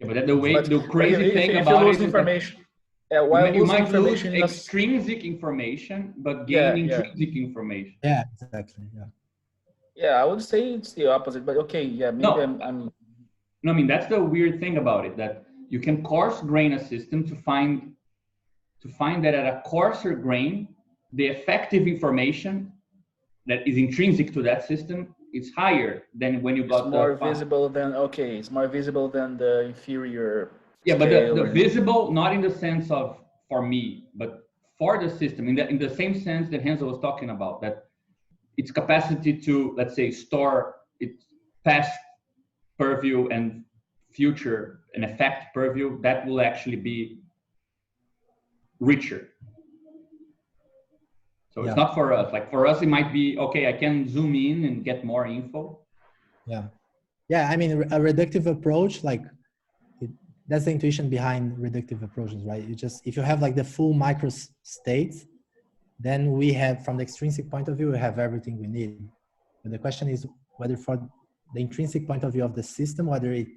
But the crazy thing if about you lose it information. You might lose extrinsic information, but gain intrinsic information. Yeah, exactly. Yeah. Yeah, I would say it's the opposite, but okay. Yeah, maybe I'm. No, I mean that's the weird thing about it, that you can coarse grain a system to find that at a coarser grain, the effective information that is intrinsic to that system is higher than when you got more visible than it's more visible than the inferior. Yeah, but the visible, not in the sense of for me, but for the system, in the same sense that Hansel was talking about, that its capacity to, let's say, store its past purview and future and effect purview, that will actually be richer. So it's not for us. Like for us, it might be, okay, I can zoom in and get more info. Yeah. Yeah, I mean, a reductive approach, like, that's the intuition behind reductive approaches, right? If you have like the full micro state, then we have, from the extrinsic point of view, we have everything we need. But the question is whether for the intrinsic point of view of the system, whether it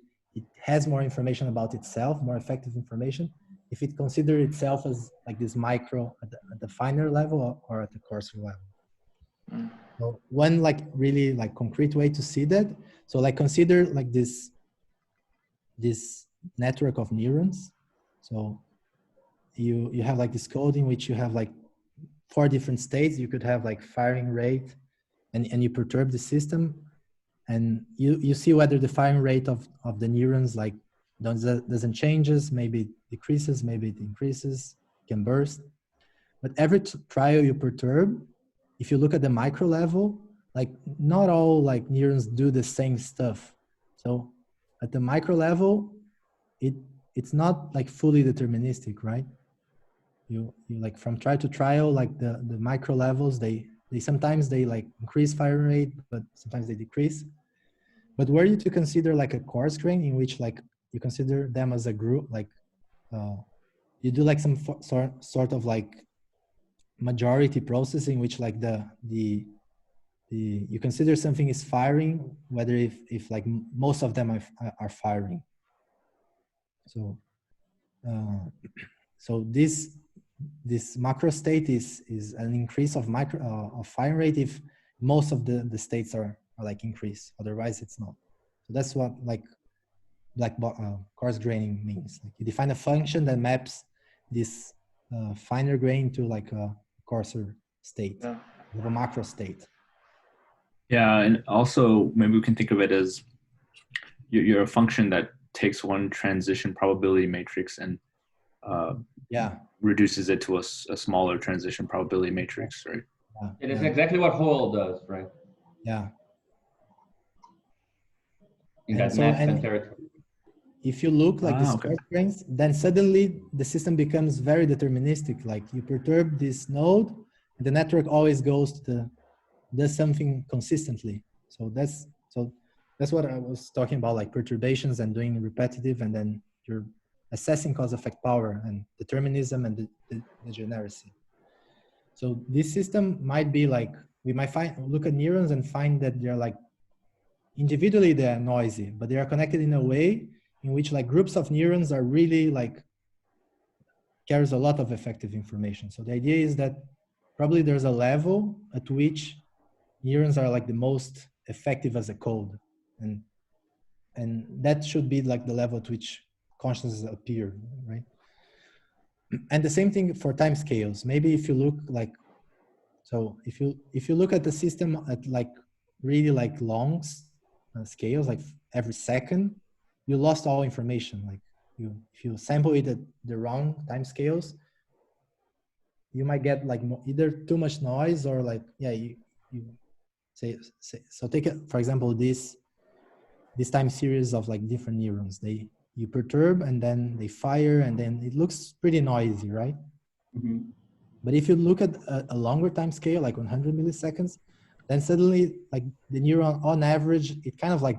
has more information about itself, more effective information, if it considers itself as like this micro at the finer level or at the coarser level. So one like really like concrete way to see that. So like consider like this network of neurons. So you have like this code in which you have like 4 different states. You could have like firing rate and you perturb the system and you see whether the firing rate of the neurons like doesn't changes, maybe it decreases, maybe it increases, can burst. But every trial you perturb, if you look at the micro level, like not all like neurons do the same stuff. So at the micro level, it's not like fully deterministic, right? You like from trial to trial, like the micro levels, they sometimes they like increase firing rate, but sometimes they decrease. But were you to consider like a coarse grain in which like you consider them as a group, like you do like some sort of like majority process in which like the you consider something is firing, whether if like most of them are firing. So so this macro state is an increase of of firing rate if most of the states are like increased. Otherwise, it's not. So that's what like coarse graining means. Like you define a function that maps this finer grain to like a coarser state, of a macro state. Yeah, and also maybe we can think of it as you're a function that takes one transition probability matrix and reduces it to a smaller transition probability matrix, right? Yeah. It is exactly what Howell does, right? Yeah. In that math territory. If you look like the coarse grains, then suddenly the system becomes very deterministic. Like you perturb this node, the network always does something consistently. So that's what I was talking about, like perturbations and doing repetitive, and then you're assessing cause effect power and determinism and the degeneracy. So this system might be like, we might look at neurons and find that they're like, individually they're noisy, but they are connected in a way in which like groups of neurons are really like, carries a lot of effective information. So the idea is that probably there's a level at which neurons are like the most effective as a code. And that should be like the level at which consciousness appear, right? And the same thing for time scales. Maybe if you look like, so if you look at the system at like really like long scales, like every second, you lost all information. Like if you sample it at the wrong time scales, you might get like either too much noise or like, yeah, you say so take it, for example, this time series of like different neurons. You perturb and then they fire and then it looks pretty noisy, right? Mm-hmm. But if you look at a longer time scale, like 100 milliseconds, then suddenly like the neuron on average, it kind of like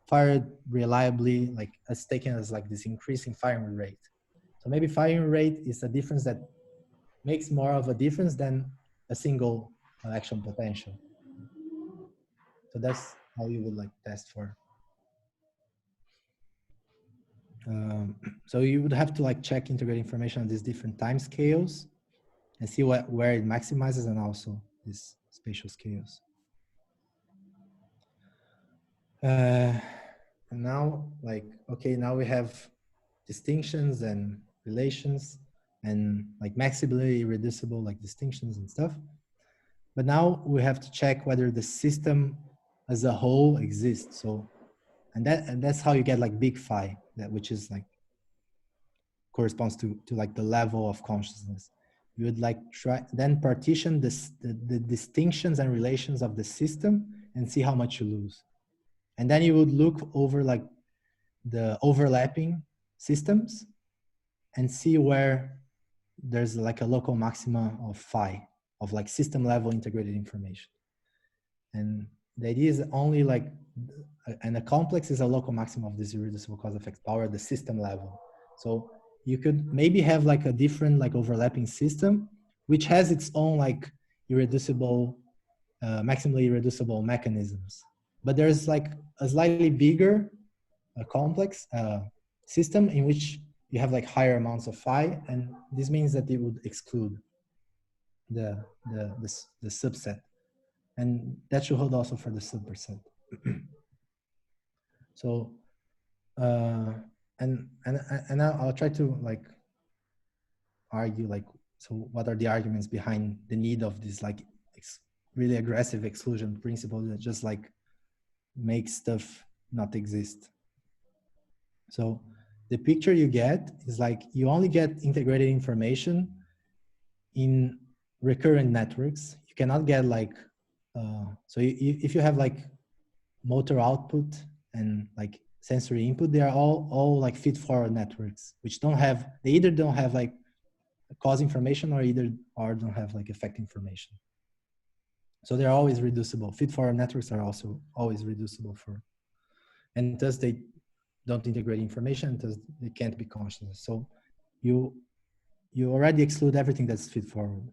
fired reliably, like as taken as like this increasing firing rate. So maybe firing rate is a difference that makes more of a difference than a single action potential. So that's how you would like test for. So you would have to like check integrate information on these different time scales and see where it maximizes, and also these spatial scales. And now like, okay, now we have distinctions and relations and like maximally irreducible like distinctions and stuff. But now we have to check whether the system as a whole exists. So, and that's how you get like big phi, which is like corresponds to like the level of consciousness. You would like then partition the distinctions and relations of the system and see how much you lose. And then you would look over like the overlapping systems and see where there's like a local maxima of phi, of like system level integrated information. And the idea is only like, and a complex is a local maximum of this irreducible cause effect power at the system level. So you could maybe have like a different like overlapping system, which has its own like irreducible, maximally irreducible mechanisms. But there's like a slightly bigger complex system in which you have like higher amounts of phi, and this means that it would exclude the subset. And that should hold also for the subpercent. So, and I'll try to like argue like, so what are the arguments behind the need of this like really aggressive exclusion principle that just like makes stuff not exist? So the picture you get is like, you only get integrated information in recurrent networks. You cannot get like, so if you have like motor output and like sensory input, they are all like feed-forward networks, which they either don't have like cause information or don't have like effect information. So they're always reducible. Feed-forward networks are also always reducible and thus they don't integrate information, thus they can't be conscious. So you already exclude everything that's feed-forward.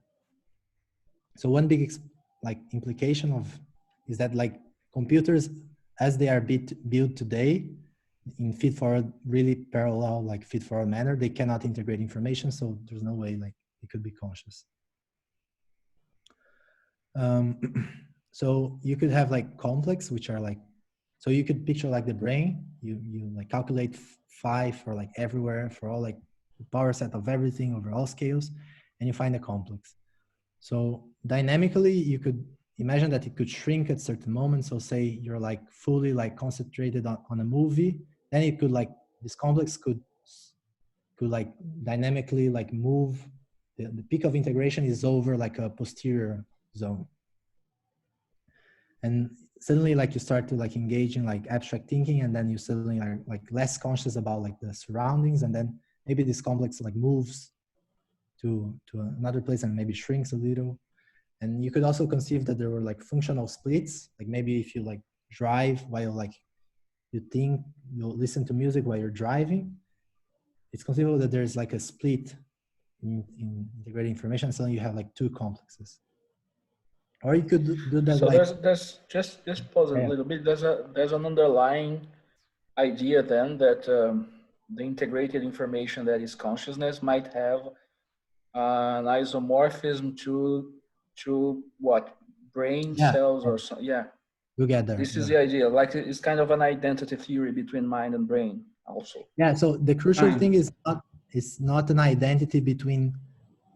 So one big like implication of is that like computers, as they are built today, in feed-forward, really parallel, like feed-forward manner, they cannot integrate information, so there's no way like it could be conscious. So you could have like complex, which are like, so you could picture like the brain, you like calculate phi for like everywhere, for all like the power set of everything over all scales, and you find a complex. So dynamically, you could imagine that it could shrink at certain moments. So say you're like fully like concentrated on a movie, then it could like, this complex could like dynamically like move. The peak of integration is over like a posterior zone. And suddenly like you start to like engage in like abstract thinking, and then you suddenly are like less conscious about like the surroundings, and then maybe this complex like moves to another place and maybe shrinks a little. And you could also conceive that there were like functional splits, like maybe if you like drive while like you think, you'll listen to music while you're driving, it's conceivable that there's like a split in integrating information, so you have like two complexes. Or you could do that. So like, there's just pause a little bit. There's an underlying idea then that the integrated information that is consciousness might have an isomorphism to what, brain cells or so. Yeah, you get there. This is the idea. Like it's kind of an identity theory between mind and brain also. Yeah. So the crucial thing is it's not an identity between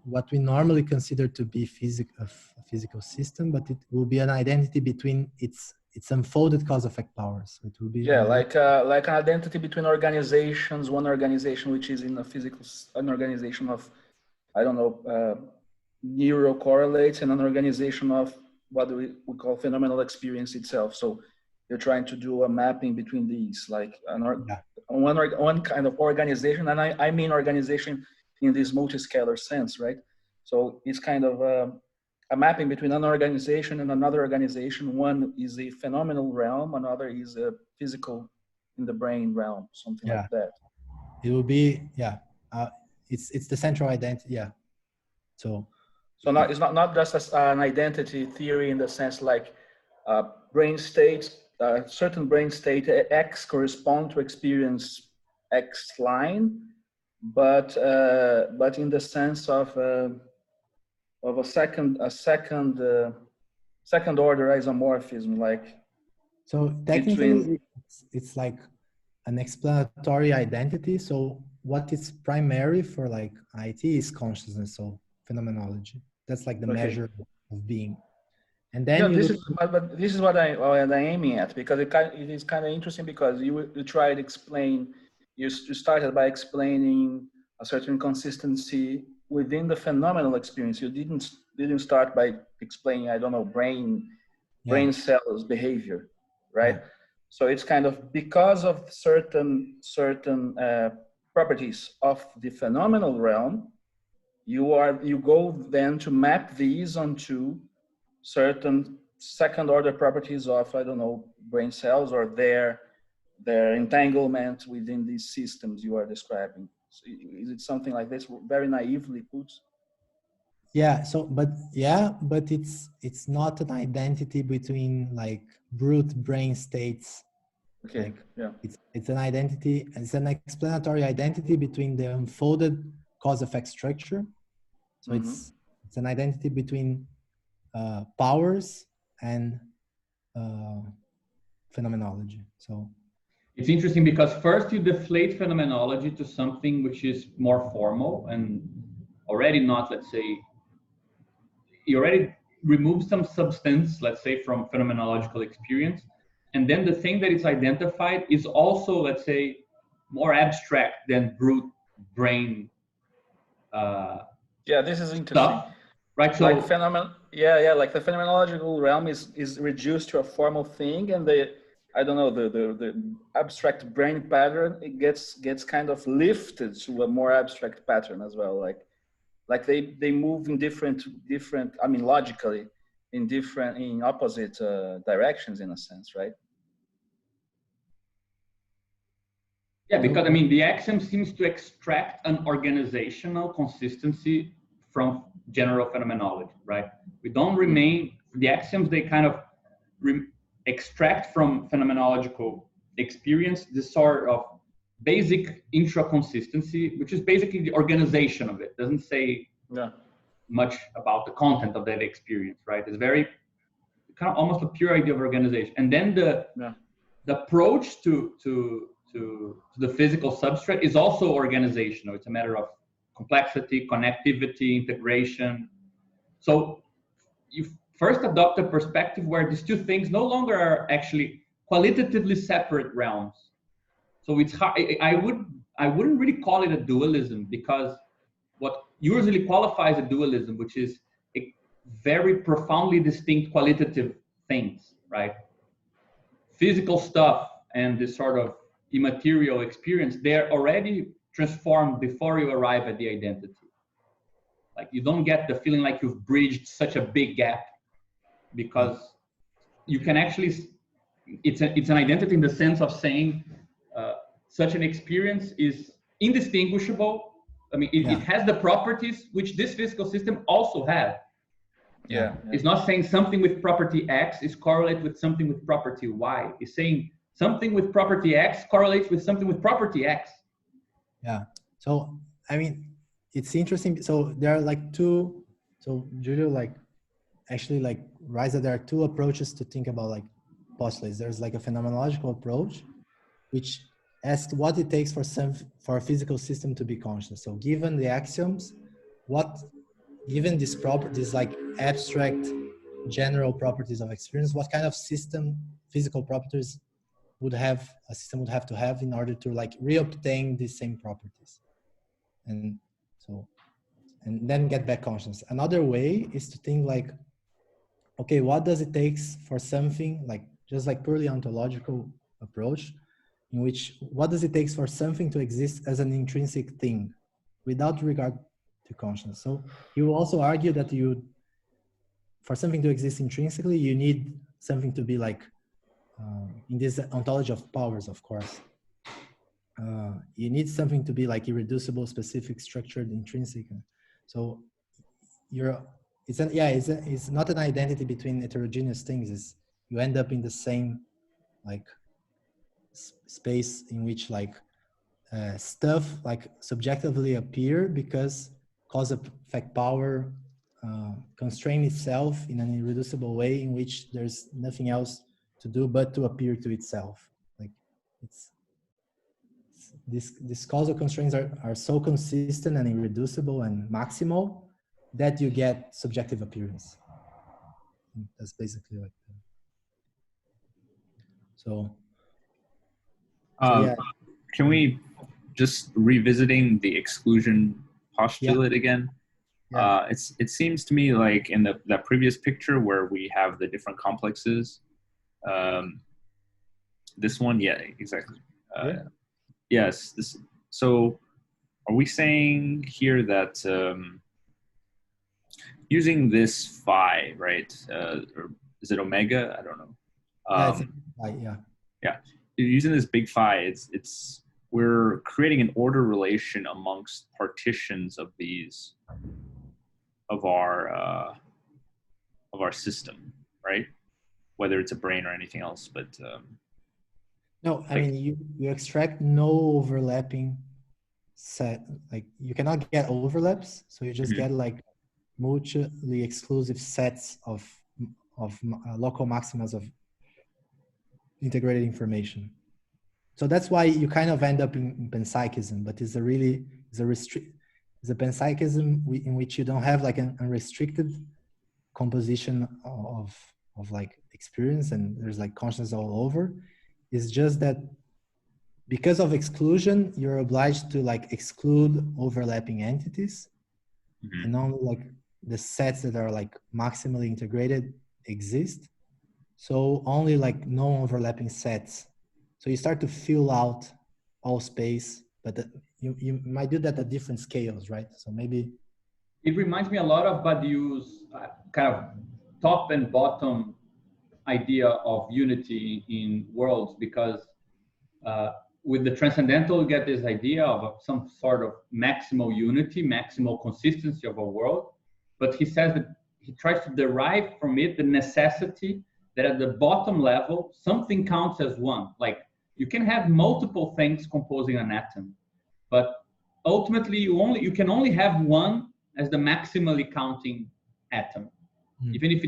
what we normally consider to be a physical system, but it will be an identity between its unfolded cause-effect powers. So it will be like an identity between organizations. One organization which is in a physical, an organization of, I don't know, neural correlates, and an organization of what we call phenomenal experience itself. So you're trying to do a mapping between these, like one kind of organization, and I mean organization in this multiscalar sense, right? So it's kind of a mapping between an organization and another organization. One is a phenomenal realm, another is a physical in the brain realm, something like that. It will be, it's the central identity, So it's not just an identity theory in the sense like brain states, certain brain state X correspond to experience X line, but in the sense of a second order isomorphism, like. So technically, it's like an explanatory identity. So what is primary for like IIT is consciousness, so phenomenology. That's like the measure of being. And then this is what I'm aiming at, because it is kind of interesting, because you tried to explain. You started by explaining a certain consistency within the phenomenal experience. You didn't start by explaining, I don't know, brain cells behavior, right? So it's kind of because of certain properties of the phenomenal realm, you go then to map these onto certain second order properties of, I don't know, brain cells or their entanglement within these systems you are describing. So is it something like this, very naively put? But it's not an identity between like brute brain states. Okay. It's an identity, it's an explanatory identity between the unfolded cause-effect structure. So it's an identity between powers and phenomenology. So it's interesting because first you deflate phenomenology to something which is more formal and already not, let's say, you already remove some substance, let's say, from phenomenological experience. And then the thing that is identified is also, let's say, more abstract than brute brain. This is interesting. Stuff, right? So like like the phenomenological realm is reduced to a formal thing, and the abstract brain pattern, it gets kind of lifted to a more abstract pattern as well. Like they move in different, I mean, logically in opposite directions in a sense, right? Yeah, because I mean, the axiom seems to extract an organizational consistency from general phenomenology, right? We don't remain, the axioms, they kind of extract from phenomenological experience this sort of basic intra-consistency, which is basically the organization of it. Doesn't say much about the content of that experience, right? It's very kind of almost a pure idea of organization. And then the approach to the physical substrate is also organizational. It's a matter of complexity, connectivity, integration. So you first adopt a perspective where these two things no longer are actually qualitatively separate realms. So it's hard, I wouldn't really call it a dualism, because what usually qualifies a dualism, which is a very profoundly distinct qualitative things, right? Physical stuff and this sort of immaterial experience, they're already transformed before you arrive at the identity. Like you don't get the feeling like you've bridged such a big gap, because you can actually, it's an identity in the sense of saying such an experience is indistinguishable. I mean, it has the properties which this physical system also has. It's not saying something with property X is correlated with something with property Y. It's saying something with property X correlates with something with property X. Yeah. So, I mean, it's interesting. So there are like two, so Julio actually writes that there are two approaches to think about like postulates. There's like a phenomenological approach, which asks what it takes for a physical system to be conscious. So given the axioms, given these properties, like abstract general properties of experience, what kind of physical properties a system would have to have in order to like reobtain these same properties, and then get back conscious. Another way is to think like, okay, what does it take for something like just like purely ontological approach, in which what does it take for something to exist as an intrinsic thing without regard to consciousness? So you will also argue that for something to exist intrinsically, you need something to be like, in this ontology of powers, of course, you need something to be like irreducible, specific, structured, intrinsic. So it's not an identity between heterogeneous things. You end up in the same like space in which like stuff like subjectively appear because cause effect power constrain itself in an irreducible way in which there's nothing else to do but to appear to itself. Like these causal constraints are so consistent and irreducible and maximal that you get subjective appearance. That's basically like that. So yeah. Can we just revisiting the exclusion postulate again? Yeah. It seems to me like in that previous picture where we have the different complexes, this one, yeah, exactly. Yes. So are we saying here that using this phi, right? Or is it omega? I don't know. Yeah. Using this big phi, we're creating an order relation amongst partitions of these of our system, right? Whether it's a brain or anything else, but no, I mean you extract no overlapping set. Like you cannot get overlaps, so you just get like mutually exclusive sets of local maximas of integrated information. So that's why you kind of end up in panpsychism, but it's a panpsychism in which you don't have like an unrestricted composition of like experience and there's like consciousness all over. It's just that because of exclusion, you're obliged to like exclude overlapping entities, and only like the sets that are like maximally integrated exist. So only like non-overlapping sets. So you start to fill out all space, but you might do that at different scales, right? So maybe it reminds me a lot of Badiou's kind of top and bottom idea of unity in worlds, because with the transcendental, you get this idea of some sort of maximal unity, maximal consistency of a world. But he says that he tries to derive from it the necessity that at the bottom level, something counts as one. Like you can have multiple things composing an atom, but ultimately you can only have one as the maximally counting atom, even if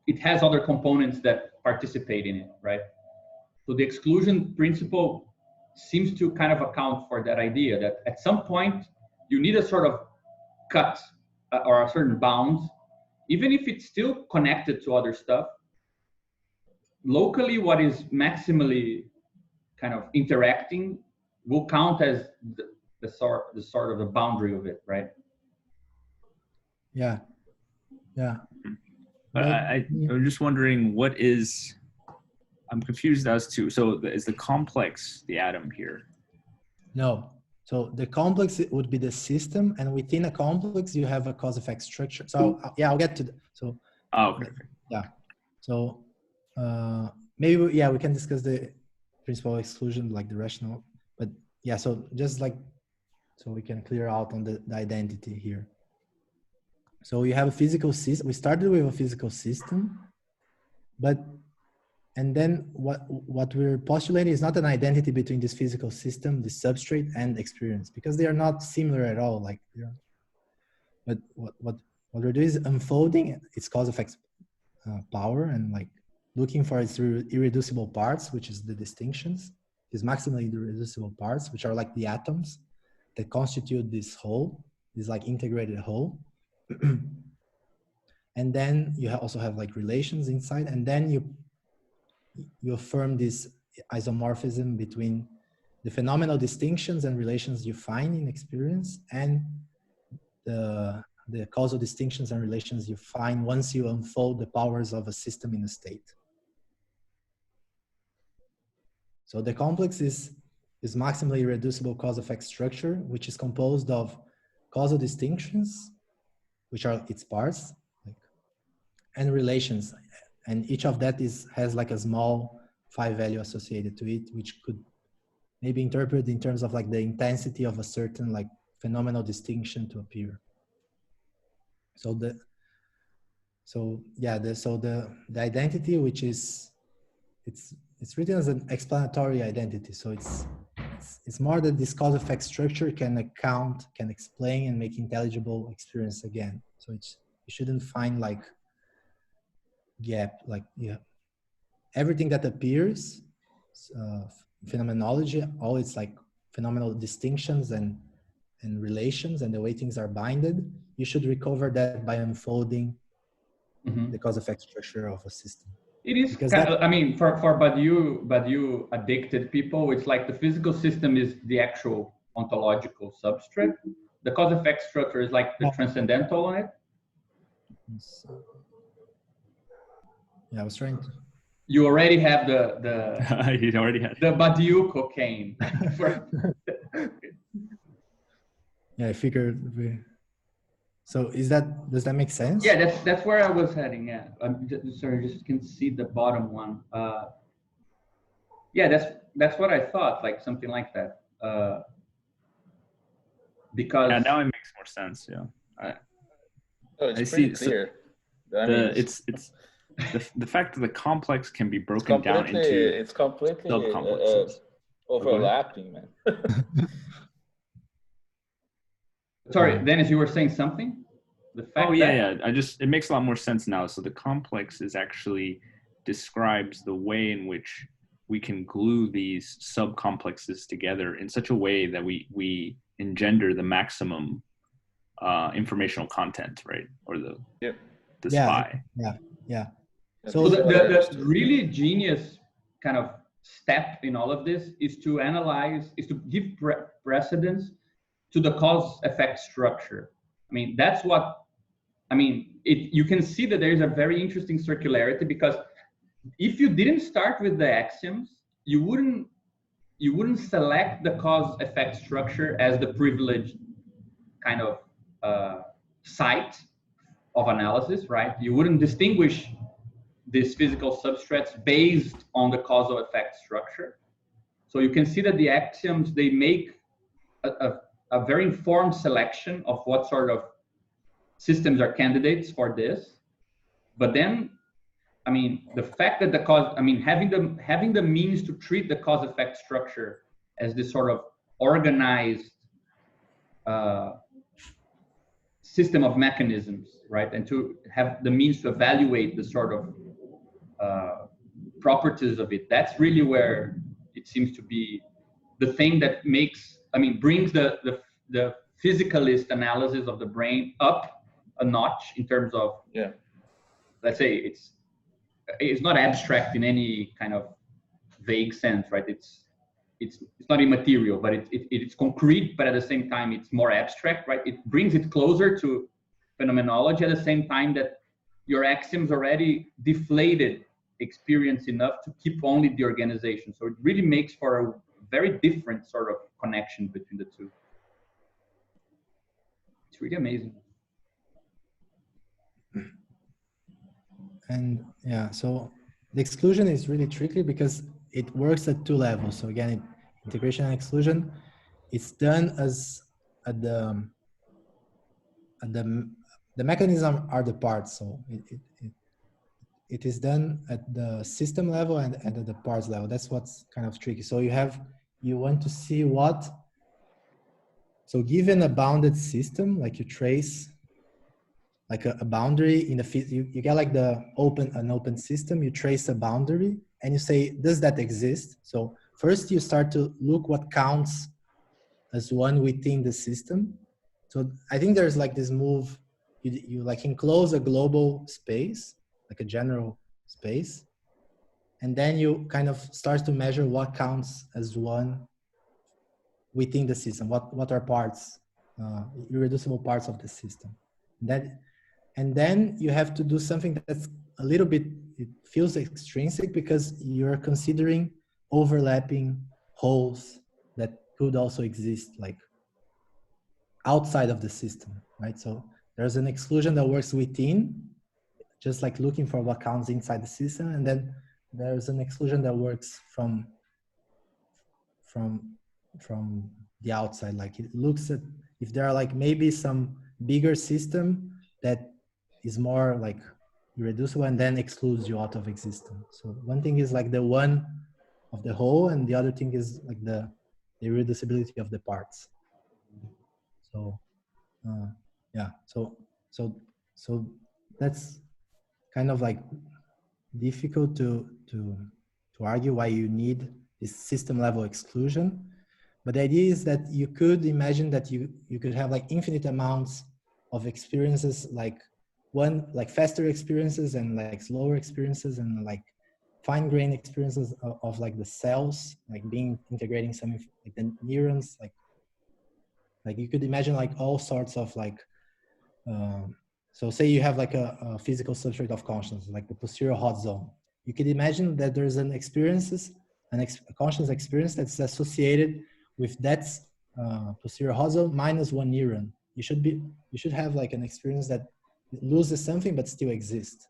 it has other components that participate in it, right? So the exclusion principle seems to kind of account for that idea that at some point you need a sort of cut or a certain bound, even if it's still connected to other stuff. Locally, what is maximally kind of interacting will count as the sort of the boundary of it, right? Yeah. I'm just wondering I'm confused as to, so is the complex the atom here? No. So the complex would be the system, and within a complex you have a cause-effect structure. So yeah, I'll get to so. Oh, okay. Yeah. So maybe we can discuss the principle of exclusion, like the rationale. But yeah, so just like so we can clear out on the identity here. So you have a physical system. We started with a physical system, and then what we're postulating is not an identity between this physical system, the substrate, and experience, because they are not similar at all. Like, but what we're doing is unfolding its cause-effect power and like looking for its irreducible parts, which is the distinctions, these maximally irreducible parts, which are like the atoms that constitute this whole, this like integrated whole. And then you also have like relations inside, and then you affirm this isomorphism between the phenomenal distinctions and relations you find in experience and the causal distinctions and relations you find once you unfold the powers of a system in a state. So the complex is maximally irreducible cause-effect structure, which is composed of causal distinctions, which are its parts, and relations, and each of that has like a small phi value associated to it, which could maybe interpret in terms of like the intensity of a certain like phenomenal distinction to appear. So the identity, which is it's written as an explanatory identity. So it's more that this cause-effect structure can explain and make intelligible experience again. So you shouldn't find like gap, like everything that appears, phenomenology, all its like phenomenal distinctions and relations and the way things are binded, you should recover that by unfolding the cause-effect structure of a system. It is kind of, I mean, for Badiou addicted people, it's like the physical system is the actual ontological substrate. The cause-effect structure is like the transcendental on it. Yeah, I was trying to. You already have you already had the Badiou cocaine. Yeah, I figured. So does that make sense? Yeah, that's where I was heading. Yeah, I'm sorry, just can see the bottom one. Yeah, that's what I thought, like something like that. Because now it makes more sense. Yeah, it's I pretty see. clear. It's the fact that the complex can be broken down into it's completely subcomplexes. overlapping, man. Sorry, Dennis, you were saying something? The fact it makes a lot more sense now. So the complex actually describes the way in which we can glue these subcomplexes together in such a way that we engender the maximum informational content, right? Or the SPI. Yeah. So the really genius kind of step in all of this is to give precedence to the cause-effect structure. I mean, you can see that there is a very interesting circularity, because if you didn't start with the axioms, you wouldn't select the cause-effect structure as the privileged kind of site of analysis, right? You wouldn't distinguish these physical substrates based on the causal effect structure. So you can see that the axioms, they make a very informed selection of what sort of systems are candidates for this. But then I mean, the fact that the cause, I mean, having the means to treat the cause effect structure as this sort of organized system of mechanisms, right? And to have the means to evaluate the sort of properties of it, that's really where it seems to be the thing that makes, I mean, brings the physicalist analysis of the brain up a notch in terms of, let's say it's not abstract in any kind of vague sense, right? It's not immaterial, but it's concrete, but at the same time it's more abstract, right? It brings it closer to phenomenology at the same time that your axioms already deflated experience enough to keep only the organization. So it really makes for a very different sort of connection between the two. It's really amazing. And yeah, so the exclusion is really tricky because it works at two levels. So again, integration and exclusion, it's done as at the mechanism are the parts. So it is done at the system level and at the parts level. That's what's kind of tricky. So you want to see what, so given a bounded system, like you trace like a boundary in the, you get like an open system, you trace a boundary and you say, does that exist? So first you start to look what counts as one within the system. So I think there's like this move, you like enclose a global space, like a general space. And then you kind of start to measure what counts as one within the system, what are parts, irreducible parts of the system. And then you have to do something that's a little bit, it feels extrinsic because you're considering overlapping holes that could also exist like outside of the system, right? So there's an exclusion that works within, just like looking for what counts inside the system. And then there's an exclusion that works from the outside. Like it looks at if there are like maybe some bigger system that is more like irreducible and then excludes you out of existence. So one thing is like the one of the whole, and the other thing is like the irreducibility of the parts. So yeah, so that's kind of like difficult to argue why you need this system level exclusion. But the idea is that you could imagine that you could have like infinite amounts of experiences, like faster experiences and like slower experiences and like fine-grained experiences of like the cells, like integrating some like the neurons, like you could imagine like all sorts of like, so say you have like a physical substrate of consciousness, like the posterior hot zone. You could imagine that there's a conscious experience that's associated with that posterior hot zone minus one neuron. You should have like an experience that loses something but still exists.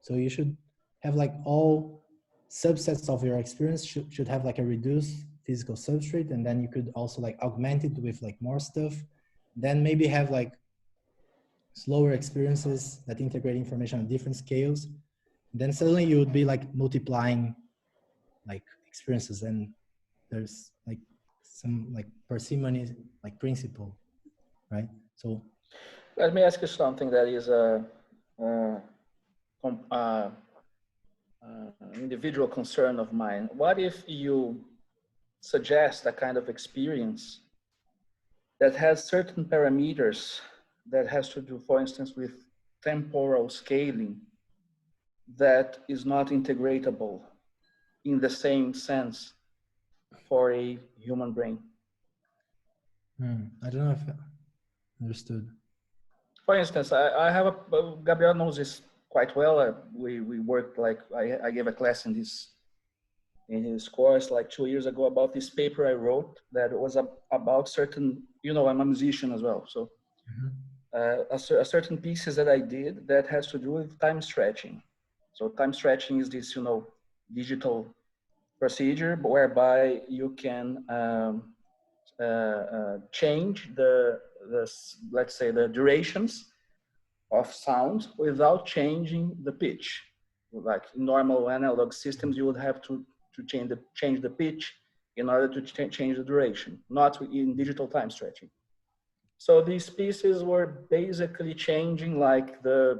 So you should have like all subsets of your experience should have like a reduced physical substrate, and then you could also like augment it with like more stuff. Then maybe have like slower experiences that integrate information on different scales. Then suddenly you would be like multiplying like experiences, and there's like some like parsimony like principle, right? So let me ask you something that is individual concern of mine. What if you suggest a kind of experience that has certain parameters that has to do, for instance, with temporal scaling that is not integratable in the same sense for a human brain? I don't know if I understood. For instance, I have Gabriel knows this quite well. We worked like, I gave a class in his course like 2 years ago about this paper I wrote that was about certain, you know, I'm a musician as well. So a certain pieces that I did that has to do with time stretching. So time stretching is this, you know, digital procedure whereby you can change the let's say the durations of sound without changing the pitch. like in normal analog systems, you would have to change the pitch in order to change the duration, not in digital time stretching. So these pieces were basically changing like a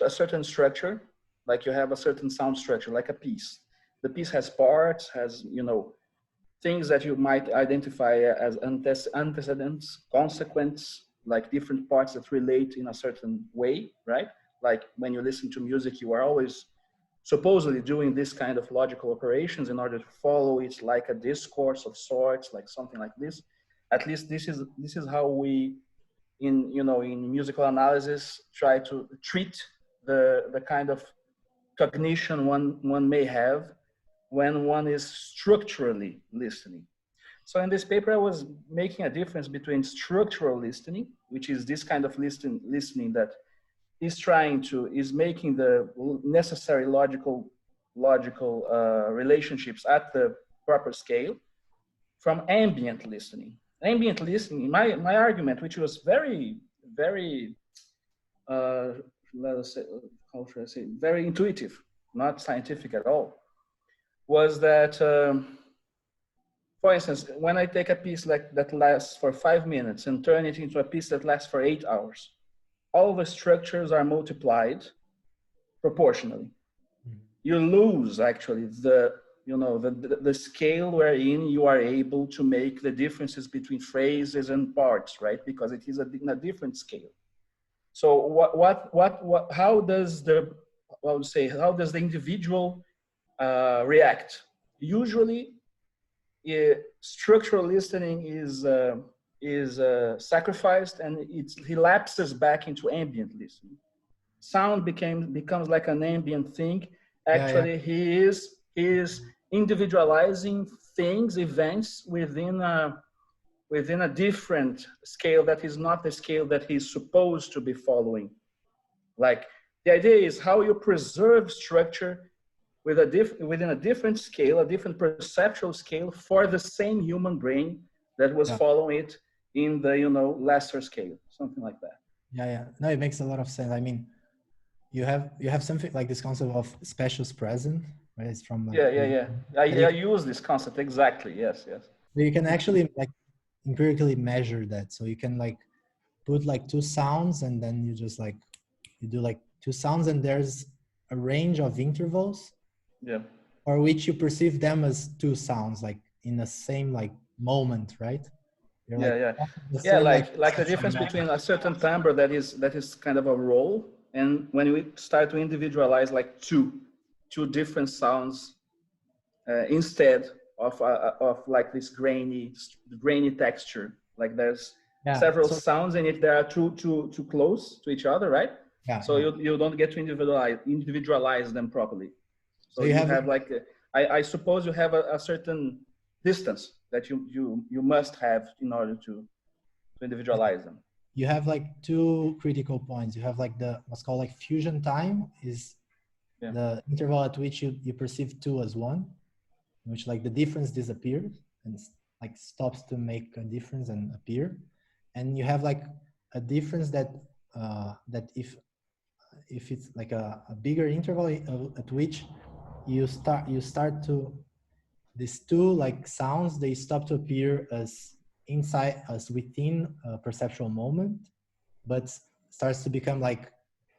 certain structure, like you have a certain sound structure, like a piece. The piece has parts, has, you know, things that you might identify as antecedents, consequence, like different parts that relate in a certain way, right? Like when you listen to music, you are always supposedly doing this kind of logical operations in order to follow it like a discourse of sorts, like something like this. At least this is how we, in musical analysis, try to treat the kind of cognition one may have when one is structurally listening. So in this paper, I was making a difference between structural listening, which is this kind of listening that is making the necessary logical relationships at the proper scale, from ambient listening. Ambient listening, my argument, which was very, very, let us say, how should I say, very intuitive, not scientific at all, was that, for instance, when I take a piece like that lasts for 5 minutes and turn it into a piece that lasts for 8 hours, all the structures are multiplied proportionally. You lose actually the scale wherein you are able to make the differences between phrases and parts, right? Because it is in a different scale. So how does the individual react? Usually, structural listening is sacrificed, and he lapses back into ambient listening. Sound becomes like an ambient thing. Actually, he is individualizing things, events within a different scale that is not the scale that he's supposed to be following. Like, the idea is how you preserve structure within a different scale, a different perceptual scale for the same human brain that was following it in the lesser scale, something like that. No, it makes a lot of sense. I mean, you have something like this concept of specials present, right? It's from like, I use this concept exactly. Yes. You can actually like empirically measure that. So you can like put like 2 sounds, and then you just like you do like 2 sounds, and there's a range of intervals for which you perceive them as 2 sounds, like in the same like moment, right? Like the difference between a certain timbre that is kind of a roll, and when we start to individualize like two different sounds instead of like this grainy texture, like there's several sounds in it that are too close to each other, right? So you don't get to individualize them properly. So you have like I suppose you have a certain distance that you must have in order to individualize them. You have like 2 critical points. You have like what's called like fusion time, is the interval at which you perceive 2 as 1, in which like the difference disappears and like stops to make a difference and appear. And you have like a difference that if it's like a bigger interval at which you start to, these 2 like sounds, they stop to appear as within a perceptual moment, but starts to become like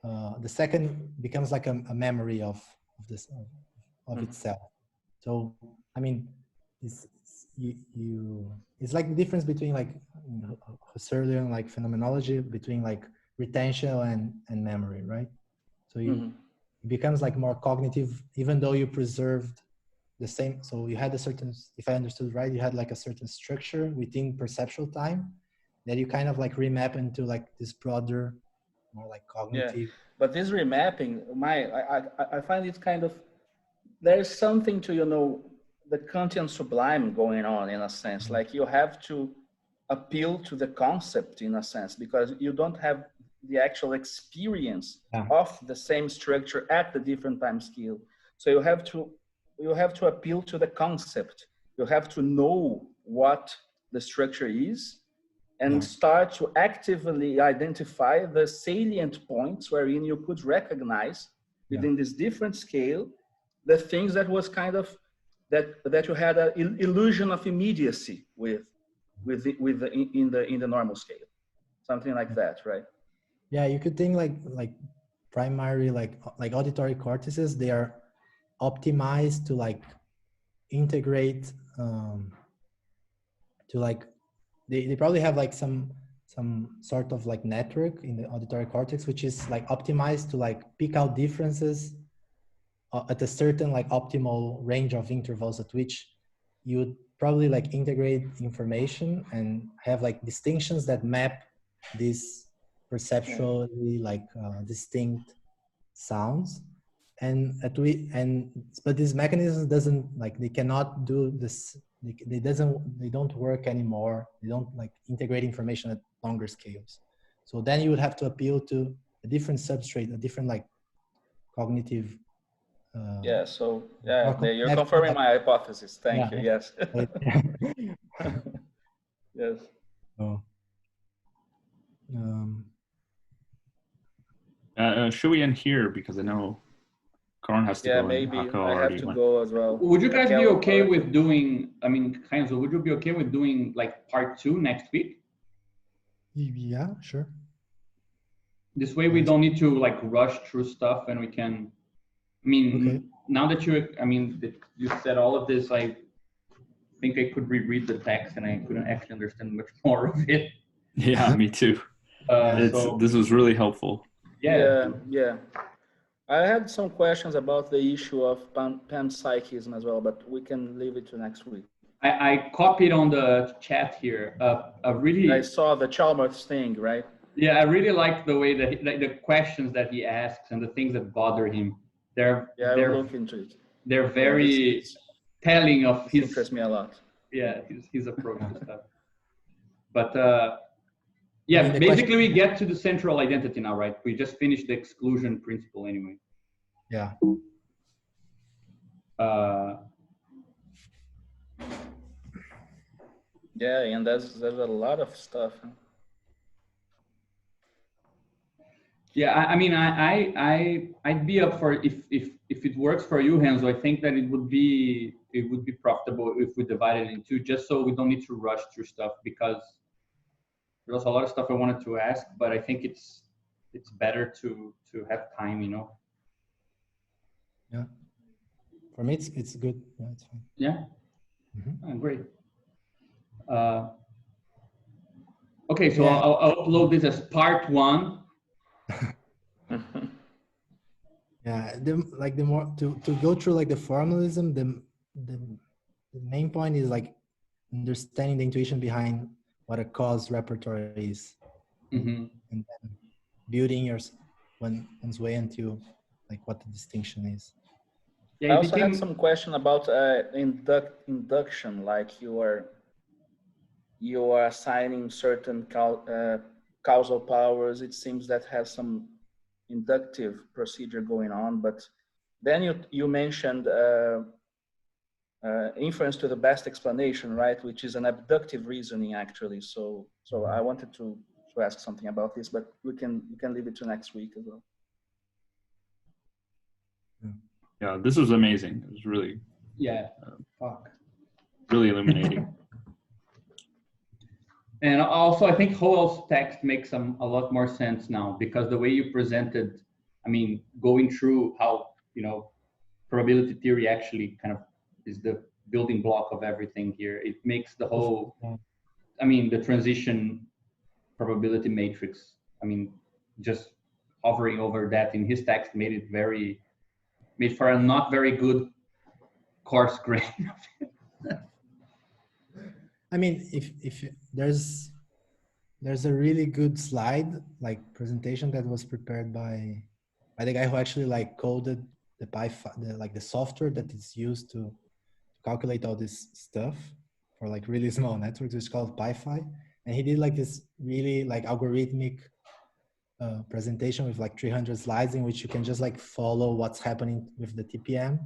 the second becomes like a memory of itself. So I mean, it's like the difference between like Husserlian like phenomenology between like retention and memory, right? So it becomes like more cognitive, even though you preserved the same. So you had a certain, if I understood right, you had like a certain structure within perceptual time that you kind of like remap into like this broader, more like cognitive. But this remapping, I find it kind of, there's something to the Kantian sublime going on in a sense. Like you have to appeal to the concept in a sense, because you don't have the actual experience of the same structure at the different time scale. So you have to appeal to the concept. You have to know what the structure is and start to actively identify the salient points wherein you could recognize within this different scale, the things that was kind of that you had an illusion of immediacy with in the normal scale, something like that, right? Yeah, you could think like primary like auditory cortices, they are optimized to like integrate to like they probably have like some sort of like network in the auditory cortex which is like optimized to like pick out differences at a certain like optimal range of intervals at which you would probably like integrate information and have like distinctions that map these perceptually like distinct sounds. And but these mechanisms doesn't like, they cannot do this, they don't work anymore, they don't like integrate information at longer scales. So then you would have to appeal to a different substrate, a different like cognitive yeah, so yeah, you're confirming my hypothesis. Thank you. Yes. Yes. Oh. Should we end here, because I know Karan has to go. Maybe and I have to go as well. Would you guys be okay with doing, I mean, Heinz, would you be okay with doing like part 2 next week? Yeah, sure. This way we don't need to like rush through stuff, and we can, I mean, now that you said all of this, I think I could reread the text and I couldn't actually understand much more of it. Yeah, me too. This was really helpful. Yeah. I had some questions about the issue of panpsychism as well, but we can leave it to next week. I copied on the chat here. I saw the Chalmers thing, right? Yeah, I really like the way that the questions that he asks and the things that bother him. They're look into it. They're very telling of his. Interests me a lot. Yeah, his approach to stuff. But yeah, basically we get to the central identity now, right? We just finished the exclusion principle anyway. Yeah. Yeah, and there's a lot of stuff. Huh? Yeah, I mean, I'd be up for if it works for you, Hanzo. I think that it would be profitable if we divide it in two, just so we don't need to rush through stuff, because there's a lot of stuff I wanted to ask, but I think it's better to have time, you know. Yeah, for me it's good. Yeah, it's fine. Yeah. Oh, great. Okay, so yeah. I'll upload this as part 1. Yeah, the more to go through like the formalism, the main point is like understanding the intuition behind what a cause repertoire is, and then building one's way into like what the distinction is. Yeah, I also had some question about induction, like you are assigning certain causal powers. It seems that has some inductive procedure going on, but then you mentioned inference to the best explanation, right? Which is an abductive reasoning, actually. So I wanted to ask something about this, but we can leave it to next week as well. Yeah, this was amazing. It was really really illuminating. And also, I think Howell's text makes a lot more sense now, because the way you presented, I mean, going through how, you know, probability theory actually kind of is the building block of everything here. It makes the whole, I mean, the transition probability matrix, I mean, just hovering over that in his text made for a not very good coarse grain. I mean, if there's a really good slide, like presentation that was prepared by the guy who actually like coded the the software that is used to calculate all this stuff for like really small networks, which is called PyPhi. And he did like this really like algorithmic presentation with like 300 slides in which you can just like follow what's happening with the TPM.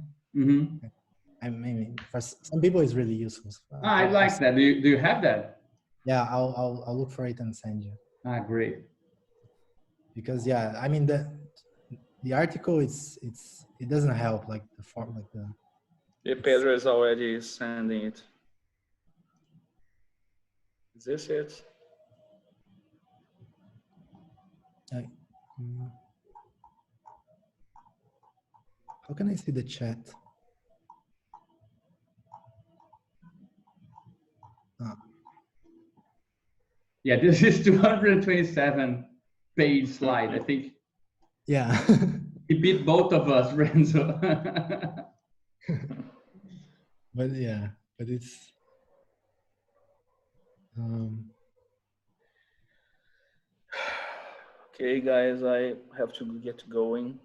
I mean, for some people it's really useful. I like that. Do you have that? Yeah, I'll look for it and send you. Great. Because yeah, I mean the article, it doesn't help, like the form, like the. Yeah, Pedro is already sending it. Is this it? How can I see the chat? Yeah, this is 227 page slide. I think. Yeah. He beat both of us, Renzo. But yeah, but it's. Okay, guys, I have to get going.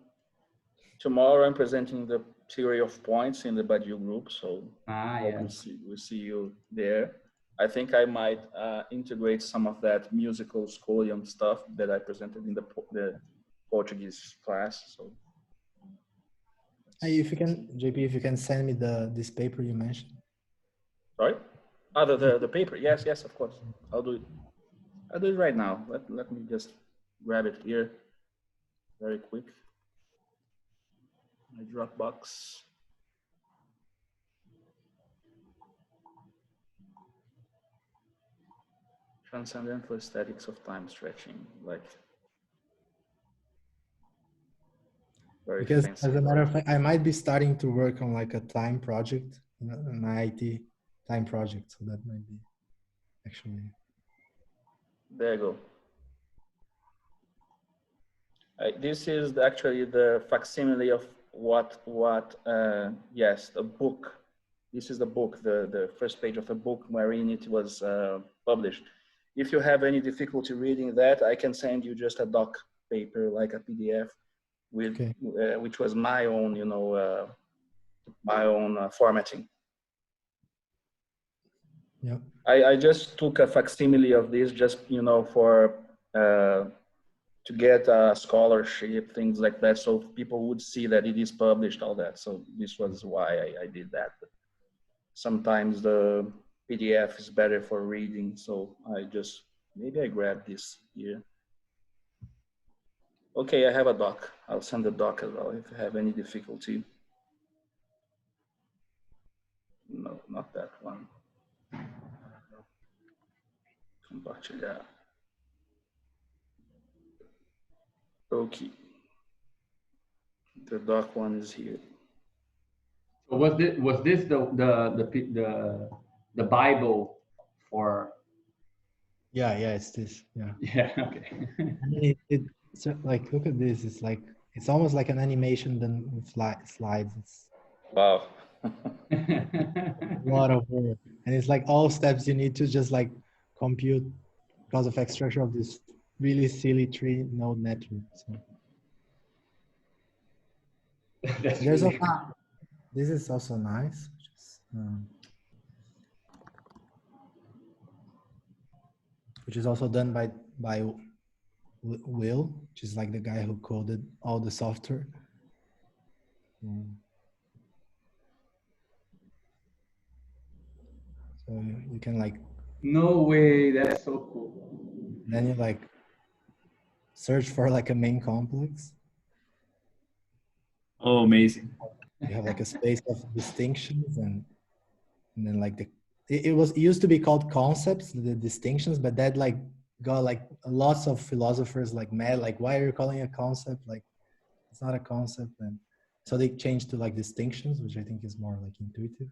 Tomorrow I'm presenting the theory of points in the Badiou group, so we'll see you there. I think I might integrate some of that musical scholium stuff that I presented in the Portuguese class. So, Hey, if you can, JP, if you can send me this paper you mentioned. Sorry? Oh, the paper. Yes, of course. I'll do it. I'll do it right now. Let me just grab it here very quick. My Dropbox. Transcendental aesthetics of time stretching, like very because fancy. as a matter of fact, I might be starting to work on like a time project, an IIT time project. So that might be actually. There you go. This is actually the facsimile of yes, the book. This is the book, the first page of the book wherein it was published. If you have any difficulty reading that, I can send you just a doc paper, like a PDF, with which was my own, my own formatting. Yeah. I just took a facsimile of this, just for to get a scholarship, things like that, so people would see that it is published, all that. So this was why I did that. But sometimes the PDF is better for reading, so maybe I grab this here. Okay, I have a doc. I'll send the doc as well if you have any difficulty. No, not that one. Compartilhar. Okay. The doc one is here. So was this the Bible for? Yeah, it's this. Yeah. Yeah. Okay. And it's like, look at this. It's like, it's almost like an animation then with slides. It's wow. a lot of work, and it's like all steps you need to just like compute cause effect structure of this really silly tree node network. So there's really this is also nice. Which is also done by Will, which is like the guy who coded all the software. So you can like. No way, that's so cool. Then you like search for like a main complex. Oh, amazing. You have like a space of distinctions and then like it used to be called concepts, the distinctions, but that like got like lots of philosophers like mad, like why are you calling it a concept? Like it's not a concept. And so they changed to like distinctions, which I think is more like intuitive.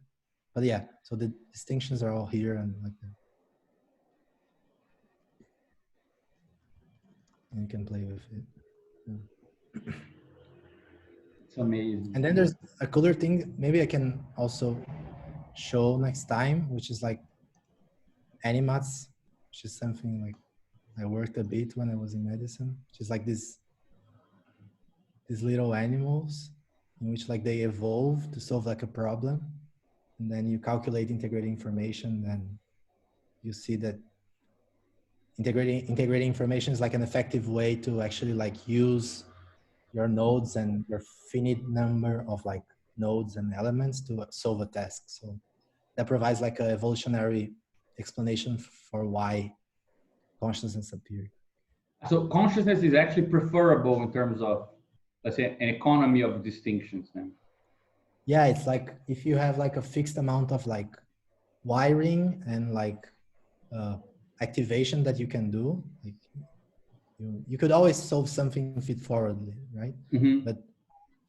But yeah, so the distinctions are all here and like that. And you can play with it. Yeah. It's amazing. And then there's a cooler thing, maybe I can also show next time, which is like animats, which is something like I worked a bit when I was in medicine, which is like these little animals in which like they evolve to solve like a problem. And then you calculate integrating information, and you see that integrating information is like an effective way to actually like use your nodes and your finite number of like nodes and elements to solve a task. So that provides like an evolutionary explanation for why consciousness appeared. So consciousness is actually preferable in terms of let's say, an economy of distinctions then. Yeah, it's like if you have like a fixed amount of like wiring and like activation that you can do, like you could always solve something feed forwardly, right? Mm-hmm. But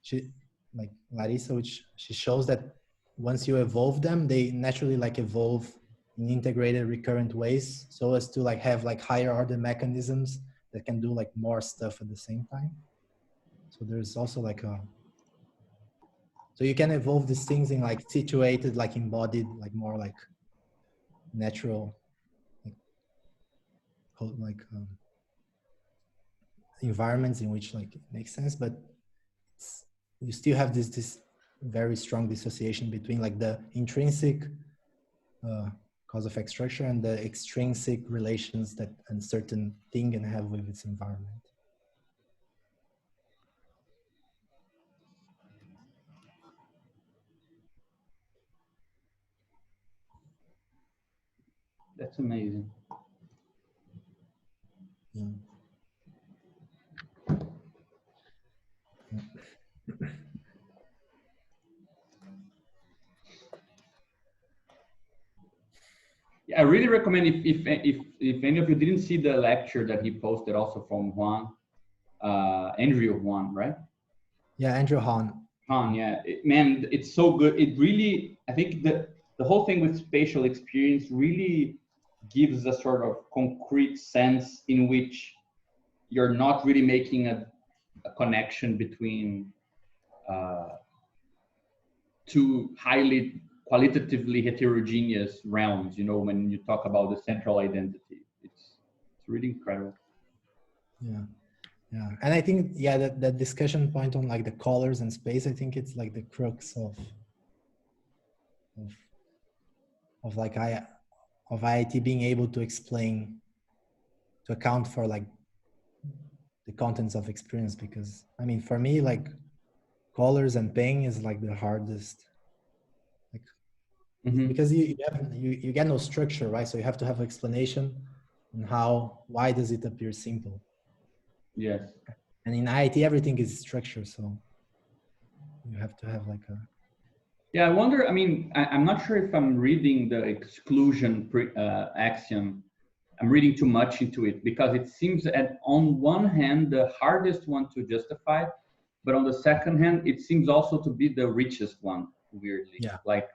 she, like Larissa, which she shows that once you evolve them, they naturally like evolve in integrated recurrent ways, so as to like have like higher order mechanisms that can do like more stuff at the same time. So there's also like a, so you can evolve these things in like situated, like embodied, like more like natural, like environments in which like it makes sense, but you still have this very strong dissociation between like the intrinsic cause effect structure and the extrinsic relations that a certain thing can have with its environment. That's amazing. Yeah. I really recommend if any of you didn't see the lecture that he posted also from Juan, Andrew Juan, right? Yeah, Andrew Hahn. Han, yeah, man, it's so good. It really, I think the whole thing with spatial experience really gives a sort of concrete sense in which you're not really making a connection between two highly qualitatively heterogeneous realms, you know, when you talk about the central identity. It's really incredible. Yeah. Yeah. And I think, yeah, that discussion point on like the colors and space, I think it's like the crux of like of IIT being able to explain, to account for like the contents of experience. Because I mean, for me, like colors and pain is like the hardest, like, because you get no structure, right? So you have to have explanation on why does it appear simple? Yes. And in IIT, everything is structure, so you have to have like a. Yeah, I wonder. I mean, I'm not sure if I'm reading the exclusion axiom. I'm reading too much into it, because it seems that on one hand the hardest one to justify, but on the second hand it seems also to be the richest one, weirdly. Yeah. Like,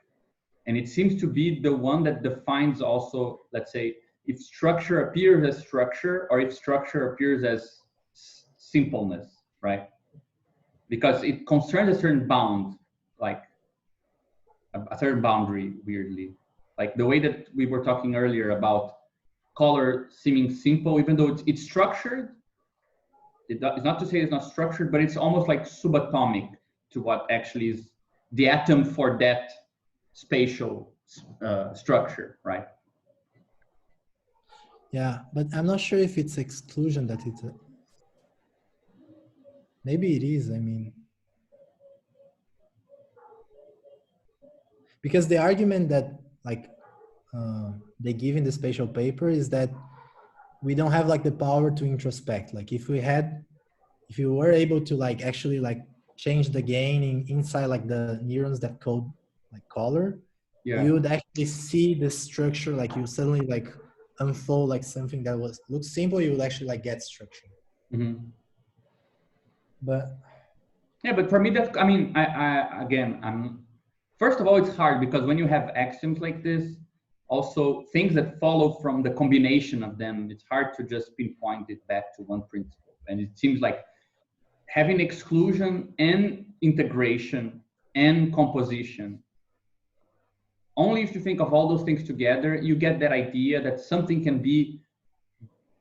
and it seems to be the one that defines also, let's say, if structure appears as structure or if structure appears as simpleness, right? Because it concerns a certain bound, like a certain boundary, weirdly. Like the way that we were talking earlier about color seeming simple, even though it's structured. It's not to say it's not structured, but it's almost like subatomic to what actually is the atom for that spatial structure, right? Yeah, but I'm not sure if it's exclusion that it's maybe it is, I mean, because the argument that like they give in the spatial paper is that we don't have like the power to introspect. Like if you were able to like actually like change the gain inside like the neurons that code like color, Yeah. you would actually see the structure, like you suddenly like unfold like something that looks simple, you would actually like get structure. But yeah, but for me that, I mean, I'm first of all, it's hard because when you have axioms like this, also things that follow from the combination of them, it's hard to just pinpoint it back to one principle. And it seems like having exclusion and integration and composition, only if you think of all those things together, you get that idea that something can be,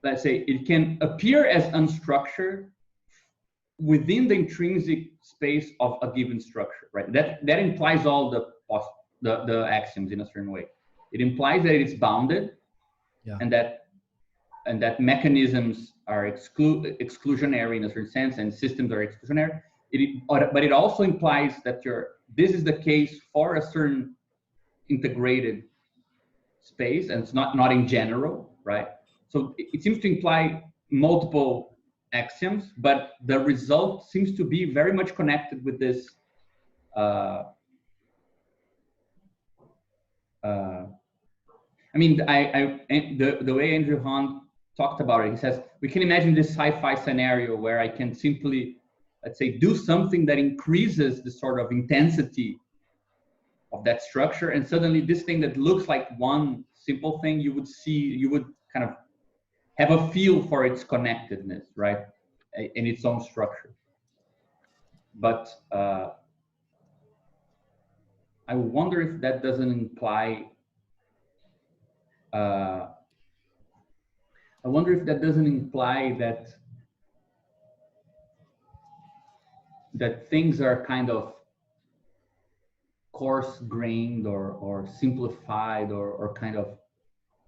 let's say, it can appear as unstructured within the intrinsic space of a given structure, right? That implies all the axioms in a certain way. It implies that it's bounded, yeah. and that mechanisms are exclusionary in a certain sense, and systems are exclusionary. But it also implies that this is the case for a certain integrated space, and it's not in general, right? So it seems to imply multiple axioms, but the result seems to be very much connected with this I mean, the way Andrew Hahn talked about it, he says, we can imagine this sci-fi scenario where I can simply, let's say, do something that increases the sort of intensity of that structure, and suddenly this thing that looks like one simple thing, you would kind of have a feel for its connectedness, right, in its own structure. But I wonder if that doesn't imply that things are kind of coarse-grained or simplified or kind of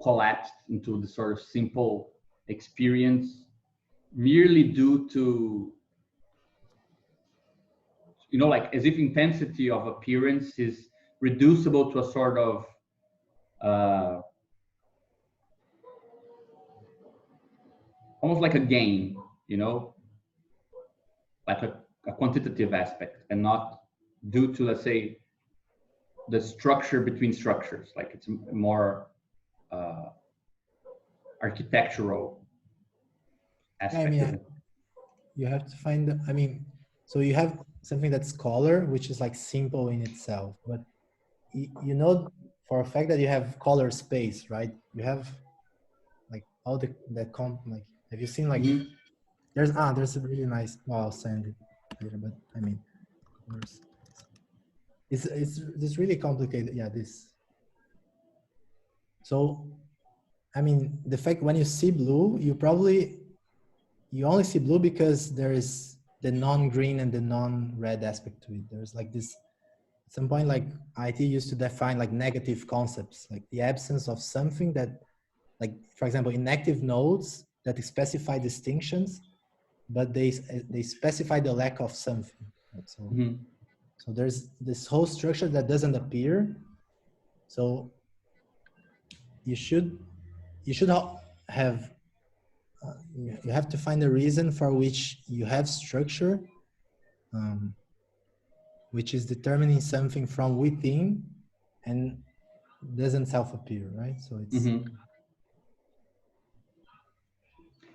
collapsed into the sort of simple experience merely due to, you know, like as if intensity of appearance is reducible to a sort of almost like a game, you know, like a quantitative aspect, and not due to, let's say, the structure between structures, like it's more architectural aspect. I mean, you have to find, I mean, so you have something that's color, which is like simple in itself, but you know for a fact that you have color space, right? You have like all like, have you seen like, there's a really nice, well, I'll send it later, but I mean, it's really complicated. Yeah, this. So, I mean, the fact when you see blue, you only see blue because there is the non-green and the non-red aspect to it. There's like this, at some point, like IIT used to define like negative concepts, like the absence of something that, like, for example, inactive nodes that specify distinctions, but they specify the lack of something. Right? So, so there's this whole structure that doesn't appear. So you should have, you have to find a reason for which you have structure, which is determining something from within and doesn't self-appear, right? So it's...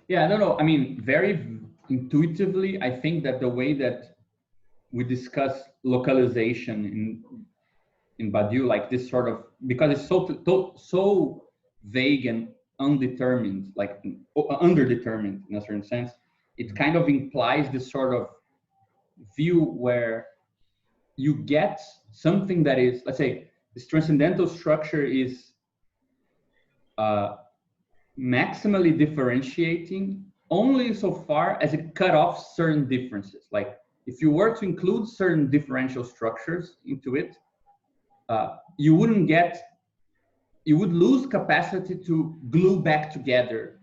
Yeah, I don't know. I mean, very intuitively, I think that the way that we discuss localization in Badiou, like this sort of, because it's so vague and undetermined, like underdetermined in a certain sense, it kind of implies this sort of view where you get something that is, let's say, this transcendental structure is maximally differentiating only so far as it cut off certain differences. Like if you were to include certain differential structures into it, you would lose capacity to glue back together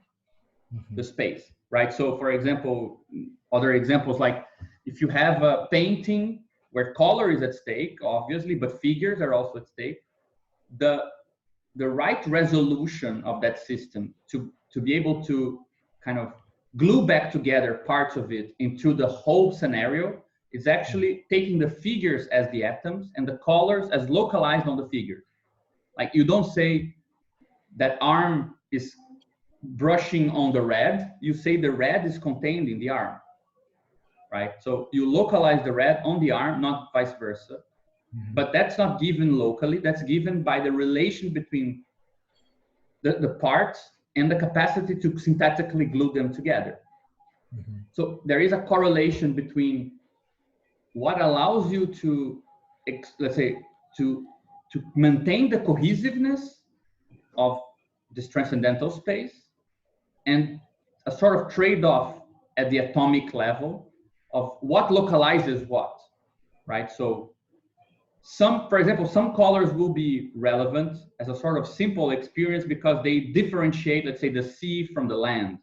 the space, right? So for example, other examples, like if you have a painting where color is at stake, obviously, but figures are also at stake, the right resolution of that system to be able to kind of glue back together parts of it into the whole scenario is actually taking the figures as the atoms and the colors as localized on the figures. Like you don't say that arm is brushing on the red, you say the red is contained in the arm, right? So you localize the red on the arm, not vice versa. But that's not given locally, that's given by the relation between the parts and the capacity to syntactically glue them together. So there is a correlation between what allows you to, let's say, to maintain the cohesiveness of this transcendental space and a sort of trade-off at the atomic level of what localizes what, right? So for example, some colors will be relevant as a sort of simple experience because they differentiate, let's say, the sea from the land.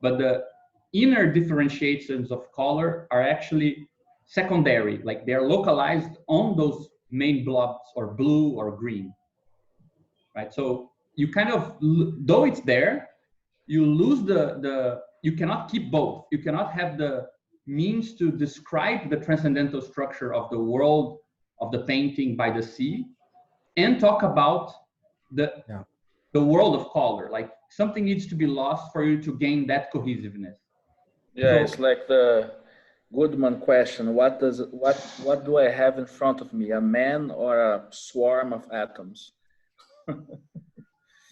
But the inner differentiations of color are actually secondary, like they're localized on those main blobs or blue or green, right? So you kind of, though it's there, you lose you cannot keep both. You cannot have the means to describe the transcendental structure of the world of the painting by the sea and talk about the world of color. Like something needs to be lost for you to gain that cohesiveness. Yeah, so, it's like the Goodman question: what do I have in front of me, a man or a swarm of atoms?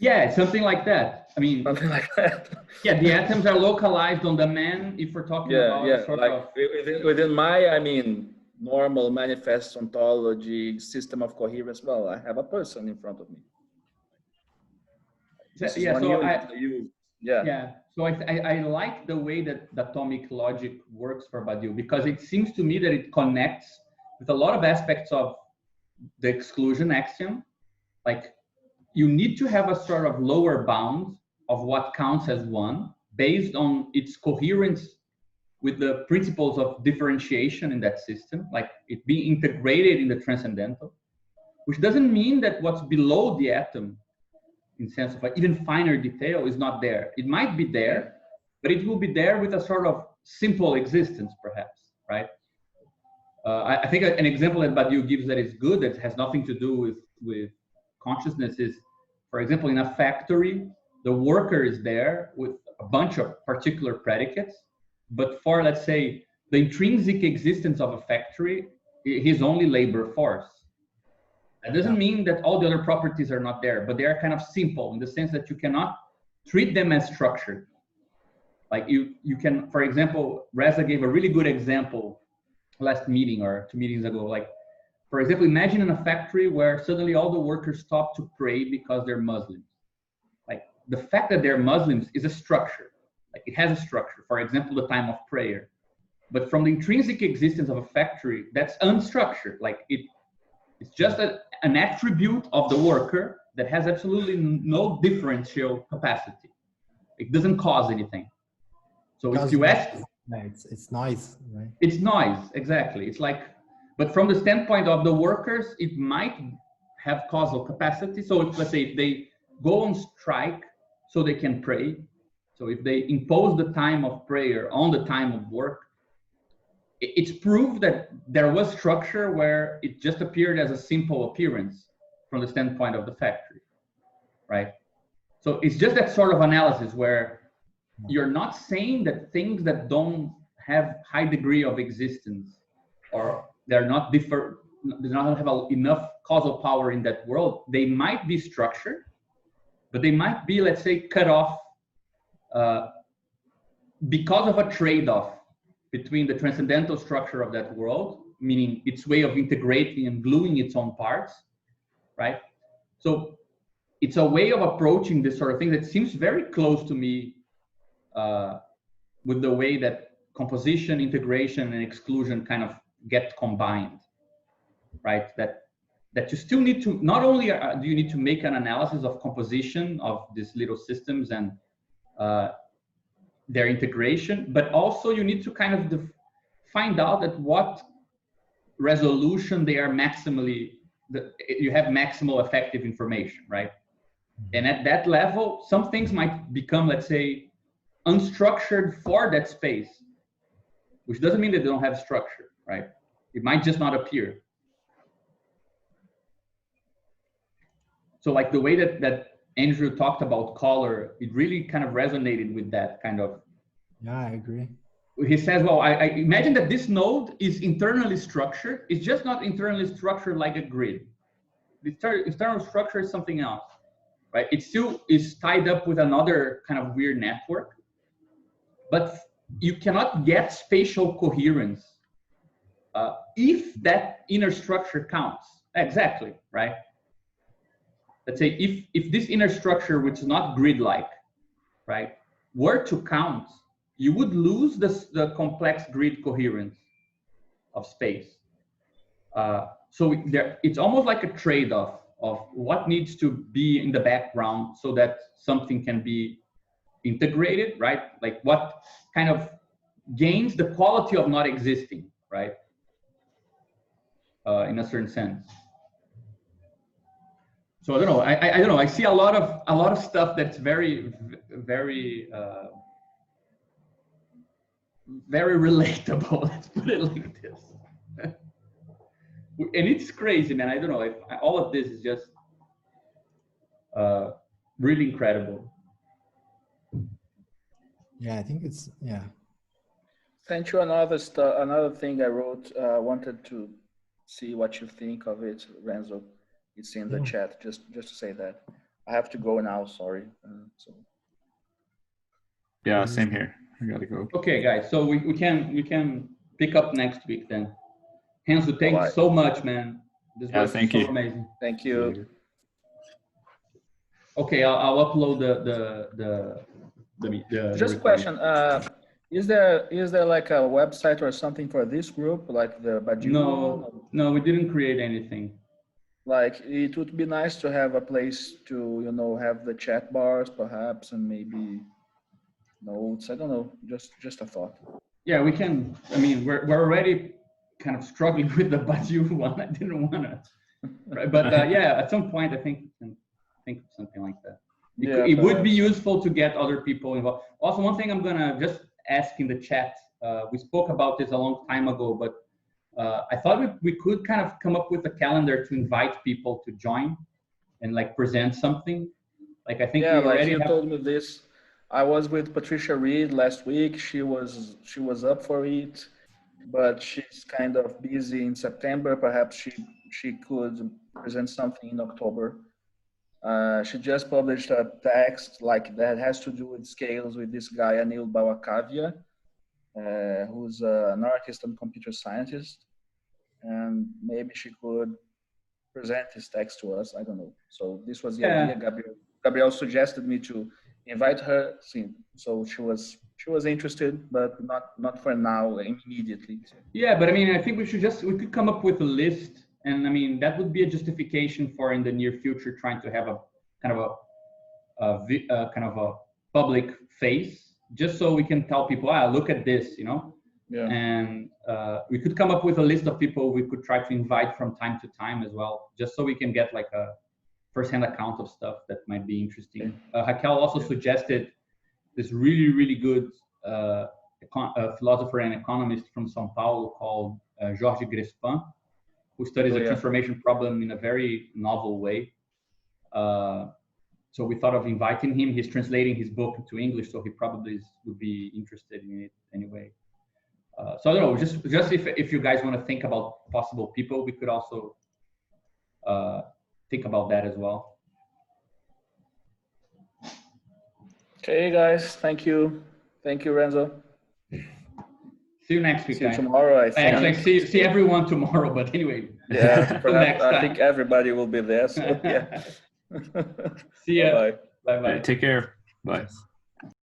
Yeah, something like that. I mean, something like that. Yeah, the atoms are localized on the man. If we're talking about sort like of within my, I mean, normal manifest ontology system of coherence. Well, I have a person in front of me. So I like the way that the atomic logic works for Badiou, because it seems to me that it connects with a lot of aspects of the exclusion axiom. Like, you need to have a sort of lower bound of what counts as one based on its coherence with the principles of differentiation in that system, like it being integrated in the transcendental, which doesn't mean that what's below the atom in sense of even finer detail is not there. It might be there, but it will be there with a sort of simple existence, perhaps, right? I think an example that Badiou gives that is good, that has nothing to do with consciousness, is, for example, in a factory, the worker is there with a bunch of particular predicates, but for, let's say, the intrinsic existence of a factory, he's only labor force. That doesn't mean that all the other properties are not there, but they are kind of simple in the sense that you cannot treat them as structured. Like you can, for example, Reza gave a really good example last meeting or 2 meetings ago. Like, for example, imagine in a factory where suddenly all the workers stop to pray because they're Muslims. Like, the fact that they're Muslims is a structure. Like, it has a structure. For example, the time of prayer. But from the intrinsic existence of a factory, that's unstructured. Like, it's just an attribute of the worker that has absolutely no differential capacity. It doesn't cause anything. So if you ask, it's noise, right? It's noise, exactly. It's like, but from the standpoint of the workers, it might have causal capacity. So if, let's say, if they go on strike so they can pray, so if they impose the time of prayer on the time of work, it's proof that there was structure where it just appeared as a simple appearance from the standpoint of the factory, right? So it's just that sort of analysis where you're not saying that things that don't have high degree of existence, or they're not they do not have enough causal power in that world, they might be structured, but they might be, let's say, cut off because of a trade-off between the transcendental structure of that world, meaning its way of integrating and gluing its own parts, right? So it's a way of approaching this sort of thing that seems very close to me with the way that composition, integration, and exclusion kind of get combined, right? That you still need to, not only do you need to make an analysis of composition of these little systems and their integration, but also you need to kind of find out at what resolution they are maximally, you have maximal effective information, right? And at that level, some things might become, let's say, unstructured for that space, which doesn't mean that they don't have structure, right? It might just not appear. So like the way that Andrew talked about color, it really kind of resonated with that kind of. Yeah, I agree. He says, well, I imagine that this node is internally structured. It's just not internally structured like a grid. The external structure is something else, right? It still is tied up with another kind of weird network, but you cannot get spatial coherence if that inner structure counts. Exactly, right? Let's say if this inner structure, which is not grid-like, right, were to count, you would lose the complex grid coherence of space. So it's almost like a trade-off of what needs to be in the background so that something can be integrated, right? Like what kind of gains the quality of not existing, right? In a certain sense. So I don't know. I don't know. I see a lot of stuff that's very very relatable. Let's put it like this. And it's crazy, man. I don't know if all of this is just really incredible. Yeah, I think it's, yeah. Sent you another thing I wrote. Wanted to see what you think of it, Renzo. It's in the chat. Just to say that. I have to go now. Sorry. So. Yeah, same here. I gotta go. Okay, guys. So we can pick up next week then. Renzo, thank you so much, man. This was thank so you. amazing. Thank you. Okay, I'll upload the Just a question. Is there like a website or something for this group, like the Badiou? No, we didn't create anything. Like it would be nice to have a place to, you know, have the chat bars perhaps, and maybe notes. I don't know. Just a thought. Yeah, we can. I mean, we're already kind of struggling with the Badiou one. I didn't want to, right? But yeah, at some point, I think we can think of something like that. It would be useful to get other people involved. Also, one thing I'm gonna just ask in the chat. We spoke about this a long time ago, but I thought we could kind of come up with a calendar to invite people to join and like present something. Like I think we already you told me this. I was with Patricia Reed last week. She was up for it, but she's kind of busy in September. Perhaps she could present something in October. She just published a text like that has to do with scales with this guy Anil Bawakavia, who's an artist and computer scientist, and maybe she could present his text to us. I don't know. So this was the idea. Gabriel suggested me to invite her, so she was interested, but not for now, immediately. Yeah, but I mean, I think we could come up with a list, and I mean that would be a justification for in the near future trying to have a kind of a public face, just so we can tell people, look at this, you know. Yeah. And we could come up with a list of people we could try to invite from time to time as well, just so we can get like a first-hand account of stuff that might be interesting. Raquel also suggested this really, really good philosopher and economist from São Paulo called Jorge Grespin, who studies the transformation problem in a very novel way. So we thought of inviting him. He's translating his book into English, so he probably would be interested in it anyway. So I don't know, just if you guys want to think about possible people, we could also think about that as well. Okay, guys. Thank you, Renzo. See you next week. See you tomorrow. I think. Actually, see everyone tomorrow. But anyway. Yeah, perhaps, I think everybody will be there. So yeah. See ya. Bye. Bye. Take care. Bye.